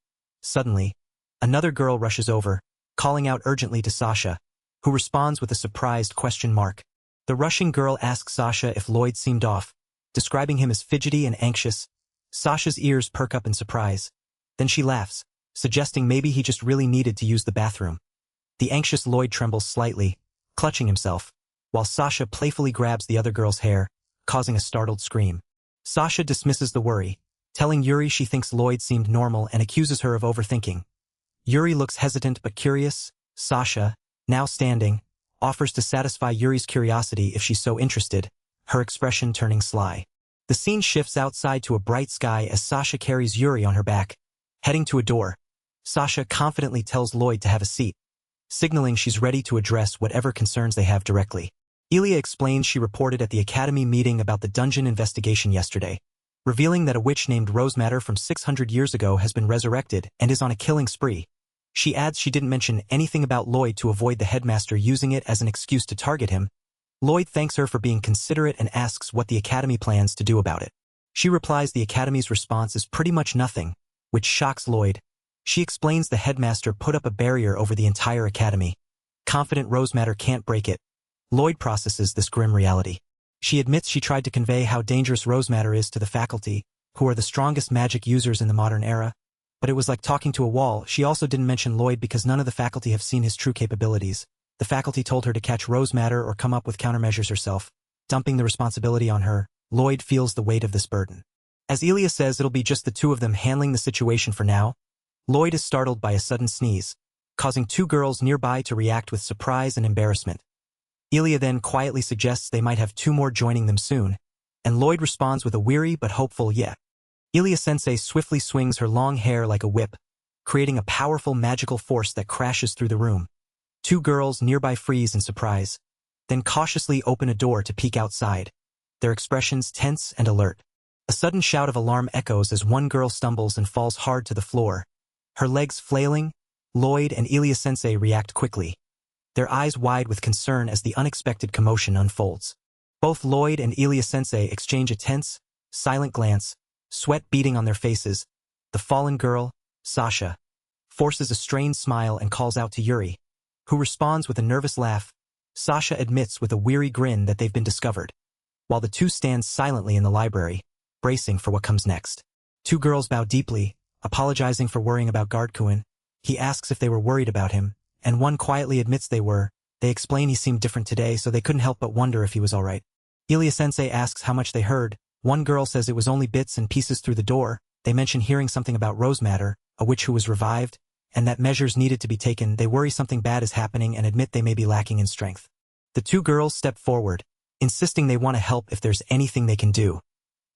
Suddenly, another girl rushes over, calling out urgently to Sasha, who responds with a surprised question mark. The rushing girl asks Sasha if Lloyd seemed off, describing him as fidgety and anxious. Sasha's ears perk up in surprise. Then she laughs, suggesting maybe he just really needed to use the bathroom. The anxious Lloyd trembles slightly, clutching himself, while Sasha playfully grabs the other girl's hair, causing a startled scream. Sasha dismisses the worry, telling Yuri she thinks Lloyd seemed normal and accuses her of overthinking. Yuri looks hesitant but curious. Sasha, now standing, offers to satisfy Yuri's curiosity if she's so interested, her expression turning sly. The scene shifts outside to a bright sky as Sasha carries Yuri on her back. Heading to a door, Sasha confidently tells Lloyd to have a seat, signaling she's ready to address whatever concerns they have directly. Ilya explains she reported at the academy meeting about the dungeon investigation yesterday, revealing that a witch named Rosematter from 600 years ago has been resurrected and is on a killing spree. She adds she didn't mention anything about Lloyd to avoid the headmaster using it as an excuse to target him. Lloyd thanks her for being considerate and asks what the academy plans to do about it. She replies the academy's response is pretty much nothing, which shocks Lloyd. She explains the headmaster put up a barrier over the entire academy. Confident Rosematter can't break it. Lloyd processes this grim reality. She admits she tried to convey how dangerous Rosematter is to the faculty, who are the strongest magic users in the modern era, but it was like talking to a wall. She also didn't mention Lloyd because none of the faculty have seen his true capabilities. The faculty told her to catch Rosematter or come up with countermeasures herself, dumping the responsibility on her. Lloyd feels the weight of this burden. As Ilya says it'll be just the two of them handling the situation for now, Lloyd is startled by a sudden sneeze, causing two girls nearby to react with surprise and embarrassment. Ilya then quietly suggests they might have two more joining them soon, and Lloyd responds with a weary but hopeful yeah. Ilya-sensei swiftly swings her long hair like a whip, creating a powerful magical force that crashes through the room. Two girls nearby freeze in surprise, then cautiously open a door to peek outside, their expressions tense and alert. A sudden shout of alarm echoes as one girl stumbles and falls hard to the floor, her legs flailing. Lloyd and Ilya-sensei react quickly, their eyes wide with concern as the unexpected commotion unfolds. Both Lloyd and Ilya-sensei exchange a tense, silent glance, sweat beading on their faces. The fallen girl, Sasha, forces a strained smile and calls out to Yuri, who responds with a nervous laugh. Sasha admits with a weary grin that they've been discovered, while the two stand silently in the library, bracing for what comes next. Two girls bow deeply, apologizing for worrying about Guardkuin. He asks if they were worried about him, and one quietly admits they were. They explain he seemed different today, so they couldn't help but wonder if he was alright. Ilya-sensei asks how much they heard. One girl says it was only bits and pieces through the door. They mention hearing something about Rosematter, a witch who was revived, and that measures needed to be taken. They worry something bad is happening and admit they may be lacking in strength. The two girls step forward, insisting they want to help if there's anything they can do.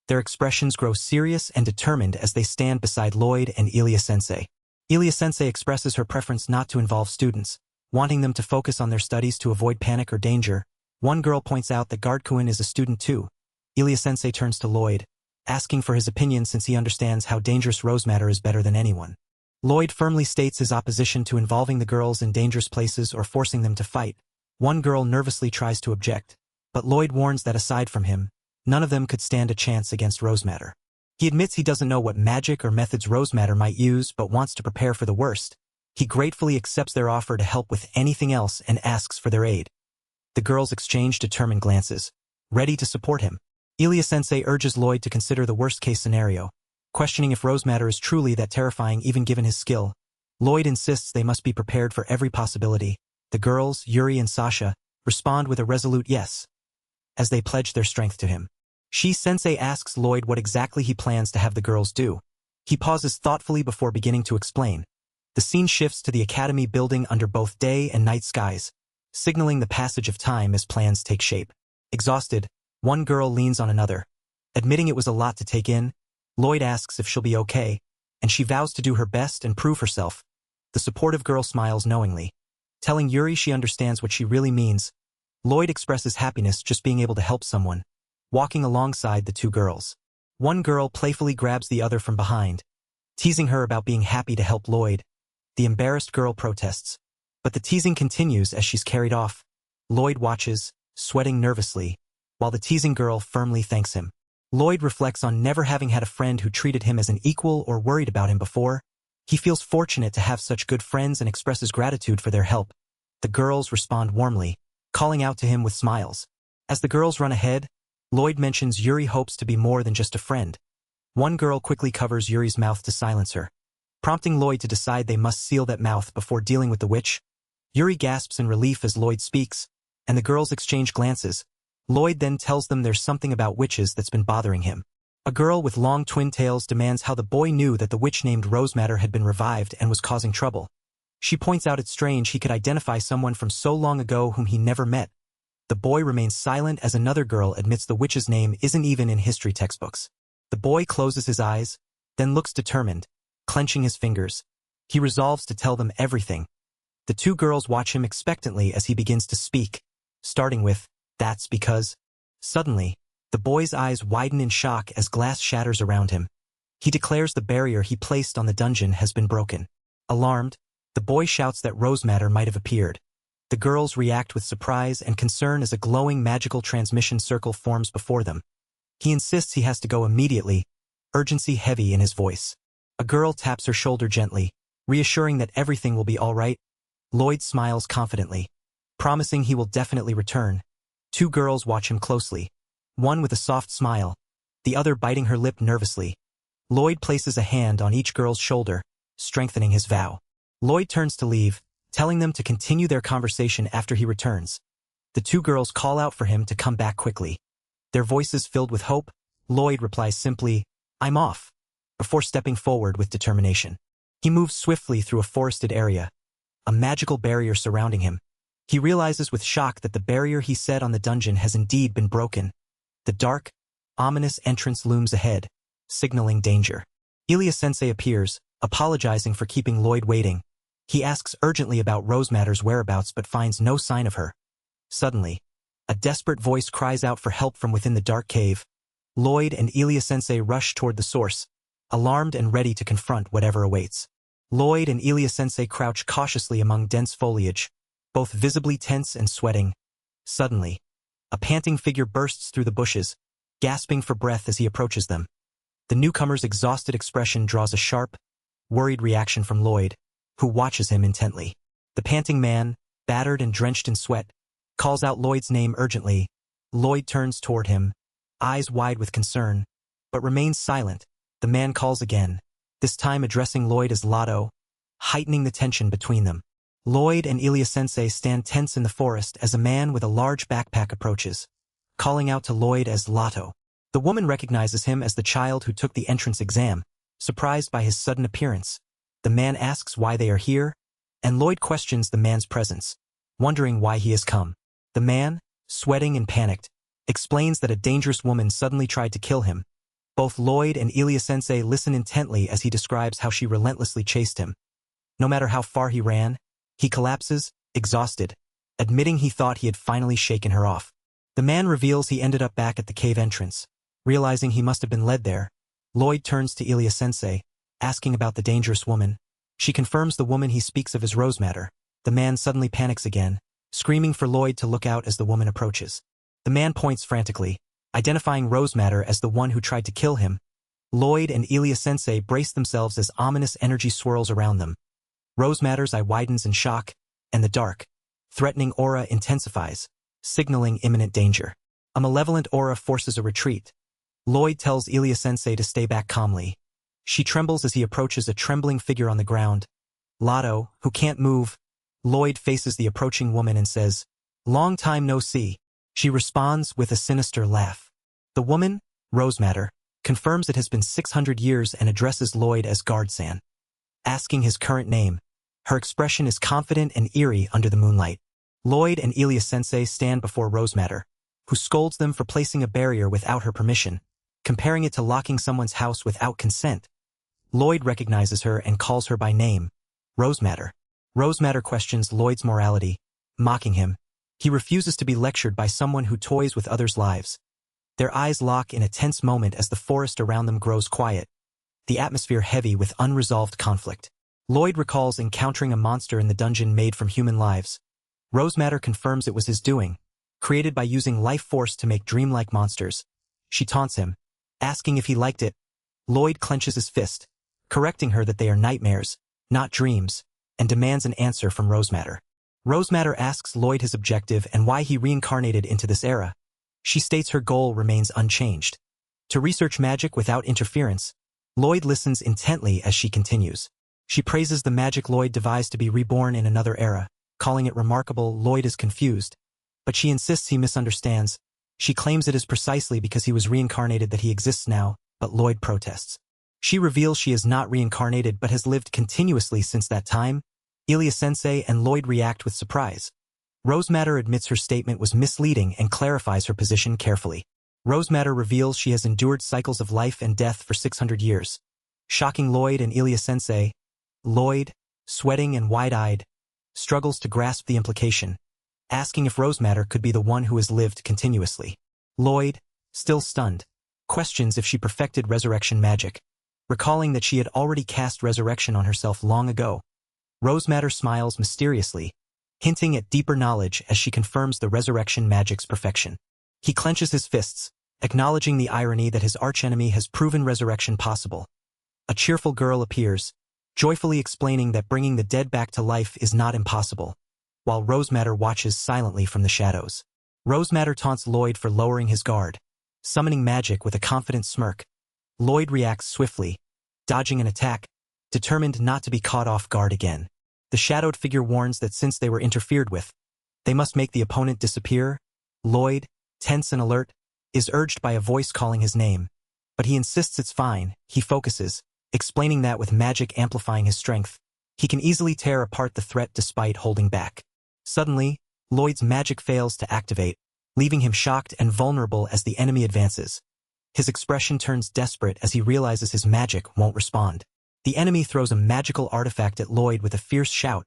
Their expressions grow serious and determined as they stand beside Lloyd and Ilya-sensei. Ilya-sensei expresses her preference not to involve students, wanting them to focus on their studies to avoid panic or danger. One girl points out that Guardkuin is a student too. Ilya-sensei turns to Lloyd, asking for his opinion since he understands how dangerous Rosematter is better than anyone. Lloyd firmly states his opposition to involving the girls in dangerous places or forcing them to fight. One girl nervously tries to object, but Lloyd warns that aside from him, none of them could stand a chance against Rosematter. He admits he doesn't know what magic or methods Rosematter might use but wants to prepare for the worst. He gratefully accepts their offer to help with anything else and asks for their aid. The girls exchange determined glances, ready to support him. Ilya-sensei urges Lloyd to consider the worst-case scenario, questioning if Rosematter is truly that terrifying even given his skill. Lloyd insists they must be prepared for every possibility. The girls, Yuri and Sasha, respond with a resolute yes, as they pledge their strength to him. Sensei asks Lloyd what exactly he plans to have the girls do. He pauses thoughtfully before beginning to explain. The scene shifts to the academy building under both day and night skies, signaling the passage of time as plans take shape. Exhausted, one girl leans on another. Admitting it was a lot to take in, Lloyd asks if she'll be okay, and she vows to do her best and prove herself. The supportive girl smiles knowingly, telling Yuri she understands what she really means. Lloyd expresses happiness just being able to help someone, walking alongside the two girls. One girl playfully grabs the other from behind, teasing her about being happy to help Lloyd. The embarrassed girl protests, but the teasing continues as she's carried off. Lloyd watches, sweating nervously, while the teasing girl firmly thanks him. Lloyd reflects on never having had a friend who treated him as an equal or worried about him before. He feels fortunate to have such good friends and expresses gratitude for their help. The girls respond warmly, calling out to him with smiles. As the girls run ahead, Lloyd mentions Yuri hopes to be more than just a friend. One girl quickly covers Yuri's mouth to silence her, prompting Lloyd to decide they must seal that mouth before dealing with the witch. Yuri gasps in relief as Lloyd speaks, and the girls exchange glances. Lloyd then tells them there's something about witches that's been bothering him. A girl with long twin tails demands how the boy knew that the witch named Rosematter had been revived and was causing trouble. She points out it's strange he could identify someone from so long ago whom he never met. The boy remains silent as another girl admits the witch's name isn't even in history textbooks. The boy closes his eyes, then looks determined, clenching his fingers. He resolves to tell them everything. The two girls watch him expectantly as he begins to speak, starting with, "That's because." Suddenly, the boy's eyes widen in shock as glass shatters around him. He declares the barrier he placed on the dungeon has been broken. Alarmed, the boy shouts that rose matter might have appeared. The girls react with surprise and concern as a glowing magical transmission circle forms before them. He insists he has to go immediately, urgency heavy in his voice. A girl taps her shoulder gently, reassuring that everything will be all right. Lloyd smiles confidently, promising he will definitely return. Two girls watch him closely, one with a soft smile, the other biting her lip nervously. Lloyd places a hand on each girl's shoulder, strengthening his vow. Lloyd turns to leave, telling them to continue their conversation after he returns. The two girls call out for him to come back quickly. Their voices filled with hope, Lloyd replies simply, "I'm off," before stepping forward with determination. He moves swiftly through a forested area, a magical barrier surrounding him. He realizes with shock that the barrier he set on the dungeon has indeed been broken. The dark, ominous entrance looms ahead, signaling danger. Ilia-sensei appears, apologizing for keeping Lloyd waiting. He asks urgently about Rosematter's whereabouts but finds no sign of her. Suddenly, a desperate voice cries out for help from within the dark cave. Lloyd and Ilia-sensei rush toward the source, alarmed and ready to confront whatever awaits. Lloyd and Ilia-sensei crouch cautiously among dense foliage, both visibly tense and sweating. Suddenly, a panting figure bursts through the bushes, gasping for breath as he approaches them. The newcomer's exhausted expression draws a sharp, worried reaction from Lloyd, who watches him intently. The panting man, battered and drenched in sweat, calls out Lloyd's name urgently. Lloyd turns toward him, eyes wide with concern, but remains silent. The man calls again, this time addressing Lloyd as Lotto, heightening the tension between them. Lloyd and Ilia-sensei stand tense in the forest as a man with a large backpack approaches, calling out to Lloyd as Lotto. The woman recognizes him as the child who took the entrance exam, surprised by his sudden appearance. The man asks why they are here, and Lloyd questions the man's presence, wondering why he has come. The man, sweating and panicked, explains that a dangerous woman suddenly tried to kill him. Both Lloyd and Ilia-sensei listen intently as he describes how she relentlessly chased him. No matter how far he ran, he collapses, exhausted, admitting he thought he had finally shaken her off. The man reveals he ended up back at the cave entrance. Realizing he must have been led there, Lloyd turns to Ilia-sensei, asking about the dangerous woman. She confirms the woman he speaks of as Rosematter. The man suddenly panics again, screaming for Lloyd to look out as the woman approaches. The man points frantically, identifying Rosematter as the one who tried to kill him. Lloyd and Ilia-sensei brace themselves as ominous energy swirls around them. Rosematter's eye widens in shock, and the dark, threatening aura intensifies, signaling imminent danger. A malevolent aura forces a retreat. Lloyd tells Ilia-sensei to stay back calmly. She trembles as he approaches a trembling figure on the ground. Lotto, who can't move. Lloyd faces the approaching woman and says, "Long time no see." She responds with a sinister laugh. The woman, Rosematter, confirms it has been 600 years and addresses Lloyd as Guardsan. Asking his current name, her expression is confident and eerie under the moonlight. Lloyd and Ilia-sensei stand before Rosematter, who scolds them for placing a barrier without her permission, comparing it to locking someone's house without consent. Lloyd recognizes her and calls her by name, Rosematter. Rosematter questions Lloyd's morality, mocking him. He refuses to be lectured by someone who toys with others' lives. Their eyes lock in a tense moment as the forest around them grows quiet, the atmosphere heavy with unresolved conflict. Lloyd recalls encountering a monster in the dungeon made from human lives. Rosematter confirms it was his doing, created by using life force to make dreamlike monsters. She taunts him, asking if he liked it. Lloyd clenches his fist, correcting her that they are nightmares, not dreams, and demands an answer from Rosematter. Rosematter asks Lloyd his objective and why he reincarnated into this era. She states her goal remains unchanged: to research magic without interference. Lloyd listens intently as she continues. She praises the magic Lloyd devised to be reborn in another era, calling it remarkable. Lloyd is confused, but she insists he misunderstands. She claims it is precisely because he was reincarnated that he exists now, but Lloyd protests. She reveals she is not reincarnated but has lived continuously since that time. Ilia-sensei and Lloyd react with surprise. Rosematter admits her statement was misleading and clarifies her position carefully. Rosematter reveals she has endured cycles of life and death for 600 years. Shocking Lloyd and Ilia-sensei, Lloyd, sweating and wide-eyed, struggles to grasp the implication, asking if Rosematter could be the one who has lived continuously. Lloyd, still stunned, questions if she perfected resurrection magic, recalling that she had already cast resurrection on herself long ago. Rosematter smiles mysteriously, hinting at deeper knowledge as she confirms the resurrection magic's perfection. He clenches his fists, acknowledging the irony that his archenemy has proven resurrection possible. A cheerful girl appears, joyfully explaining that bringing the dead back to life is not impossible, while Rosematter watches silently from the shadows. Rosematter taunts Lloyd for lowering his guard, summoning magic with a confident smirk. Lloyd reacts swiftly, dodging an attack, determined not to be caught off guard again. The shadowed figure warns that since they were interfered with, they must make the opponent disappear. Lloyd, tense and alert, is urged by a voice calling his name, but he insists it's fine. He focuses, explaining that with magic amplifying his strength, he can easily tear apart the threat despite holding back. Suddenly, Lloyd's magic fails to activate, leaving him shocked and vulnerable as the enemy advances. His expression turns desperate as he realizes his magic won't respond. The enemy throws a magical artifact at Lloyd with a fierce shout,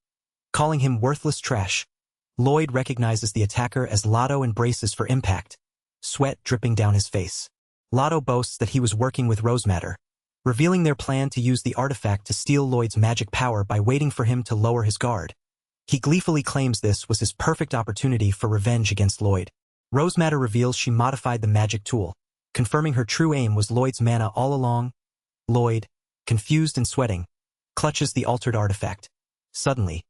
calling him worthless trash. Lloyd recognizes the attacker as Lotto and braces for impact, sweat dripping down his face. Lotto boasts that he was working with Rosematter, revealing their plan to use the artifact to steal Lloyd's magic power by waiting for him to lower his guard. He gleefully claims this was his perfect opportunity for revenge against Lloyd. Rosematter reveals she modified the magic tool, confirming her true aim was Lloyd's mana all along. Lloyd, confused and sweating, clutches the altered artifact. Suddenly,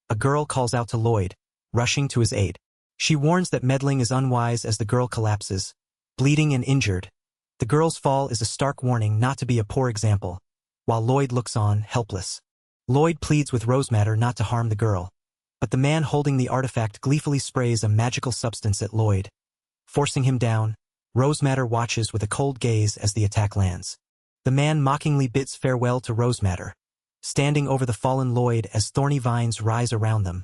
a girl calls out to Lloyd, rushing to his aid. She warns that meddling is unwise as the girl collapses, bleeding and injured. The girl's fall is a stark warning not to be a poor example, while Lloyd looks on, helpless. Lloyd pleads with Rosematter not to harm the girl, but the man holding the artifact gleefully sprays a magical substance at Lloyd. Forcing him down, Rosematter watches with a cold gaze as the attack lands. The man mockingly bids farewell to Rosematter, standing over the fallen Lloyd as thorny vines rise around them,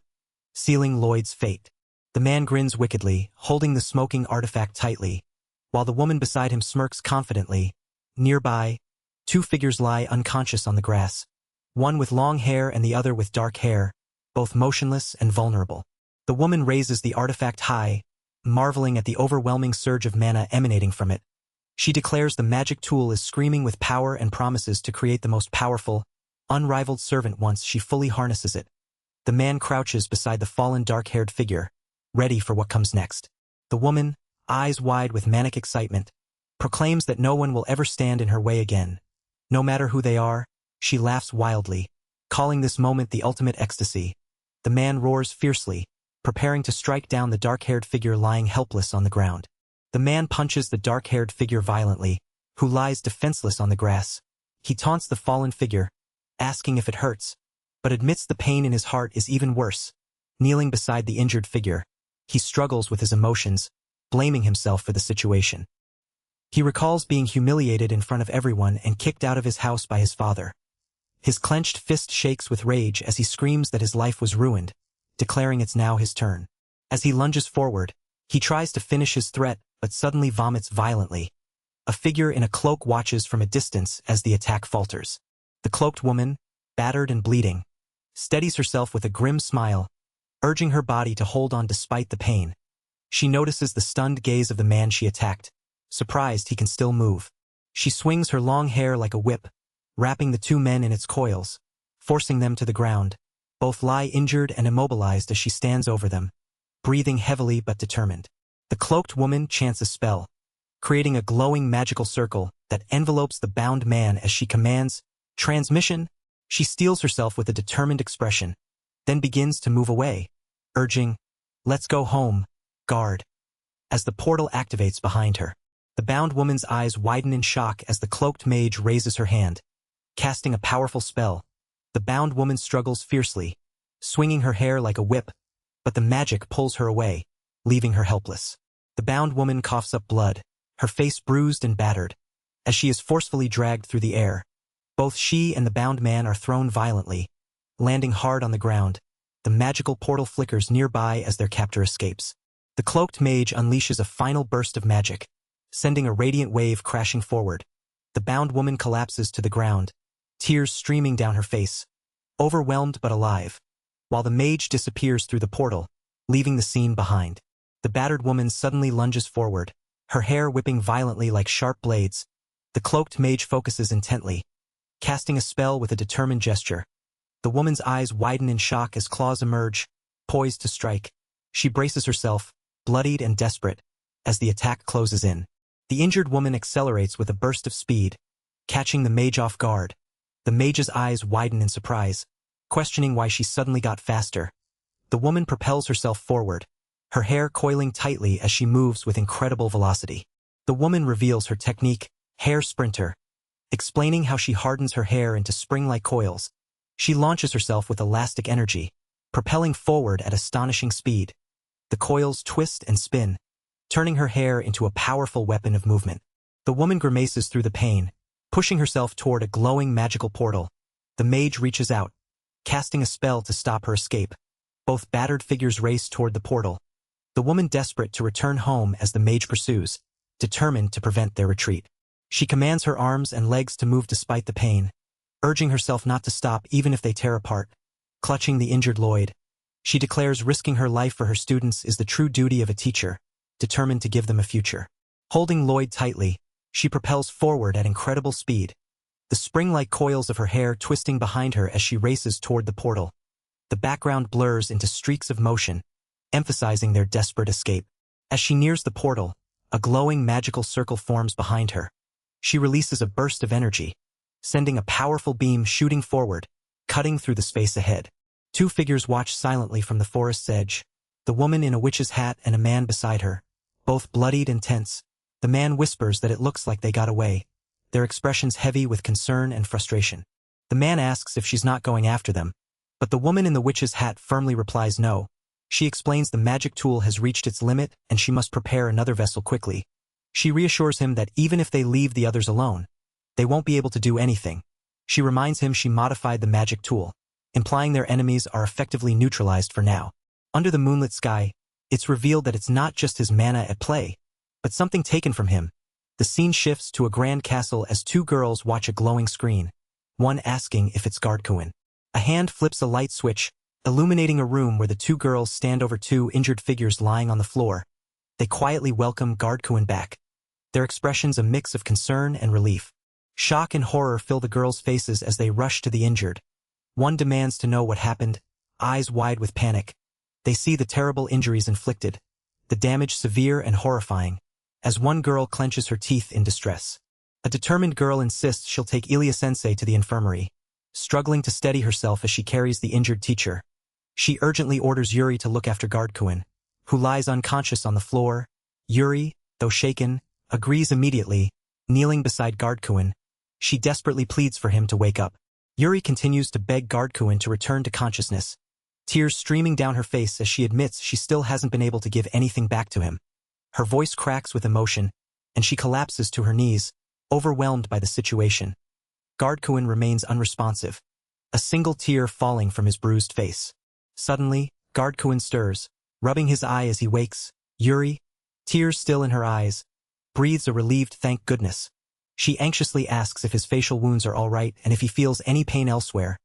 sealing Lloyd's fate. The man grins wickedly, holding the smoking artifact tightly, while the woman beside him smirks confidently. Nearby, two figures lie unconscious on the grass, one with long hair and the other with dark hair, both motionless and vulnerable. The woman raises the artifact high, marveling at the overwhelming surge of mana emanating from it. She declares the magic tool is screaming with power and promises to create the most powerful, unrivaled servant once she fully harnesses it. The man crouches beside the fallen dark-haired figure, ready for what comes next. The woman, eyes wide with manic excitement, proclaims that no one will ever stand in her way again. No matter who they are, she laughs wildly, calling this moment the ultimate ecstasy. The man roars fiercely, preparing to strike down the dark-haired figure lying helpless on the ground. The man punches the dark-haired figure violently, who lies defenseless on the grass. He taunts the fallen figure, asking if it hurts, but admits the pain in his heart is even worse. Kneeling beside the injured figure, he struggles with his emotions, blaming himself for the situation. He recalls being humiliated in front of everyone and kicked out of his house by his father. His clenched fist shakes with rage as he screams that his life was ruined, declaring it's now his turn. As he lunges forward, he tries to finish his threat, but suddenly vomits violently. A figure in a cloak watches from a distance as the attack falters. The cloaked woman, battered and bleeding, steadies herself with a grim smile, urging her body to hold on despite the pain. She notices the stunned gaze of the man she attacked, surprised he can still move. She swings her long hair like a whip, wrapping the two men in its coils, forcing them to the ground. Both lie injured and immobilized as she stands over them, breathing heavily but determined. The cloaked woman chants a spell, creating a glowing magical circle that envelopes the bound man as she commands, "Transmission." She steels herself with a determined expression, then begins to move away, urging, "Let's go home, guard." As the portal activates behind her, the bound woman's eyes widen in shock as the cloaked mage raises her hand, casting a powerful spell. The bound woman struggles fiercely, swinging her hair like a whip, but the magic pulls her away, leaving her helpless. The bound woman coughs up blood, her face bruised and battered, as she is forcefully dragged through the air. Both she and the bound man are thrown violently, landing hard on the ground. The magical portal flickers nearby as their captor escapes. The cloaked mage unleashes a final burst of magic, sending a radiant wave crashing forward. The bound woman collapses to the ground, tears streaming down her face, overwhelmed but alive, while the mage disappears through the portal, leaving the scene behind. The battered woman suddenly lunges forward, her hair whipping violently like sharp blades. The cloaked mage focuses intently, casting a spell with a determined gesture. The woman's eyes widen in shock as claws emerge, poised to strike. She braces herself, bloodied and desperate, as the attack closes in. The injured woman accelerates with a burst of speed, catching the mage off guard. The mage's eyes widen in surprise, questioning why she suddenly got faster. The woman propels herself forward, her hair coiling tightly as she moves with incredible velocity. The woman reveals her technique, hair sprinter, explaining how she hardens her hair into spring-like coils. She launches herself with elastic energy, propelling forward at astonishing speed. The coils twist and spin, turning her hair into a powerful weapon of movement. The woman grimaces through the pain, pushing herself toward a glowing magical portal. The mage reaches out, casting a spell to stop her escape. Both battered figures race toward the portal, the woman desperate to return home as the mage pursues, determined to prevent their retreat. She commands her arms and legs to move despite the pain, urging herself not to stop even if they tear apart. Clutching the injured Lloyd, she declares risking her life for her students is the true duty of a teacher, determined to give them a future. Holding Lloyd tightly, she propels forward at incredible speed, the spring-like coils of her hair twisting behind her as she races toward the portal. The background blurs into streaks of motion, emphasizing their desperate escape. As she nears the portal, a glowing magical circle forms behind her. She releases a burst of energy, sending a powerful beam shooting forward, cutting through the space ahead. Two figures watch silently from the forest's edge, the woman in a witch's hat and a man beside her, both bloodied and tense. The man whispers that it looks like they got away, their expressions heavy with concern and frustration. The man asks if she's not going after them, but the woman in the witch's hat firmly replies no. She explains the magic tool has reached its limit and she must prepare another vessel quickly. She reassures him that even if they leave the others alone, they won't be able to do anything. She reminds him she modified the magic tool, implying their enemies are effectively neutralized for now. Under the moonlit sky, it's revealed that it's not just his mana at play, but something taken from him. The scene shifts to a grand castle as two girls watch a glowing screen, one asking if it's Guardcoin. A hand flips a light switch, illuminating a room where the two girls stand over two injured figures lying on the floor. They quietly welcome Guardcoin back, their expressions a mix of concern and relief. Shock and horror fill the girls' faces as they rush to the injured. One demands to know what happened, eyes wide with panic. They see the terrible injuries inflicted, the damage severe and horrifying, as one girl clenches her teeth in distress. A determined girl insists she'll take Ilia-sensei to the infirmary, struggling to steady herself as she carries the injured teacher. She urgently orders Yuri to look after Guardcoin, who lies unconscious on the floor. Yuri, though shaken, agrees immediately, kneeling beside Guardcoin. She desperately pleads for him to wake up. Yuri continues to beg Guardcoin to return to consciousness, tears streaming down her face as she admits she still hasn't been able to give anything back to him. Her voice cracks with emotion, and she collapses to her knees, overwhelmed by the situation. Guardcoin remains unresponsive, a single tear falling from his bruised face. Suddenly, Guardcoin stirs, rubbing his eye as he wakes. Yuri, tears still in her eyes, breathes a relieved thank goodness. She anxiously asks if his facial wounds are all right and if he feels any pain elsewhere.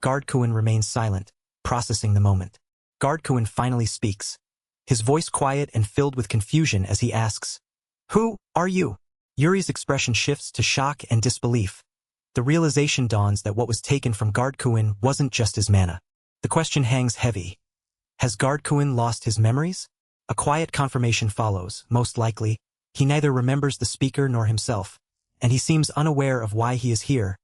Guardcoin remains silent, processing the moment. Guardcoin finally speaks, his voice quiet and filled with confusion as he asks, "Who are you?" Yuri's expression shifts to shock and disbelief. The realization dawns that what was taken from Guardcoin wasn't just his mana. The question hangs heavy. Has Guardcoin lost his memories? A quiet confirmation follows, most likely. He neither remembers the speaker nor himself, and he seems unaware of why he is here.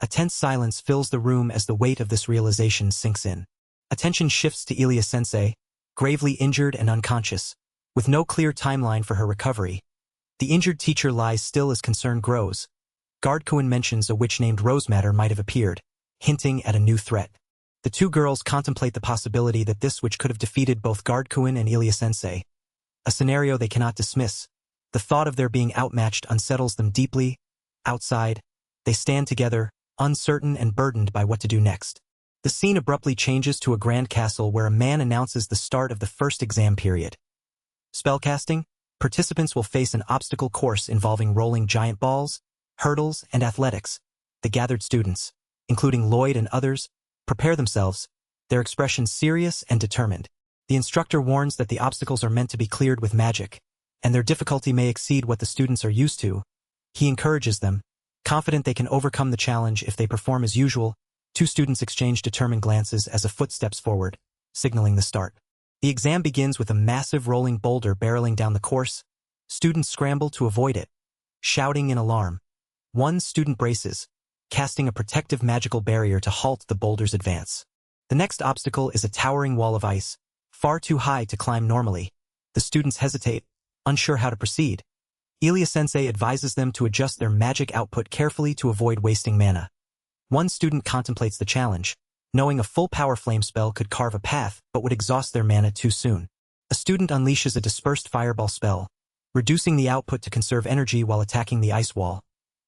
A tense silence fills the room as the weight of this realization sinks in. Attention shifts to Ilia-sensei, gravely injured and unconscious, with no clear timeline for her recovery. The injured teacher lies still as concern grows. Guardcoin mentions a witch named Rosematter might have appeared, hinting at a new threat. The two girls contemplate the possibility that this witch could have defeated both Guardcoin and Ilia-sensei, a scenario they cannot dismiss. The thought of their being outmatched unsettles them deeply. Outside, they stand together, uncertain and burdened by what to do next. The scene abruptly changes to a grand castle where a man announces the start of the first exam period. Spellcasting, participants will face an obstacle course involving rolling giant balls, hurdles, and athletics. The gathered students, including Lloyd and others, prepare themselves, their expressions serious and determined. The instructor warns that the obstacles are meant to be cleared with magic, and their difficulty may exceed what the students are used to. He encourages them, confident they can overcome the challenge if they perform as usual. Two students exchange determined glances as a foot steps forward, signaling the start. The exam begins with a massive rolling boulder barreling down the course. Students scramble to avoid it, shouting in alarm. One student braces, casting a protective magical barrier to halt the boulder's advance. The next obstacle is a towering wall of ice, far too high to climb normally. The students hesitate, unsure how to proceed. Ilia-sensei advises them to adjust their magic output carefully to avoid wasting mana. One student contemplates the challenge, knowing a full power flame spell could carve a path but would exhaust their mana too soon. A student unleashes a dispersed fireball spell, reducing the output to conserve energy while attacking the ice wall.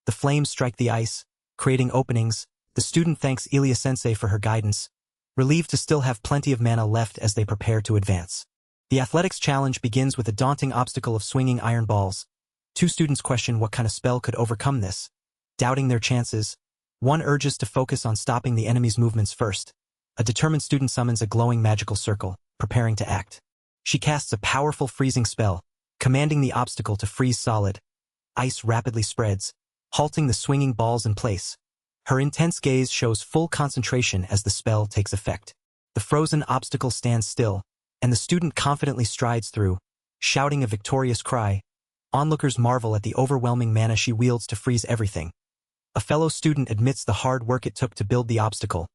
The flames strike the ice, creating openings. The student thanks Ilia-sensei for her guidance, relieved to still have plenty of mana left as they prepare to advance. The athletics challenge begins with a daunting obstacle of swinging iron balls. Two students question what kind of spell could overcome this. Doubting their chances, one urges to focus on stopping the enemy's movements first. A determined student summons a glowing magical circle, preparing to act. She casts a powerful freezing spell, commanding the obstacle to freeze solid. Ice rapidly spreads, halting the swinging balls in place. Her intense gaze shows full concentration as the spell takes effect. The frozen obstacle stands still, and the student confidently strides through, shouting a victorious cry. Onlookers marvel at the overwhelming mana she wields to freeze everything. A fellow student admits the hard work it took to build the obstacle,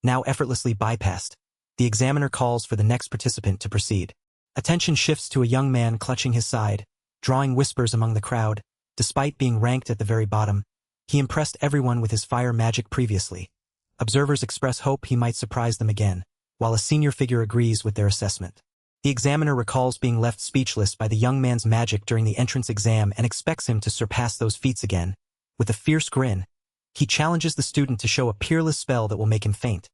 now effortlessly bypassed. The examiner calls for the next participant to proceed. Attention shifts to a young man clutching his side, drawing whispers among the crowd. Despite being ranked at the very bottom, he impressed everyone with his fire magic previously. Observers express hope he might surprise them again, while a senior figure agrees with their assessment. The examiner recalls being left speechless by the young man's magic during the entrance exam and expects him to surpass those feats again. With a fierce grin, he challenges the student to show a peerless spell that will make him faint.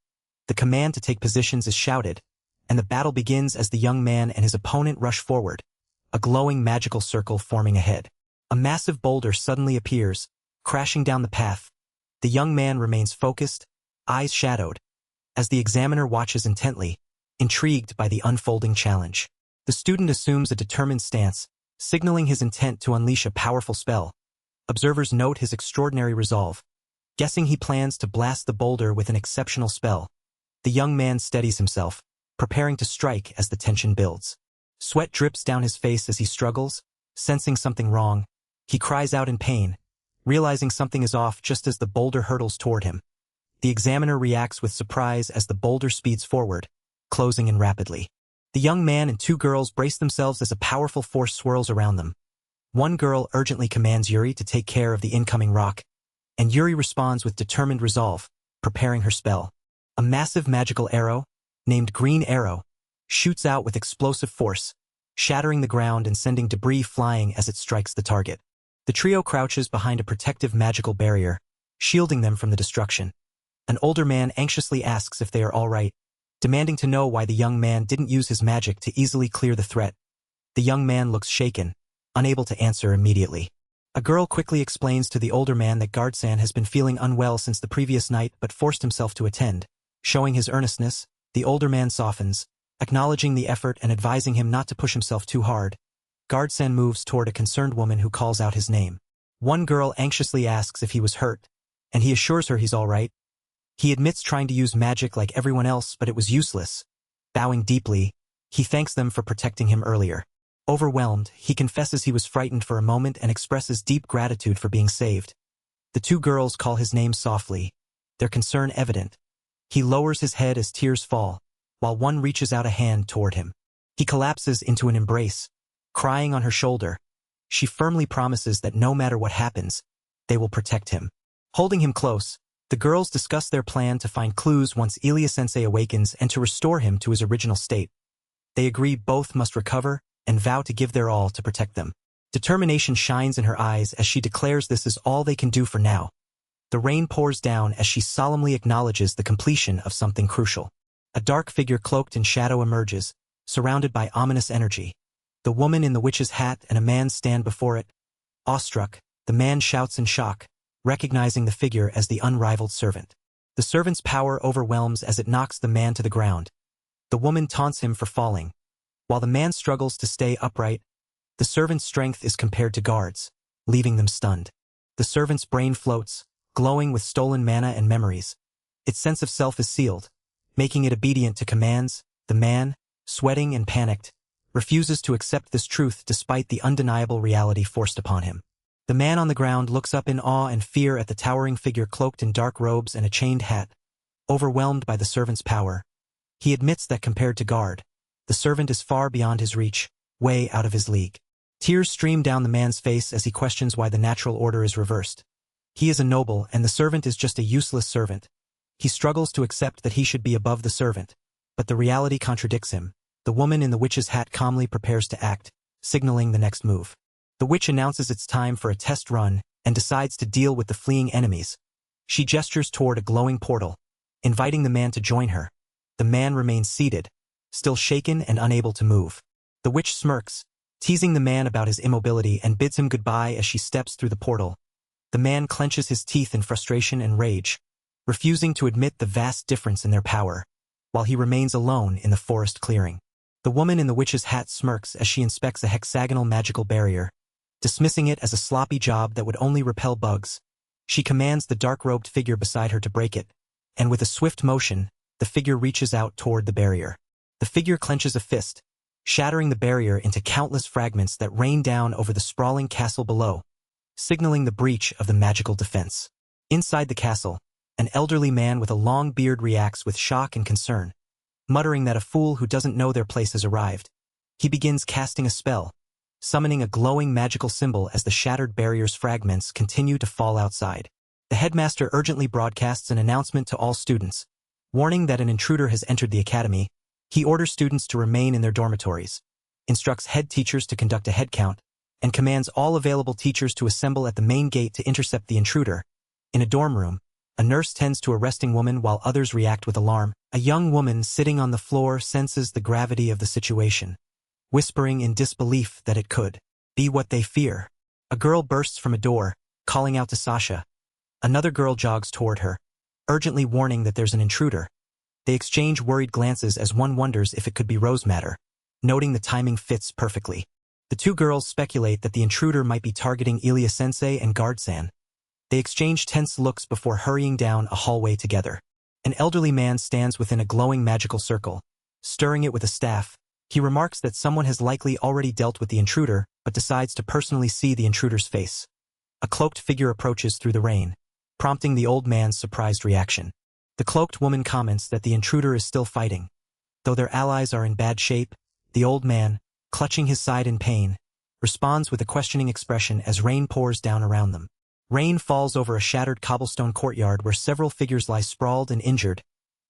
The command to take positions is shouted, and the battle begins as the young man and his opponent rush forward, a glowing magical circle forming ahead. A massive boulder suddenly appears, crashing down the path. The young man remains focused, eyes shadowed, as the examiner watches intently, intrigued by the unfolding challenge. The student assumes a determined stance, signaling his intent to unleash a powerful spell. Observers note his extraordinary resolve, guessing he plans to blast the boulder with an exceptional spell. The young man steadies himself, preparing to strike as the tension builds. Sweat drips down his face as he struggles, sensing something wrong. He cries out in pain, realizing something is off just as the boulder hurtles toward him. The examiner reacts with surprise as the boulder speeds forward, closing in rapidly. The young man and two girls brace themselves as a powerful force swirls around them. One girl urgently commands Yuri to take care of the incoming rock, and Yuri responds with determined resolve, preparing her spell. A massive magical arrow, named Green Arrow, shoots out with explosive force, shattering the ground and sending debris flying as it strikes the target. The trio crouches behind a protective magical barrier, shielding them from the destruction. An older man anxiously asks if they are all right, demanding to know why the young man didn't use his magic to easily clear the threat. The young man looks shaken, unable to answer immediately. A girl quickly explains to the older man that Guardsan has been feeling unwell since the previous night but forced himself to attend. Showing his earnestness, the older man softens, acknowledging the effort and advising him not to push himself too hard. Guardsan moves toward a concerned woman who calls out his name. One girl anxiously asks if he was hurt, and he assures her he's all right. He admits trying to use magic like everyone else, but it was useless. Bowing deeply, he thanks them for protecting him earlier. Overwhelmed, he confesses he was frightened for a moment and expresses deep gratitude for being saved. The two girls call his name softly, their concern evident. He lowers his head as tears fall, while one reaches out a hand toward him. He collapses into an embrace, crying on her shoulder. She firmly promises that no matter what happens, they will protect him. Holding him close, the girls discuss their plan to find clues once Ilia-sensei awakens and to restore him to his original state. They agree both must recover and vow to give their all to protect them. Determination shines in her eyes as she declares this is all they can do for now. The rain pours down as she solemnly acknowledges the completion of something crucial. A dark figure cloaked in shadow emerges, surrounded by ominous energy. The woman in the witch's hat and a man stand before it. Awestruck, the man shouts in shock, recognizing the figure as the unrivaled servant. The servant's power overwhelms as it knocks the man to the ground. The woman taunts him for falling. While the man struggles to stay upright, the servant's strength is compared to guards, leaving them stunned. The servant's brain floats, glowing with stolen mana and memories. Its sense of self is sealed, making it obedient to commands. The man, sweating and panicked, refuses to accept this truth despite the undeniable reality forced upon him. The man on the ground looks up in awe and fear at the towering figure cloaked in dark robes and a chained hat, overwhelmed by the servant's power. He admits that compared to guard, the servant is far beyond his reach, way out of his league. Tears stream down the man's face as he questions why the natural order is reversed. He is a noble, and the servant is just a useless servant. He struggles to accept that he should be above the servant, but the reality contradicts him. The woman in the witch's hat calmly prepares to act, signaling the next move. The witch announces it's time for a test run and decides to deal with the fleeing enemies. She gestures toward a glowing portal, inviting the man to join her. The man remains seated, still shaken and unable to move. The witch smirks, teasing the man about his immobility, and bids him goodbye as she steps through the portal. The man clenches his teeth in frustration and rage, refusing to admit the vast difference in their power, while he remains alone in the forest clearing. The woman in the witch's hat smirks as she inspects a hexagonal magical barrier, dismissing it as a sloppy job that would only repel bugs. She commands the dark-robed figure beside her to break it, and with a swift motion, the figure reaches out toward the barrier. The figure clenches a fist, shattering the barrier into countless fragments that rain down over the sprawling castle below, signaling the breach of the magical defense. Inside the castle, an elderly man with a long beard reacts with shock and concern, muttering that a fool who doesn't know their place has arrived. He begins casting a spell, summoning a glowing magical symbol as the shattered barrier's fragments continue to fall outside. The headmaster urgently broadcasts an announcement to all students, warning that an intruder has entered the academy. He orders students to remain in their dormitories, instructs head teachers to conduct a head count, and commands all available teachers to assemble at the main gate to intercept the intruder. In a dorm room, a nurse tends to a resting woman while others react with alarm. A young woman sitting on the floor senses the gravity of the situation, whispering in disbelief that it could be what they fear. A girl bursts from a door, calling out to Sasha. Another girl jogs toward her, urgently warning that there's an intruder. They exchange worried glances as one wonders if it could be Rosematter, noting the timing fits perfectly. The two girls speculate that the intruder might be targeting Ilia-sensei and Guard-san. They exchange tense looks before hurrying down a hallway together. An elderly man stands within a glowing magical circle, stirring it with a staff. He remarks that someone has likely already dealt with the intruder, but decides to personally see the intruder's face. A cloaked figure approaches through the rain, prompting the old man's surprised reaction. The cloaked woman comments that the intruder is still fighting. Though their allies are in bad shape, the old man, clutching his side in pain, responds with a questioning expression as rain pours down around them. Rain falls over a shattered cobblestone courtyard where several figures lie sprawled and injured.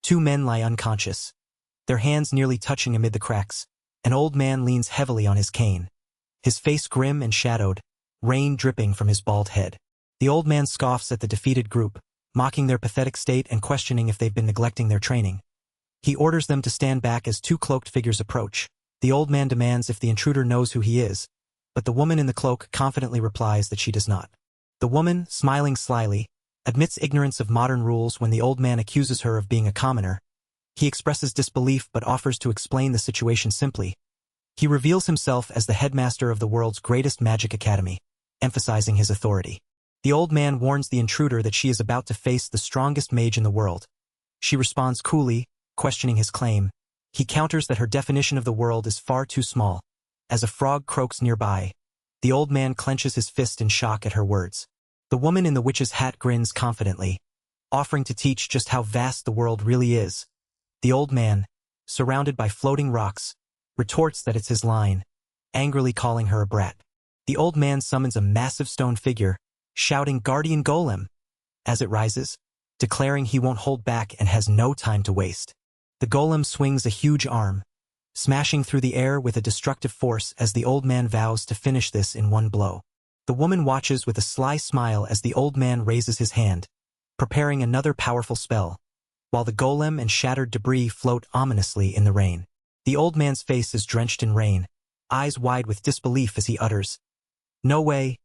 Two men lie unconscious, their hands nearly touching amid the cracks. An old man leans heavily on his cane, his face grim and shadowed, rain dripping from his bald head. The old man scoffs at the defeated group, mocking their pathetic state and questioning if they've been neglecting their training. He orders them to stand back as two cloaked figures approach. The old man demands if the intruder knows who he is, but the woman in the cloak confidently replies that she does not. The woman, smiling slyly, admits ignorance of modern rules when the old man accuses her of being a commoner. He expresses disbelief but offers to explain the situation simply. He reveals himself as the headmaster of the world's greatest magic academy, emphasizing his authority. The old man warns the intruder that she is about to face the strongest mage in the world. She responds coolly, questioning his claim. He counters that her definition of the world is far too small. As a frog croaks nearby, the old man clenches his fist in shock at her words. The woman in the witch's hat grins confidently, offering to teach just how vast the world really is. The old man, surrounded by floating rocks, retorts that it's his line, angrily calling her a brat. The old man summons a massive stone figure, shouting "Guardian Golem!" as it rises, declaring he won't hold back and has no time to waste. The golem swings a huge arm, smashing through the air with a destructive force as the old man vows to finish this in one blow. The woman watches with a sly smile as the old man raises his hand, preparing another powerful spell, while the golem and shattered debris float ominously in the rain. The old man's face is drenched in rain, eyes wide with disbelief as he utters, "No way."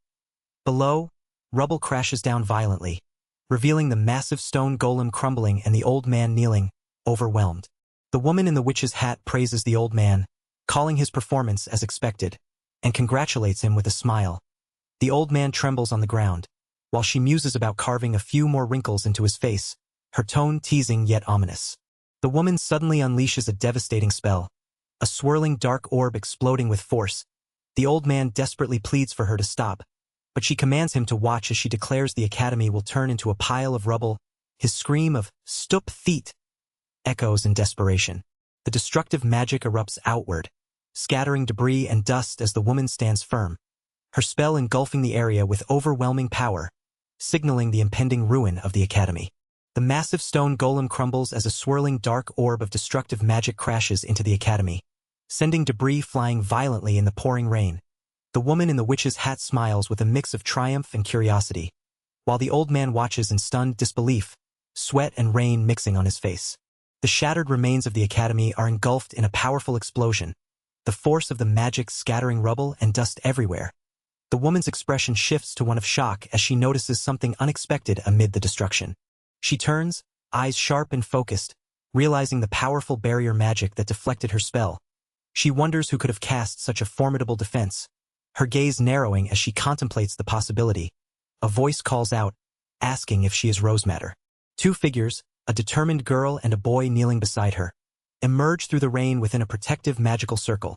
Below, rubble crashes down violently, revealing the massive stone golem crumbling and the old man kneeling, overwhelmed. The woman in the witch's hat praises the old man, calling his performance as expected, and congratulates him with a smile. The old man trembles on the ground, while she muses about carving a few more wrinkles into his face, her tone teasing yet ominous. The woman suddenly unleashes a devastating spell, a swirling dark orb exploding with force. The old man desperately pleads for her to stop, but she commands him to watch as she declares the academy will turn into a pile of rubble. His scream of "Stup feet" echoes in desperation. The destructive magic erupts outward, scattering debris and dust as the woman stands firm, her spell engulfing the area with overwhelming power, signaling the impending ruin of the academy. The massive stone golem crumbles as a swirling dark orb of destructive magic crashes into the academy, sending debris flying violently in the pouring rain. The woman in the witch's hat smiles with a mix of triumph and curiosity, while the old man watches in stunned disbelief, sweat and rain mixing on his face. The shattered remains of the academy are engulfed in a powerful explosion, the force of the magic scattering rubble and dust everywhere. The woman's expression shifts to one of shock as she notices something unexpected amid the destruction. She turns, eyes sharp and focused, realizing the powerful barrier magic that deflected her spell. She wonders who could have cast such a formidable defense, her gaze narrowing as she contemplates the possibility. A voice calls out, asking if she is Rosematter. Two figures, a determined girl and a boy kneeling beside her, emerge through the rain within a protective magical circle.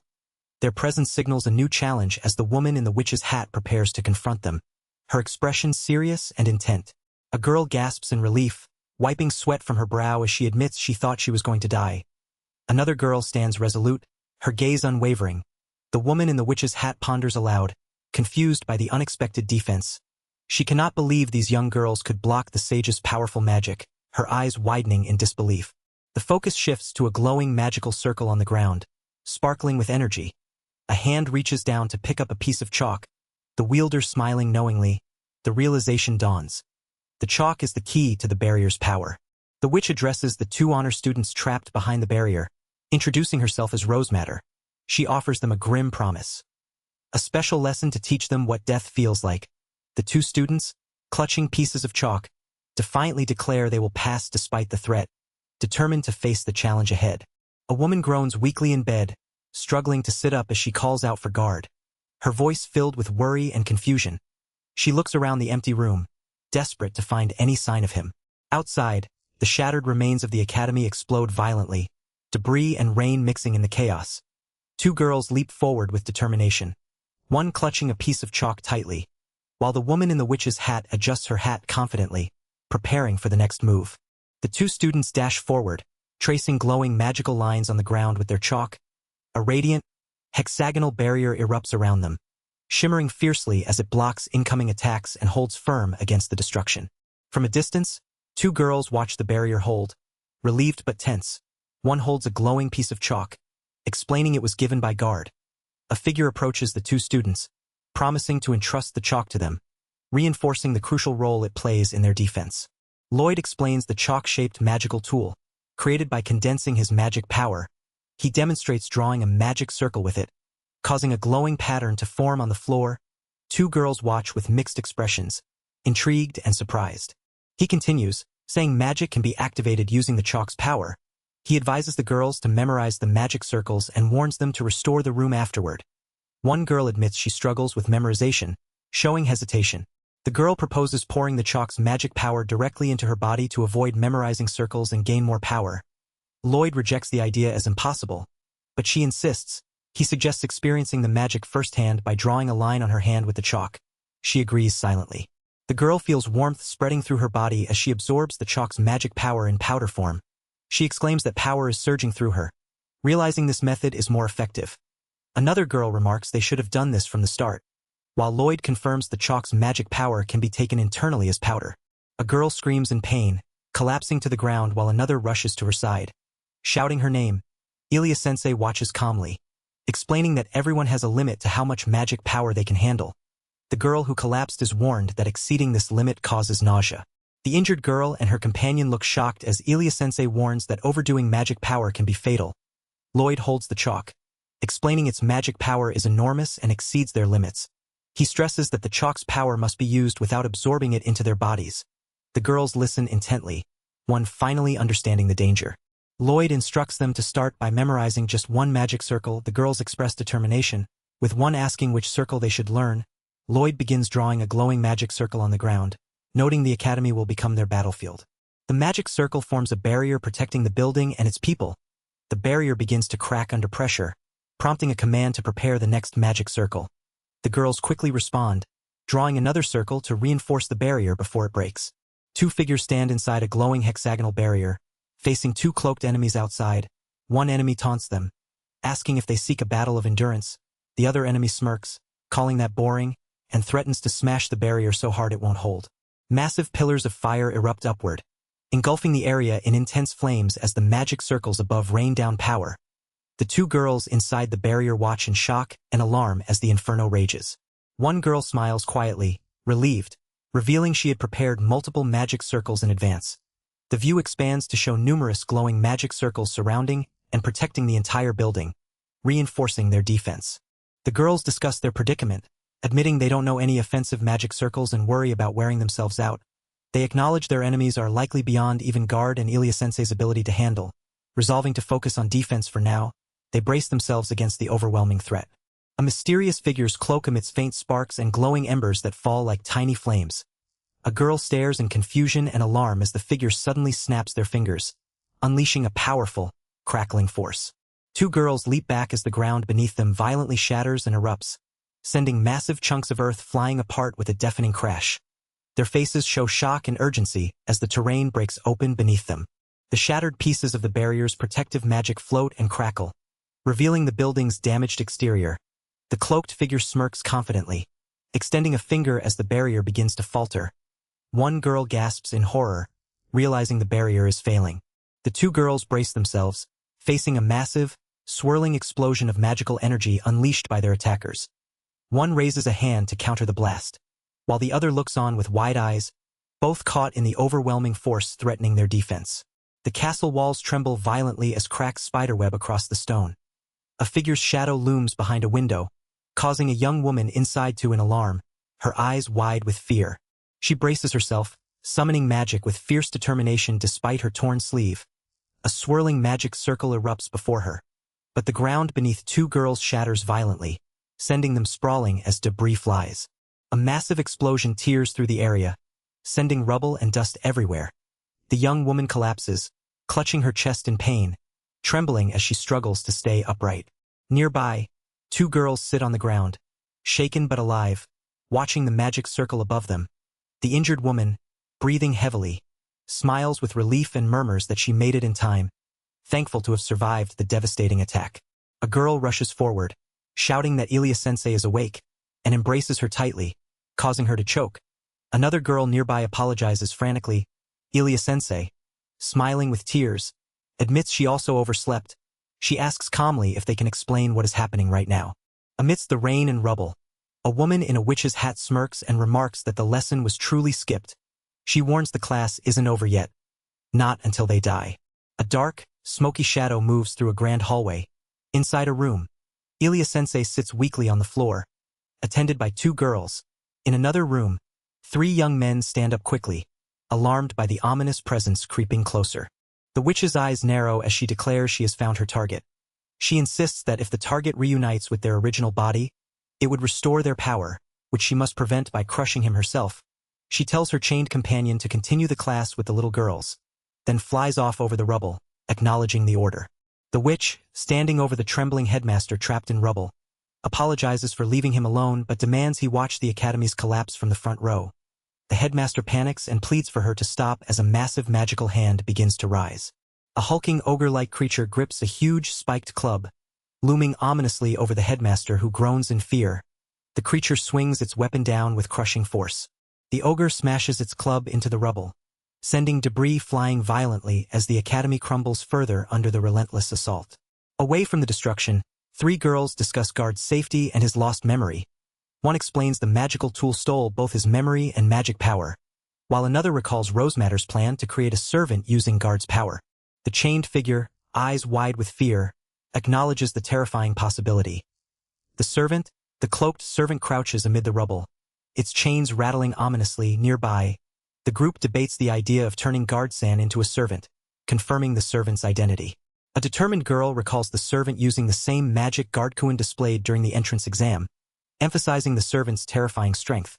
Their presence signals a new challenge as the woman in the witch's hat prepares to confront them, her expression serious and intent. A girl gasps in relief, wiping sweat from her brow as she admits she thought she was going to die. Another girl stands resolute, her gaze unwavering. The woman in the witch's hat ponders aloud, confused by the unexpected defense. She cannot believe these young girls could block the sage's powerful magic, her eyes widening in disbelief. The focus shifts to a glowing magical circle on the ground, sparkling with energy. A hand reaches down to pick up a piece of chalk, the wielder smiling knowingly. The realization dawns. The chalk is the key to the barrier's power. The witch addresses the two honor students trapped behind the barrier, introducing herself as Rosematter. She offers them a grim promise, a special lesson to teach them what death feels like. The two students, clutching pieces of chalk, defiantly declare they will pass despite the threat, determined to face the challenge ahead. A woman groans weakly in bed, struggling to sit up as she calls out for guard, her voice filled with worry and confusion. She looks around the empty room, desperate to find any sign of him. Outside, the shattered remains of the academy explode violently, debris and rain mixing in the chaos. Two girls leap forward with determination, one clutching a piece of chalk tightly, while the woman in the witch's hat adjusts her hat confidently, preparing for the next move. The two students dash forward, tracing glowing magical lines on the ground with their chalk. A radiant, hexagonal barrier erupts around them, shimmering fiercely as it blocks incoming attacks and holds firm against the destruction. From a distance, two girls watch the barrier hold, relieved but tense. One holds a glowing piece of chalk, explaining it was given by guard. A figure approaches the two students, promising to entrust the chalk to them, reinforcing the crucial role it plays in their defense. Lloyd explains the chalk-shaped magical tool, created by condensing his magic power. He demonstrates drawing a magic circle with it, causing a glowing pattern to form on the floor. Two girls watch with mixed expressions, intrigued and surprised. He continues, saying magic can be activated using the chalk's power. He advises the girls to memorize the magic circles and warns them to restore the room afterward. One girl admits she struggles with memorization, showing hesitation. The girl proposes pouring the chalk's magic power directly into her body to avoid memorizing circles and gain more power. Lloyd rejects the idea as impossible, but she insists. He suggests experiencing the magic firsthand by drawing a line on her hand with the chalk. She agrees silently. The girl feels warmth spreading through her body as she absorbs the chalk's magic power in powder form. She exclaims that power is surging through her, realizing this method is more effective. Another girl remarks they should have done this from the start, while Lloyd confirms the chalk's magic power can be taken internally as powder. A girl screams in pain, collapsing to the ground while another rushes to her side. Shouting her name, Ilia-sensei watches calmly, explaining that everyone has a limit to how much magic power they can handle. The girl who collapsed is warned that exceeding this limit causes nausea. The injured girl and her companion look shocked as Ilia-sensei warns that overdoing magic power can be fatal. Lloyd holds the chalk, explaining its magic power is enormous and exceeds their limits. He stresses that the chalk's power must be used without absorbing it into their bodies. The girls listen intently, one finally understanding the danger. Lloyd instructs them to start by memorizing just one magic circle. The girls express determination, with one asking which circle they should learn. Lloyd begins drawing a glowing magic circle on the ground, noting the academy will become their battlefield. The magic circle forms a barrier protecting the building and its people. The barrier begins to crack under pressure, prompting a command to prepare the next magic circle. The girls quickly respond, drawing another circle to reinforce the barrier before it breaks. Two figures stand inside a glowing hexagonal barrier, facing two cloaked enemies outside. One enemy taunts them, asking if they seek a battle of endurance. The other enemy smirks, calling that boring, and threatens to smash the barrier so hard it won't hold. Massive pillars of fire erupt upward, engulfing the area in intense flames as the magic circles above rain down power. The two girls inside the barrier watch in shock and alarm as the inferno rages. One girl smiles quietly, relieved, revealing she had prepared multiple magic circles in advance. The view expands to show numerous glowing magic circles surrounding and protecting the entire building, reinforcing their defense. The girls discuss their predicament, admitting they don't know any offensive magic circles and worry about wearing themselves out. They acknowledge their enemies are likely beyond even Guard and Ilia-sensei's ability to handle. Resolving to focus on defense for now, they brace themselves against the overwhelming threat. A mysterious figure's cloak emits faint sparks and glowing embers that fall like tiny flames. A girl stares in confusion and alarm as the figure suddenly snaps their fingers, unleashing a powerful, crackling force. Two girls leap back as the ground beneath them violently shatters and erupts, sending massive chunks of earth flying apart with a deafening crash. Their faces show shock and urgency as the terrain breaks open beneath them. The shattered pieces of the barrier's protective magic float and crackle, revealing the building's damaged exterior. The cloaked figure smirks confidently, extending a finger as the barrier begins to falter. One girl gasps in horror, realizing the barrier is failing. The two girls brace themselves, facing a massive, swirling explosion of magical energy unleashed by their attackers. One raises a hand to counter the blast, while the other looks on with wide eyes, both caught in the overwhelming force threatening their defense. The castle walls tremble violently as cracks spiderweb across the stone. A figure's shadow looms behind a window, causing a young woman inside to in alarm, her eyes wide with fear. She braces herself, summoning magic with fierce determination despite her torn sleeve. A swirling magic circle erupts before her, but the ground beneath two girls shatters violently, sending them sprawling as debris flies. A massive explosion tears through the area, sending rubble and dust everywhere. The young woman collapses, clutching her chest in pain, trembling as she struggles to stay upright. Nearby, two girls sit on the ground, shaken but alive, watching the magic circle above them. The injured woman, breathing heavily, smiles with relief and murmurs that she made it in time, thankful to have survived the devastating attack. A girl rushes forward, shouting that Ilia-sensei is awake, and embraces her tightly, causing her to choke. Another girl nearby apologizes frantically. Ilia-sensei, smiling with tears, admits she also overslept. She asks calmly if they can explain what is happening right now. Amidst the rain and rubble, a woman in a witch's hat smirks and remarks that the lesson was truly skipped. She warns the class isn't over yet. Not until they die. A dark, smoky shadow moves through a grand hallway. Inside a room, Ilia-sensei sits weakly on the floor, attended by two girls. In another room, three young men stand up quickly, alarmed by the ominous presence creeping closer. The witch's eyes narrow as she declares she has found her target. She insists that if the target reunites with their original body, it would restore their power, which she must prevent by crushing him herself. She tells her chained companion to continue the class with the little girls, then flies off over the rubble, acknowledging the order. The witch, standing over the trembling headmaster trapped in rubble, apologizes for leaving him alone but demands he watch the academy's collapse from the front row. The headmaster panics and pleads for her to stop as a massive magical hand begins to rise. A hulking ogre-like creature grips a huge spiked club, looming ominously over the headmaster who groans in fear. The creature swings its weapon down with crushing force. The ogre smashes its club into the rubble, sending debris flying violently as the academy crumbles further under the relentless assault. Away from the destruction, three girls discuss Guard's safety and his lost memory. One explains the magical tool stole both his memory and magic power, while another recalls Rosematter's plan to create a servant using Guard's power. The chained figure, eyes wide with fear, acknowledges the terrifying possibility. The cloaked servant crouches amid the rubble, its chains rattling ominously nearby. The group debates the idea of turning Guard-san into a servant, confirming the servant's identity. A determined girl recalls the servant using the same magic Guard-kun displayed during the entrance exam, emphasizing the servant's terrifying strength.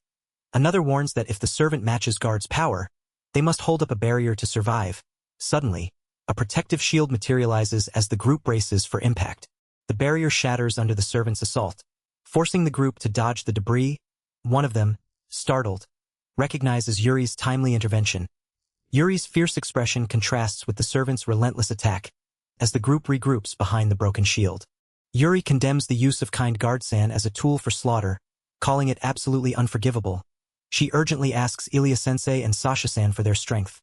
Another warns that if the servant matches Guard's power, they must hold up a barrier to survive. Suddenly, a protective shield materializes as the group braces for impact. The barrier shatters under the servant's assault, forcing the group to dodge the debris. One of them, startled, recognizes Yuri's timely intervention. Yuri's fierce expression contrasts with the servant's relentless attack, as the group regroups behind the broken shield. Yuri condemns the use of kind Guard-san as a tool for slaughter, calling it absolutely unforgivable. She urgently asks Ilya-sensei and Sasha-san for their strength,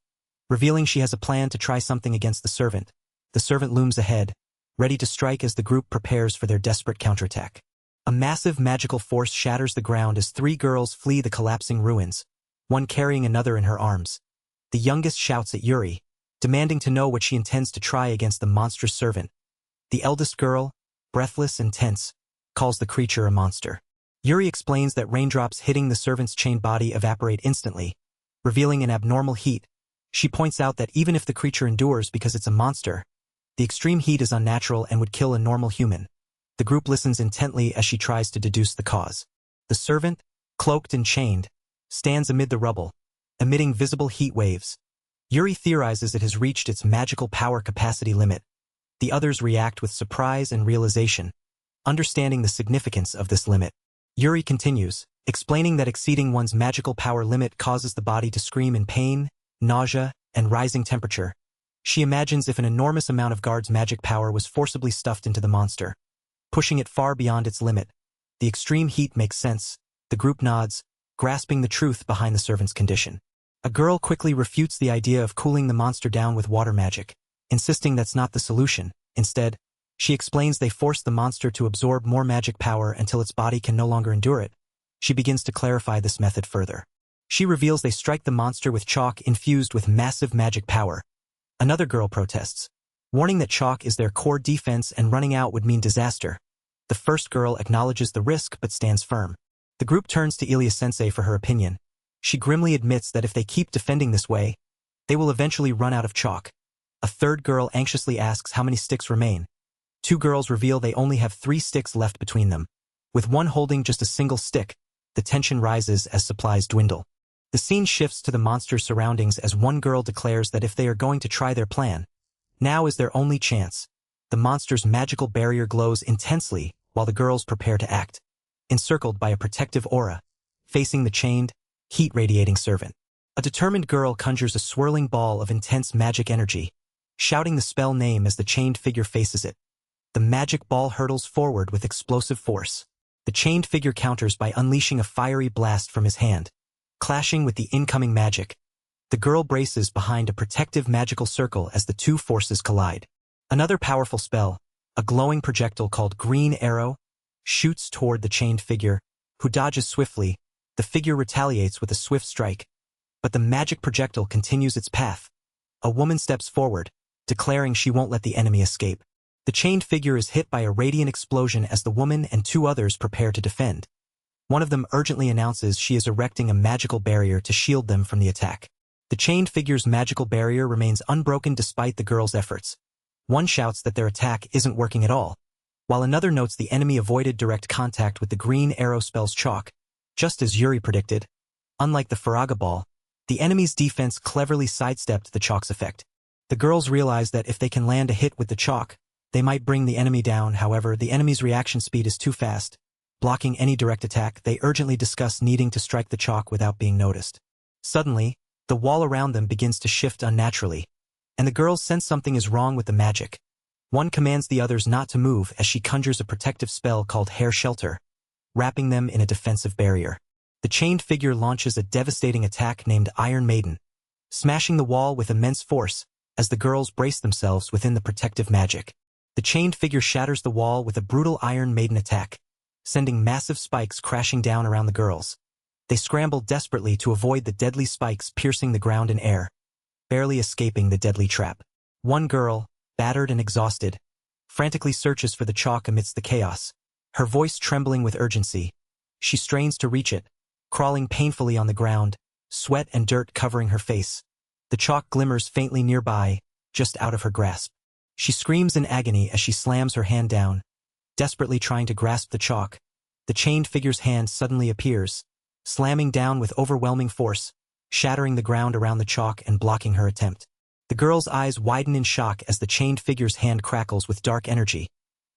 revealing she has a plan to try something against the servant. The servant looms ahead, ready to strike as the group prepares for their desperate counterattack. A massive magical force shatters the ground as three girls flee the collapsing ruins, one carrying another in her arms. The youngest shouts at Yuri, demanding to know what she intends to try against the monstrous servant. The eldest girl, breathless and tense, calls the creature a monster. Yuri explains that raindrops hitting the servant's chained body evaporate instantly, revealing an abnormal heat. She points out that even if the creature endures because it's a monster, the extreme heat is unnatural and would kill a normal human. The group listens intently as she tries to deduce the cause. The servant, cloaked and chained, stands amid the rubble, emitting visible heat waves. Yuri theorizes it has reached its magical power capacity limit. The others react with surprise and realization, understanding the significance of this limit. Yuri continues, explaining that exceeding one's magical power limit causes the body to scream in pain, nausea, and rising temperature. She imagines if an enormous amount of Guard's magic power was forcibly stuffed into the monster, pushing it far beyond its limit. The extreme heat makes sense. The group nods, grasping the truth behind the servant's condition. A girl quickly refutes the idea of cooling the monster down with water magic, insisting that's not the solution. Instead, she explains they force the monster to absorb more magic power until its body can no longer endure it. She begins to clarify this method further. She reveals they strike the monster with chalk infused with massive magic power. Another girl protests, warning that chalk is their core defense and running out would mean disaster. The first girl acknowledges the risk but stands firm. The group turns to Ilya-sensei for her opinion. She grimly admits that if they keep defending this way, they will eventually run out of chalk. A third girl anxiously asks how many sticks remain. Two girls reveal they only have 3 sticks left between them. With one holding just a single stick, the tension rises as supplies dwindle. The scene shifts to the monster's surroundings as one girl declares that if they are going to try their plan, now is their only chance. The monster's magical barrier glows intensely while the girls prepare to act, encircled by a protective aura, facing the chained, heat-radiating servant. A determined girl conjures a swirling ball of intense magic energy, shouting the spell name as the chained figure faces it. The magic ball hurtles forward with explosive force. The chained figure counters by unleashing a fiery blast from his hand, clashing with the incoming magic. The girl braces behind a protective magical circle as the two forces collide. Another powerful spell, a glowing projectile called Green Arrow, shoots toward the chained figure, who dodges swiftly. The figure retaliates with a swift strike, but the magic projectile continues its path. A woman steps forward, declaring she won't let the enemy escape. The chained figure is hit by a radiant explosion as the woman and 2 others prepare to defend. One of them urgently announces she is erecting a magical barrier to shield them from the attack. The chained figure's magical barrier remains unbroken despite the girls' efforts. One shouts that their attack isn't working at all, while another notes the enemy avoided direct contact with the Green Arrow spell's chalk, just as Yuri predicted. Unlike the Faraga ball, the enemy's defense cleverly sidestepped the chalk's effect. The girls realize that if they can land a hit with the chalk, they might bring the enemy down. However, the enemy's reaction speed is too fast. Blocking any direct attack, they urgently discuss needing to strike the chalk without being noticed. Suddenly, the wall around them begins to shift unnaturally, and the girls sense something is wrong with the magic. One commands the others not to move as she conjures a protective spell called Hair Shelter, wrapping them in a defensive barrier. The chained figure launches a devastating attack named Iron Maiden, smashing the wall with immense force as the girls brace themselves within the protective magic. The chained figure shatters the wall with a brutal Iron Maiden attack, sending massive spikes crashing down around the girls. They scramble desperately to avoid the deadly spikes piercing the ground and air, barely escaping the deadly trap. One girl, battered and exhausted, frantically searches for the chalk amidst the chaos, her voice trembling with urgency. She strains to reach it, crawling painfully on the ground, sweat and dirt covering her face. The chalk glimmers faintly nearby, just out of her grasp. She screams in agony as she slams her hand down, desperately trying to grasp the chalk. The chained figure's hand suddenly appears, slamming down with overwhelming force, shattering the ground around the chalk and blocking her attempt. The girl's eyes widen in shock as the chained figure's hand crackles with dark energy,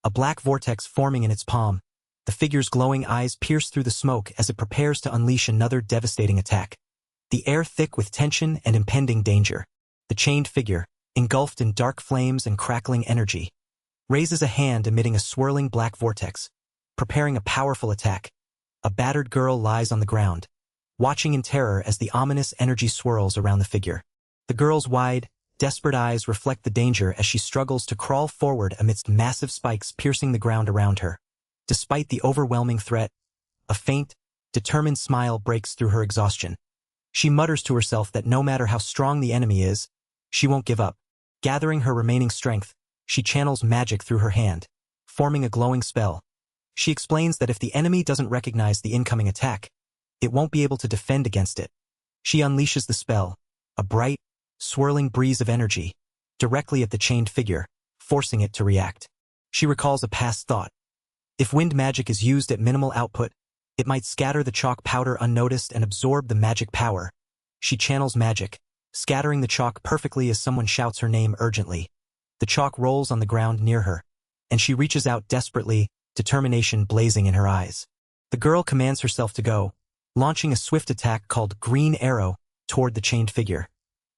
a black vortex forming in its palm. The figure's glowing eyes pierce through the smoke as it prepares to unleash another devastating attack. The air thick with tension and impending danger. The chained figure, engulfed in dark flames and crackling energy, raises a hand emitting a swirling black vortex, preparing a powerful attack. A battered girl lies on the ground, watching in terror as the ominous energy swirls around the figure. The girl's wide, desperate eyes reflect the danger as she struggles to crawl forward amidst massive spikes piercing the ground around her. Despite the overwhelming threat, a faint, determined smile breaks through her exhaustion. She mutters to herself that no matter how strong the enemy is, she won't give up. Gathering her remaining strength, she channels magic through her hand, forming a glowing spell. She explains that if the enemy doesn't recognize the incoming attack, it won't be able to defend against it. She unleashes the spell, a bright, swirling breeze of energy, directly at the chained figure, forcing it to react. She recalls a past thought. If wind magic is used at minimal output, it might scatter the chalk powder unnoticed and absorb the magic power. She channels magic, scattering the chalk perfectly as someone shouts her name urgently. The chalk rolls on the ground near her, and she reaches out desperately, determination blazing in her eyes. The girl commands herself to go, launching a swift attack called Green Arrow toward the chained figure.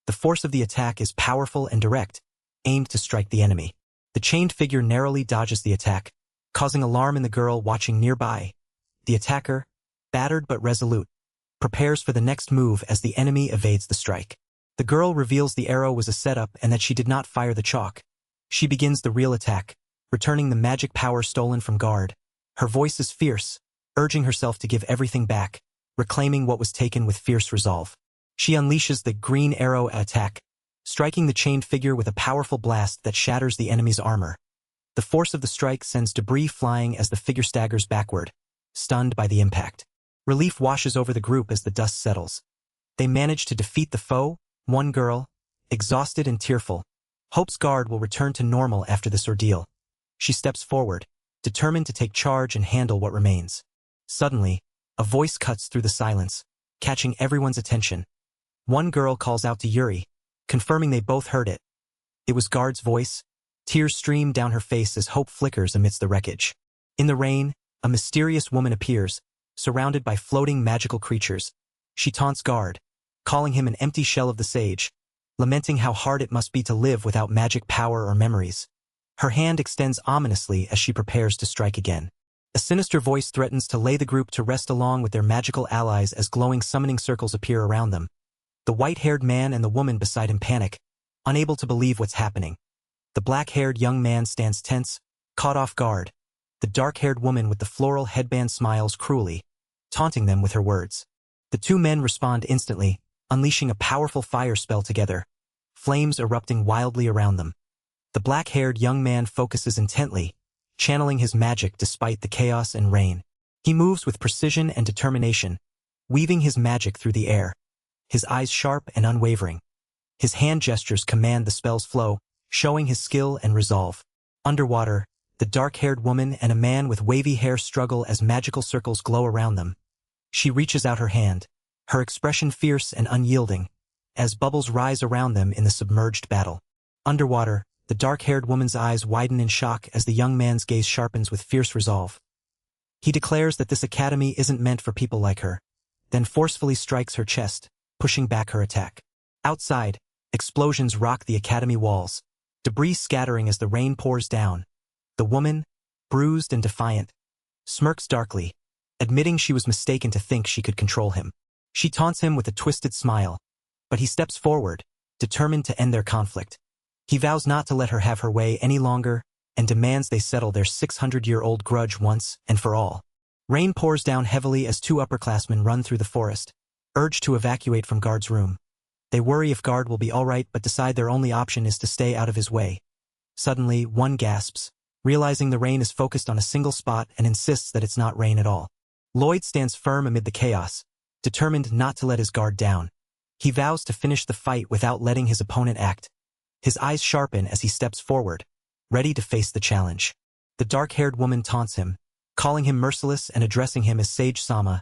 The force of the attack is powerful and direct, aimed to strike the enemy. The chained figure narrowly dodges the attack, causing alarm in the girl watching nearby. The attacker, battered but resolute, prepares for the next move as the enemy evades the strike. The girl reveals the arrow was a setup and that she did not fire the chalk. She begins the real attack, returning the magic power stolen from guard. Her voice is fierce, urging herself to give everything back, reclaiming what was taken with fierce resolve. She unleashes the Green Arrow attack, striking the chained figure with a powerful blast that shatters the enemy's armor. The force of the strike sends debris flying as the figure staggers backward, stunned by the impact. Relief washes over the group as the dust settles. They manage to defeat the foe. One girl, exhausted and tearful, hopes guard will return to normal after this ordeal. She steps forward, determined to take charge and handle what remains. Suddenly, a voice cuts through the silence, catching everyone's attention. One girl calls out to Yuri, confirming they both heard it. It was Guard's voice. Tears stream down her face as hope flickers amidst the wreckage. In the rain, a mysterious woman appears, surrounded by floating magical creatures. She taunts Guard, calling him an empty shell of the sage, lamenting how hard it must be to live without magic power or memories. Her hand extends ominously as she prepares to strike again. A sinister voice threatens to lay the group to rest along with their magical allies as glowing summoning circles appear around them. The white-haired man and the woman beside him panic, unable to believe what's happening. The black-haired young man stands tense, caught off guard. The dark-haired woman with the floral headband smiles cruelly, taunting them with her words. The two men respond instantly, unleashing a powerful fire spell together, flames erupting wildly around them. The black-haired young man focuses intently, channeling his magic despite the chaos and rain. He moves with precision and determination, weaving his magic through the air, his eyes sharp and unwavering. His hand gestures command the spell's flow, showing his skill and resolve. Underwater, the dark-haired woman and a man with wavy hair struggle as magical circles glow around them. She reaches out her hand, her expression fierce and unyielding, as bubbles rise around them in the submerged battle. Underwater, the dark-haired woman's eyes widen in shock as the young man's gaze sharpens with fierce resolve. He declares that this academy isn't meant for people like her, then forcefully strikes her chest, pushing back her attack. Outside, explosions rock the academy walls, debris scattering as the rain pours down. The woman, bruised and defiant, smirks darkly, admitting she was mistaken to think she could control him. She taunts him with a twisted smile, but he steps forward, determined to end their conflict. He vows not to let her have her way any longer and demands they settle their 600-year-old grudge once and for all. Rain pours down heavily as two upperclassmen run through the forest, urged to evacuate from Guard's room. They worry if Guard will be all right but decide their only option is to stay out of his way. Suddenly, one gasps, realizing the rain is focused on a single spot and insists that it's not rain at all. Lloyd stands firm amid the chaos, determined not to let his guard down. He vows to finish the fight without letting his opponent act. His eyes sharpen as he steps forward, ready to face the challenge. The dark-haired woman taunts him, calling him merciless and addressing him as Sage Sama.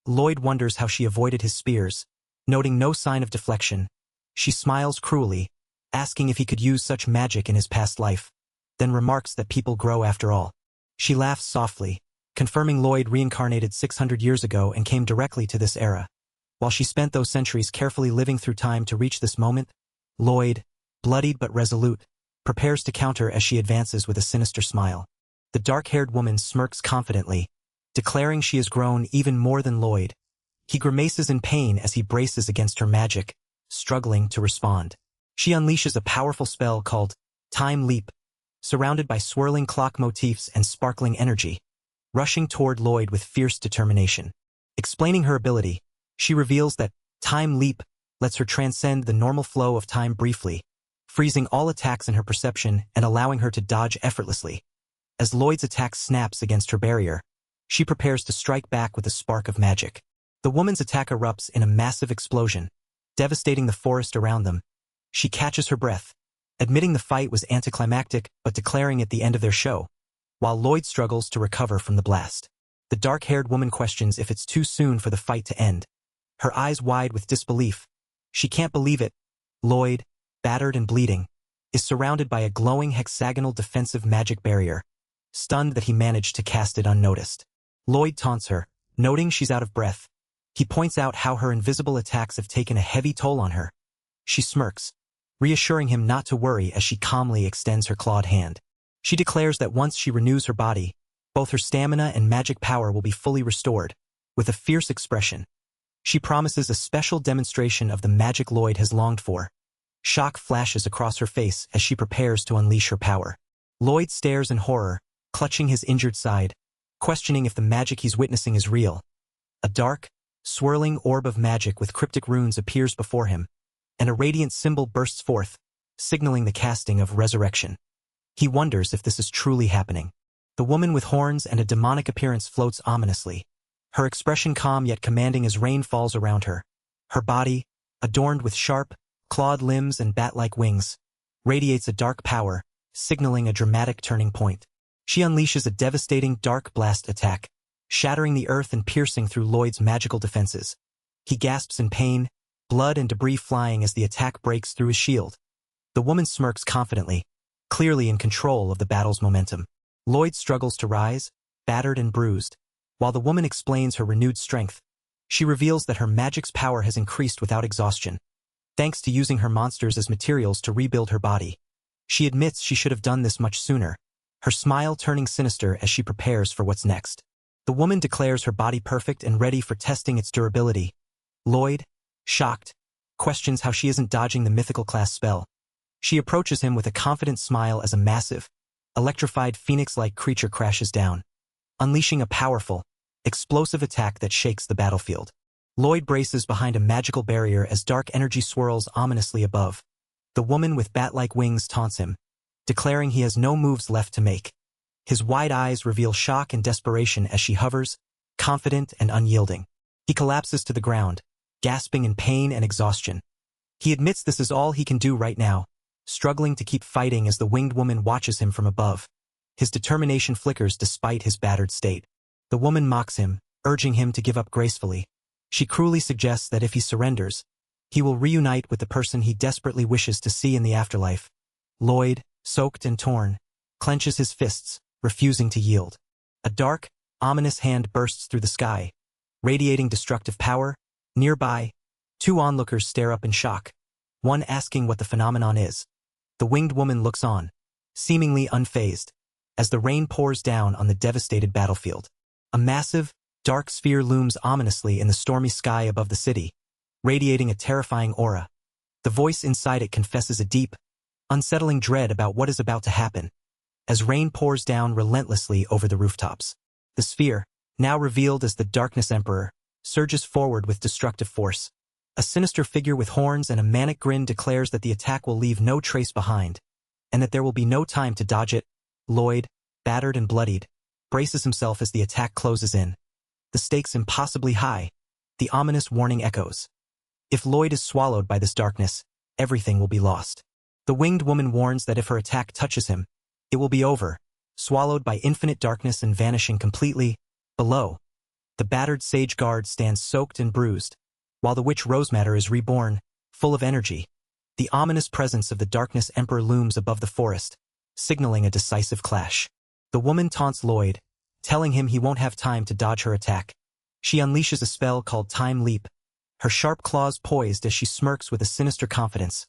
Lloyd wonders how she avoided his spears, noting no sign of deflection. She smiles cruelly, asking if he could use such magic in his past life, then remarks that people grow after all. She laughs softly, confirming Lloyd reincarnated 600 years ago and came directly to this era. While she spent those centuries carefully living through time to reach this moment, Lloyd, bloodied but resolute, prepares to counter as she advances with a sinister smile. The dark-haired woman smirks confidently, declaring she has grown even more than Lloyd. He grimaces in pain as he braces against her magic, struggling to respond. She unleashes a powerful spell called Time Leap, surrounded by swirling clock motifs and sparkling energy, rushing toward Lloyd with fierce determination. Explaining her ability, she reveals that Time Leap lets her transcend the normal flow of time briefly, freezing all attacks in her perception and allowing her to dodge effortlessly. As Lloyd's attack snaps against her barrier, she prepares to strike back with a spark of magic. The woman's attack erupts in a massive explosion, devastating the forest around them. She catches her breath, admitting the fight was anticlimactic but declaring it the end of their show, while Lloyd struggles to recover from the blast. The dark-haired woman questions if it's too soon for the fight to end. Her eyes wide with disbelief. She can't believe it. Lloyd, battered and bleeding, is surrounded by a glowing hexagonal defensive magic barrier, stunned that he managed to cast it unnoticed. Lloyd taunts her, noting she's out of breath. He points out how her invisible attacks have taken a heavy toll on her. She smirks, reassuring him not to worry as she calmly extends her clawed hand. She declares that once she renews her body, both her stamina and magic power will be fully restored. With a fierce expression, she promises a special demonstration of the magic Lloyd has longed for. Shock flashes across her face as she prepares to unleash her power. Lloyd stares in horror, clutching his injured side, questioning if the magic he's witnessing is real. A dark, swirling orb of magic with cryptic runes appears before him, and a radiant symbol bursts forth, signaling the casting of resurrection. He wonders if this is truly happening. The woman with horns and a demonic appearance floats ominously, her expression calm yet commanding as rain falls around her. Her body, adorned with sharp, clawed limbs and bat-like wings, radiates a dark power, signaling a dramatic turning point. She unleashes a devastating dark blast attack, shattering the earth and piercing through Lloyd's magical defenses. He gasps in pain, blood and debris flying as the attack breaks through his shield. The woman smirks confidently, clearly in control of the battle's momentum. Lloyd struggles to rise, battered and bruised. While the woman explains her renewed strength, she reveals that her magic's power has increased without exhaustion, thanks to using her monsters as materials to rebuild her body. She admits she should have done this much sooner, her smile turning sinister as she prepares for what's next. The woman declares her body perfect and ready for testing its durability. Lloyd, shocked, questions how she isn't dodging the mythical class spell. She approaches him with a confident smile as a massive, electrified phoenix-like creature crashes down, unleashing a powerful, explosive attack that shakes the battlefield. Lloyd braces behind a magical barrier as dark energy swirls ominously above. The woman with bat-like wings taunts him, declaring he has no moves left to make. His wide eyes reveal shock and desperation as she hovers, confident and unyielding. He collapses to the ground, gasping in pain and exhaustion. He admits this is all he can do right now, struggling to keep fighting as the winged woman watches him from above. His determination flickers despite his battered state. The woman mocks him, urging him to give up gracefully. She cruelly suggests that if he surrenders, he will reunite with the person he desperately wishes to see in the afterlife. Lloyd, soaked and torn, clenches his fists, refusing to yield. A dark, ominous hand bursts through the sky, radiating destructive power. Nearby, two onlookers stare up in shock, one asking what the phenomenon is. The winged woman looks on, seemingly unfazed, as the rain pours down on the devastated battlefield. A massive, dark sphere looms ominously in the stormy sky above the city, radiating a terrifying aura. The voice inside it confesses a deep, unsettling dread about what is about to happen, as rain pours down relentlessly over the rooftops. The sphere, now revealed as the Darkness Emperor, surges forward with destructive force. A sinister figure with horns and a manic grin declares that the attack will leave no trace behind, and that there will be no time to dodge it. Lloyd, battered and bloodied, braces himself as the attack closes in. The stakes impossibly high. The ominous warning echoes. If Lloyd is swallowed by this darkness, everything will be lost. The winged woman warns that if her attack touches him, it will be over, swallowed by infinite darkness and vanishing completely. Below, the battered sage guard stands soaked and bruised, while the witch Rosematter is reborn, full of energy. The ominous presence of the Darkness Emperor looms above the forest, signaling a decisive clash. The woman taunts Lloyd, telling him he won't have time to dodge her attack. She unleashes a spell called Time Leap, her sharp claws poised as she smirks with a sinister confidence.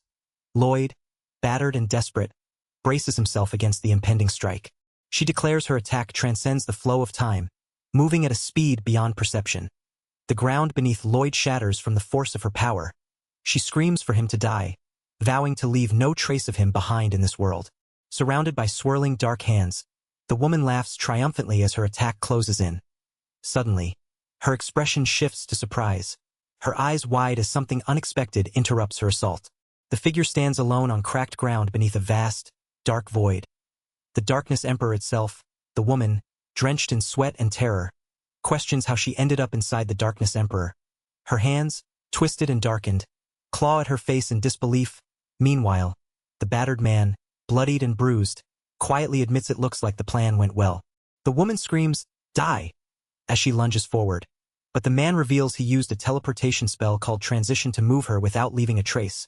Lloyd, battered and desperate, braces himself against the impending strike. She declares her attack transcends the flow of time, moving at a speed beyond perception. The ground beneath Lloyd shatters from the force of her power. She screams for him to die, vowing to leave no trace of him behind in this world. Surrounded by swirling dark hands, the woman laughs triumphantly as her attack closes in. Suddenly, her expression shifts to surprise, her eyes wide as something unexpected interrupts her assault. The figure stands alone on cracked ground beneath a vast, dark void. The Darkness Emperor itself, the woman, drenched in sweat and terror, questions how she ended up inside the Darkness Emperor. Her hands, twisted and darkened, claw at her face in disbelief. Meanwhile, the battered man, bloodied and bruised, quietly admits it looks like the plan went well. The woman screams, "Die!" as she lunges forward, but the man reveals he used a teleportation spell called Transition to move her without leaving a trace.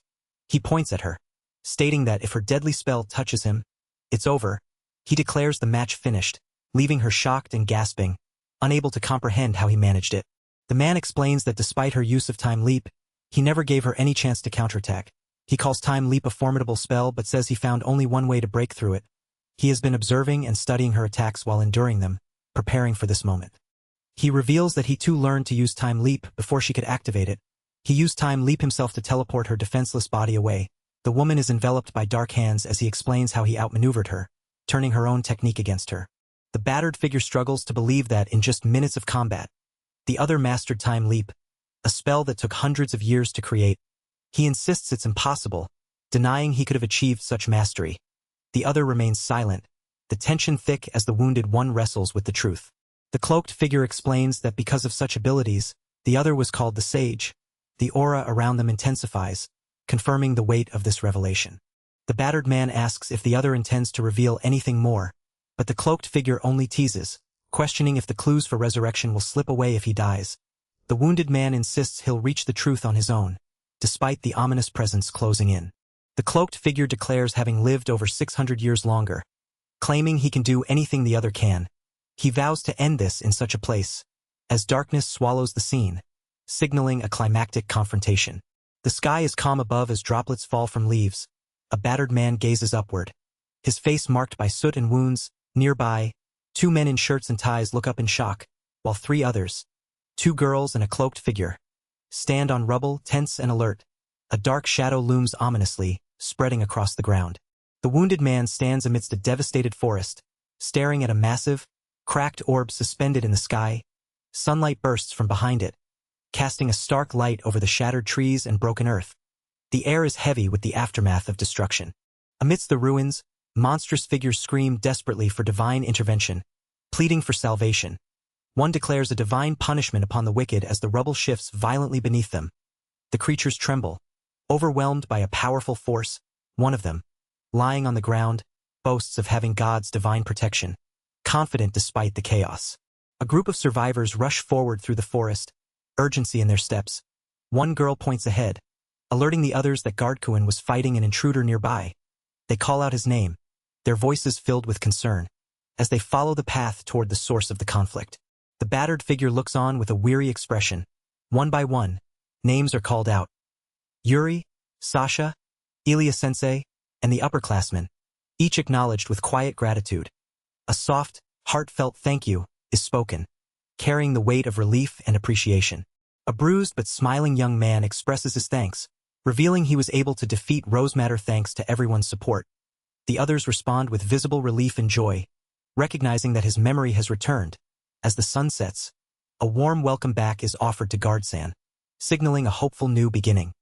He points at her, stating that if her deadly spell touches him, it's over. He declares the match finished, leaving her shocked and gasping, unable to comprehend how he managed it. The man explains that despite her use of Time Leap, he never gave her any chance to counterattack. He calls Time Leap a formidable spell but says he found only one way to break through it. He has been observing and studying her attacks while enduring them, preparing for this moment. He reveals that he too learned to use Time Leap before she could activate it. He used Time Leap himself to teleport her defenseless body away. The woman is enveloped by dark hands as he explains how he outmaneuvered her, turning her own technique against her. The battered figure struggles to believe that in just minutes of combat, the other mastered Time Leap, a spell that took hundreds of years to create. He insists it's impossible, denying he could have achieved such mastery. The other remains silent, the tension thick as the wounded one wrestles with the truth. The cloaked figure explains that because of such abilities, the other was called the Sage. The aura around them intensifies, confirming the weight of this revelation. The battered man asks if the other intends to reveal anything more, but the cloaked figure only teases, questioning if the clues for resurrection will slip away if he dies. The wounded man insists he'll reach the truth on his own, despite the ominous presence closing in. The cloaked figure declares having lived over 600 years longer, claiming he can do anything the other can. He vows to end this in such a place, as darkness swallows the scene, signaling a climactic confrontation. The sky is calm above as droplets fall from leaves. A battered man gazes upward, his face marked by soot and wounds. Nearby, two men in shirts and ties look up in shock, while three others, two girls and a cloaked figure, stand on rubble, tense and alert. A dark shadow looms ominously, spreading across the ground. The wounded man stands amidst a devastated forest, staring at a massive, cracked orb suspended in the sky. Sunlight bursts from behind it, casting a stark light over the shattered trees and broken earth. The air is heavy with the aftermath of destruction. Amidst the ruins, monstrous figures scream desperately for divine intervention, pleading for salvation. One declares a divine punishment upon the wicked as the rubble shifts violently beneath them. The creatures tremble, overwhelmed by a powerful force. One of them, lying on the ground, boasts of having God's divine protection, confident despite the chaos. A group of survivors rush forward through the forest, urgency in their steps. One girl points ahead, alerting the others that Guardkuin was fighting an intruder nearby. They call out his name, their voices filled with concern, as they follow the path toward the source of the conflict. The battered figure looks on with a weary expression. One by one, names are called out. Yuri, Sasha, Ilya-sensei, and the upperclassmen, each acknowledged with quiet gratitude. A soft, heartfelt thank you is spoken, carrying the weight of relief and appreciation. A bruised but smiling young man expresses his thanks, revealing he was able to defeat Rosematter thanks to everyone's support. The others respond with visible relief and joy, recognizing that his memory has returned. As the sun sets, a warm welcome back is offered to Guardsan, signaling a hopeful new beginning.